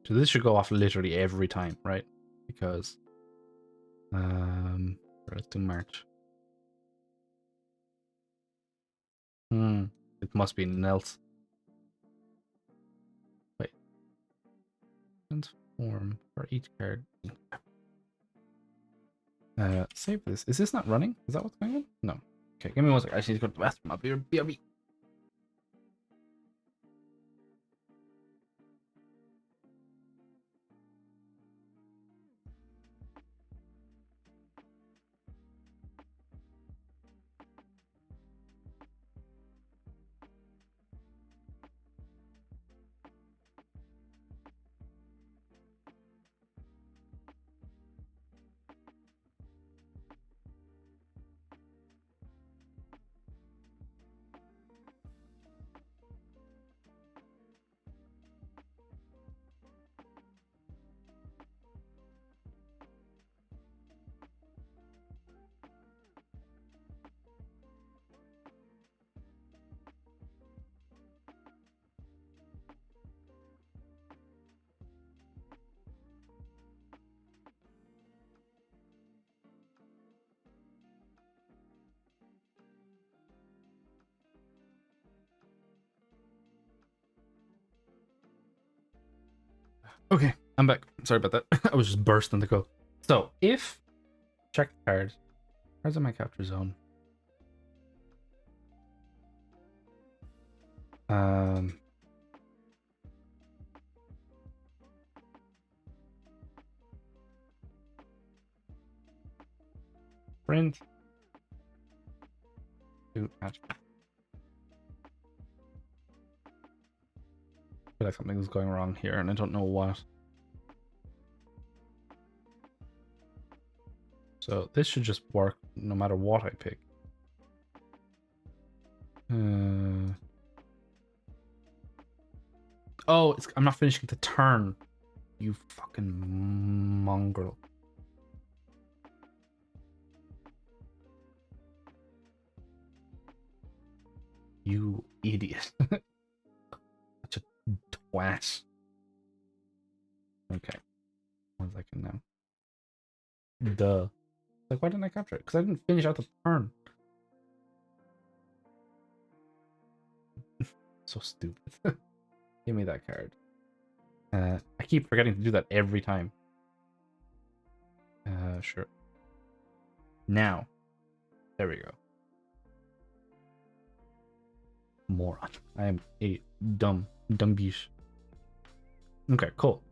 So this should go off literally every time, right? Because let's do March. It must be else. Wait. Transform for each card. Save this. Is this not running? Is that what's going on? No. Okay, give me 1 second. I just need to go to the bathroom. I'll be BRB. Okay, I'm back. Sorry about that. I was just bursting the code. So if check the card, cards in my capture zone. Print. Do match. I feel like something's going wrong here, and I don't know what. So this should just work no matter what I pick. Oh, I'm not finishing the turn. You fucking mongrel. You idiot. Such a twat. Okay. 1 second now. Duh. Like, why didn't I capture it? Because I didn't finish out the turn. So stupid. Give me that card. I keep forgetting to do that every time. Sure. Now. There we go. Moron. I am a dumb bish. Okay, cool.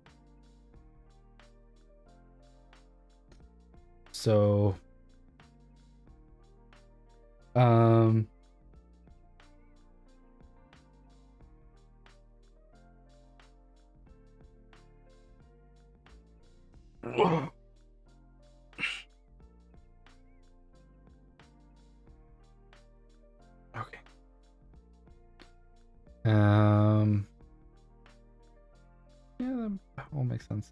So, okay. Yeah, that all makes sense.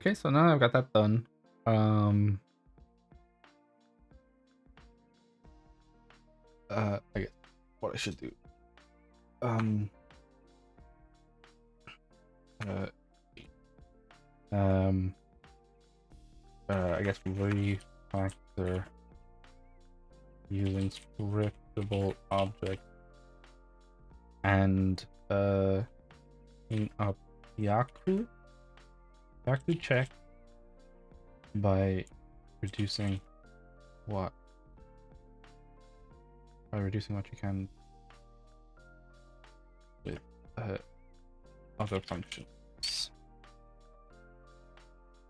Okay, so now I've got that done. I guess what I should do. I guess refactor using scriptable object and in up Yaku check by reducing what? By reducing what you can with other functions.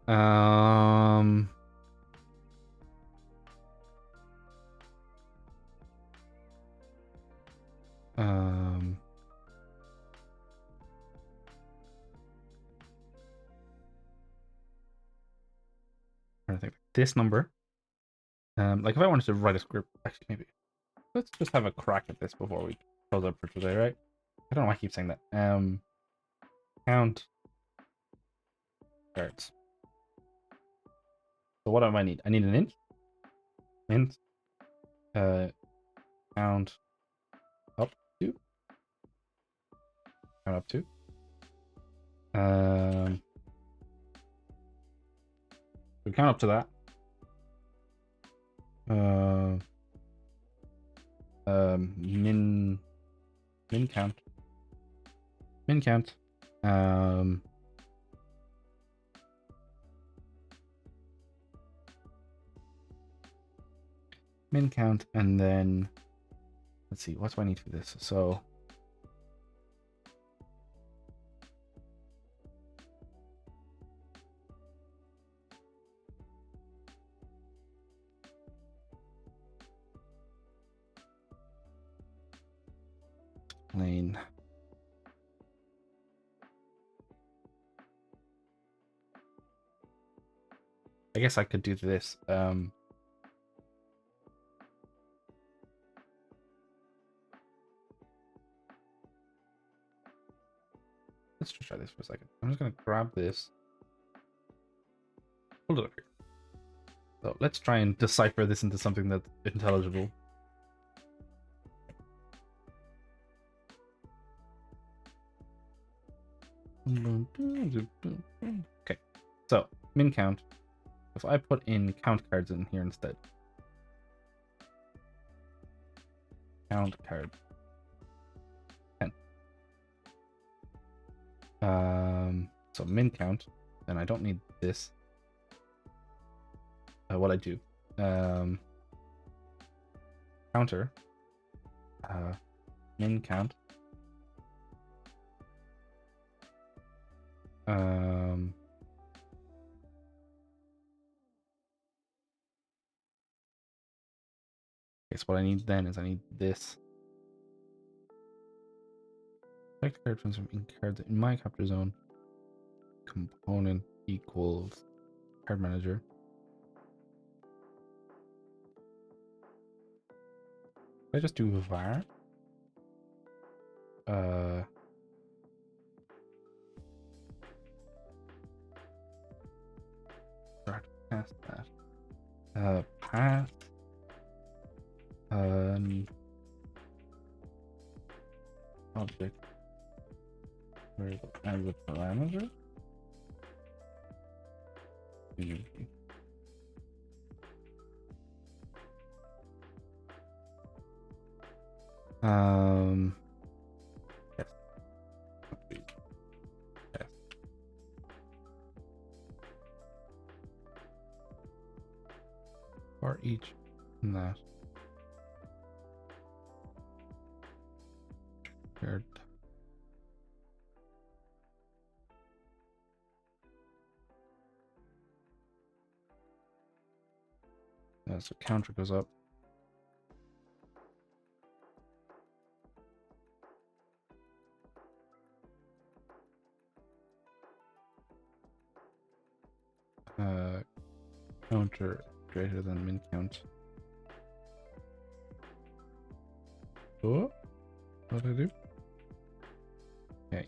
I think this number. Like if I wanted to write a script, actually maybe let's just have a crack at this before we close up for today, right? I don't know why I keep saying that. Count cards. So what do I need? I need an int. Int. Count up to. Count up to. We count up to that. Min count. Min count. Min count, and then let's see, what do I need for this? So lane. I guess I could do this. Let's just try this for a second. I'm just gonna grab this. Hold it up here. So let's try and decipher this into something that's intelligible. Okay, so min count. If I put in count cards in here instead. Count card. 10. So min count, and I don't need this. What I do. Counter. Min count. Guess what I need then is I need this. Select card transform in cards in my capture zone. Component equals card manager. I just do var. Start past that. Path. Object variable as a parameter. Yes. Yes. For each in that. Shared. So counter goes up. Counter greater than min count. Oh, what did I do? Okay.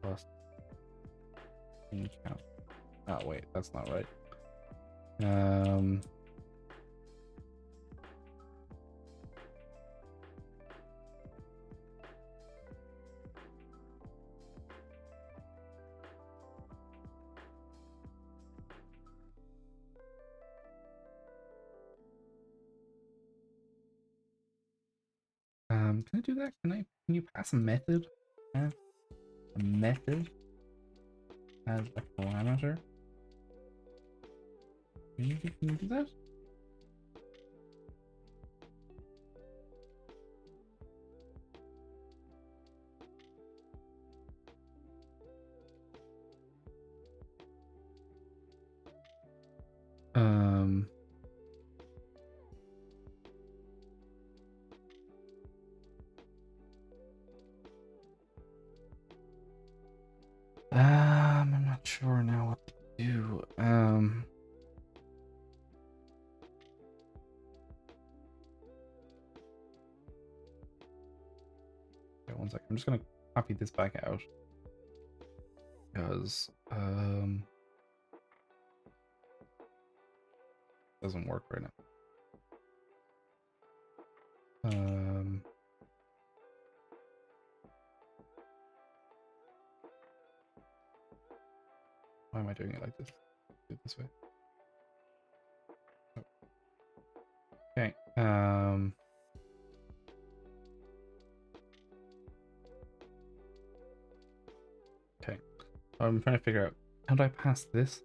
Plus min count. Oh wait, that's not right. Can I do that? Can you pass a method? A method as a parameter? Can you do that? I'm not sure now what to do. Okay, one second. I'm just gonna copy this back out because doesn't work right now. Why am I doing it like this? Do it this way. Oh. Okay. Okay. I'm trying to figure out how do I pass this?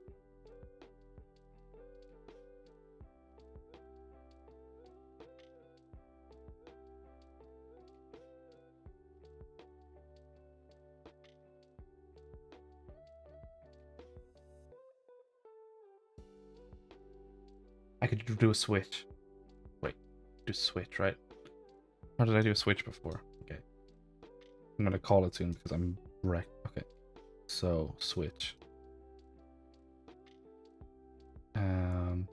I could do a switch. Wait, do switch, right? Or did I do a switch before? Okay. I'm gonna call it soon because I'm wrecked. Okay. So switch. So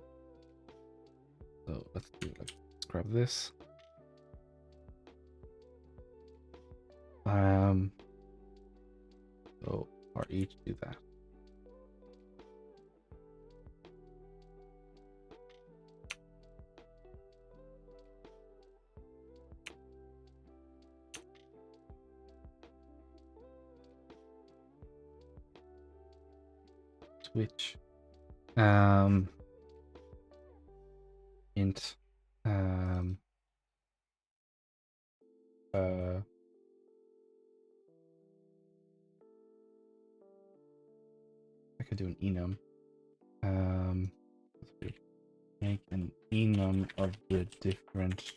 let's do like let's grab this. So or each do that. Switch. Int. I could do an enum. Make an enum of the different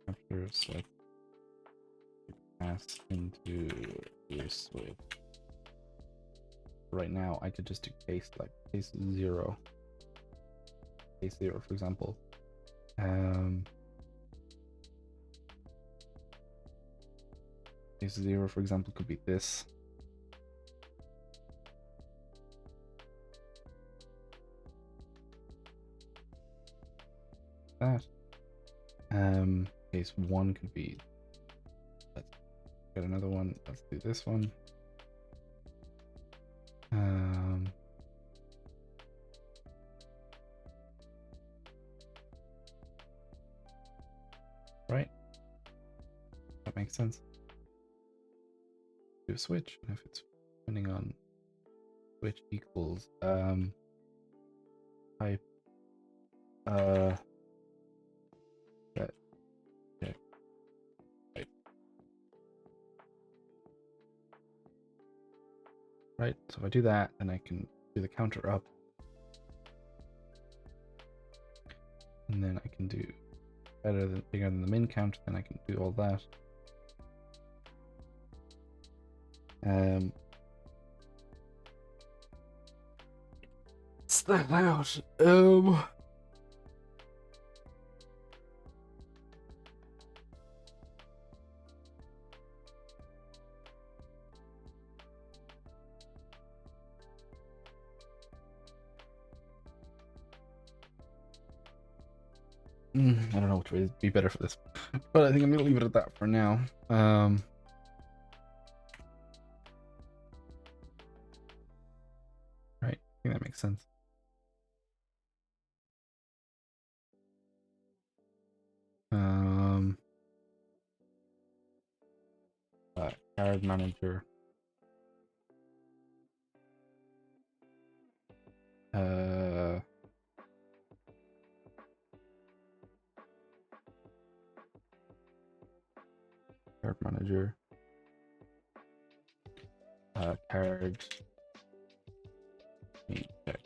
chapters that pass into your switch. Right now, I could just do case like case 0, for example. Case 0, for example, could be this. That. Case 1 could be, let's get another one. Let's do this one. Right. That makes sense. Do a switch, and if it's depending on switch equals type that check type. Right, so if I do that, then I can do the counter up, and then I can do bigger than the min count, then I can do all that. What's that out? I don't know which way would be better for this, but I think I'm gonna leave it at that for now. Right, I think that makes sense. Card manager. Card manager. Card. Check.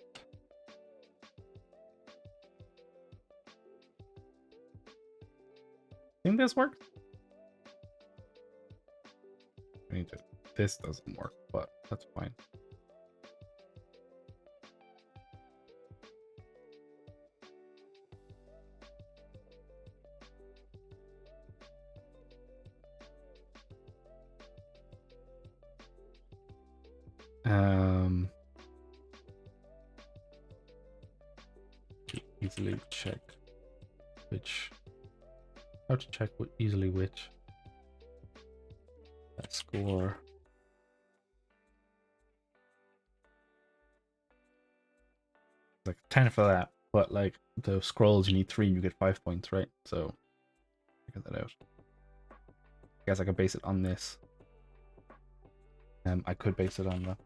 Think this works? I need to. This doesn't work, but that's fine. Easily check which. How to check easily which. That score. Like 10 for that, but like the scrolls, you need 3, you get 5 points, right? So figure that out. I guess I could base it on this. I could base it on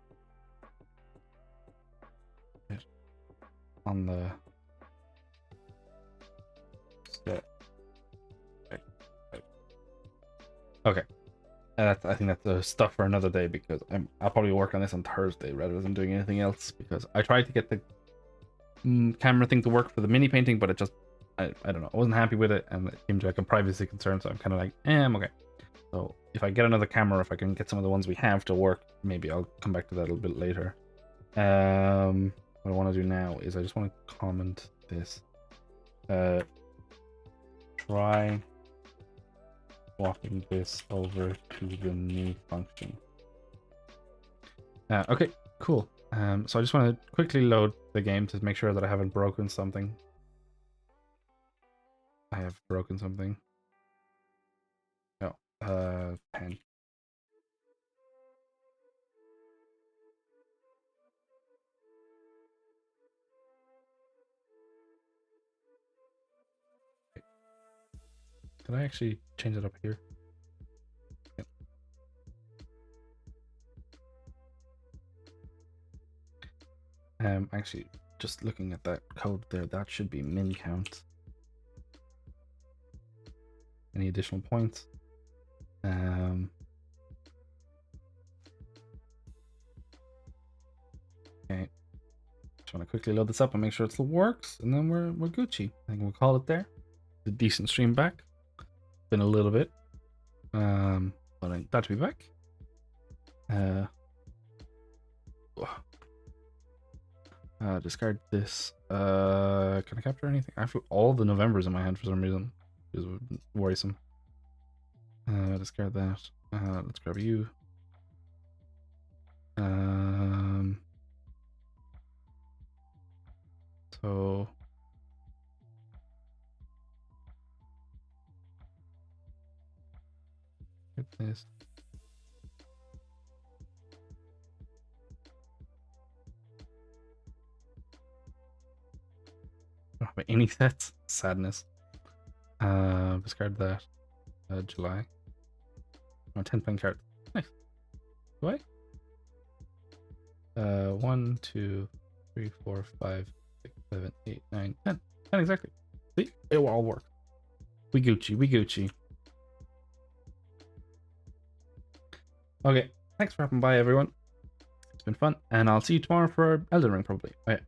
the set. Okay. I think that's the stuff for another day, because I'll probably work on this on Thursday rather than doing anything else, because I tried to get the camera thing to work for the mini painting, but it just I don't know, I wasn't happy with it, and it seemed like a privacy concern, so I'm kind of like, I'm okay. So if I get another camera, if I can get some of the ones we have to work, maybe I'll come back to that a little bit later. What I want to do now is I just want to comment this. Try swapping this over to the new function. Okay, cool. So I just want to quickly load the game to make sure that I haven't broken something. I have broken something. No, pen. Did I actually change it up here? Yep. Actually, just looking at that code there, that should be min count. Any additional points? Okay. Just want to quickly load this up and make sure it still works, and then we're Gucci. I think we'll call it there. A decent stream back. Been a little bit. But I'm glad to be back. Discard this. Can I capture anything? I have all the Novembers in my hand for some reason. It was worrisome. Discard that. Let's grab you. So get this. Don't have any sets. Sadness. Discard that. July. Oh, 10 playing cards. Nice. Do I? 1, 2, 3, 4, 5, 6, 7, 8, 9, 10. 10 exactly. See? It will all work. We Gucci. We Gucci. Okay. Thanks for dropping by, everyone. It's been fun. And I'll see you tomorrow for Elden Ring, probably. Okay.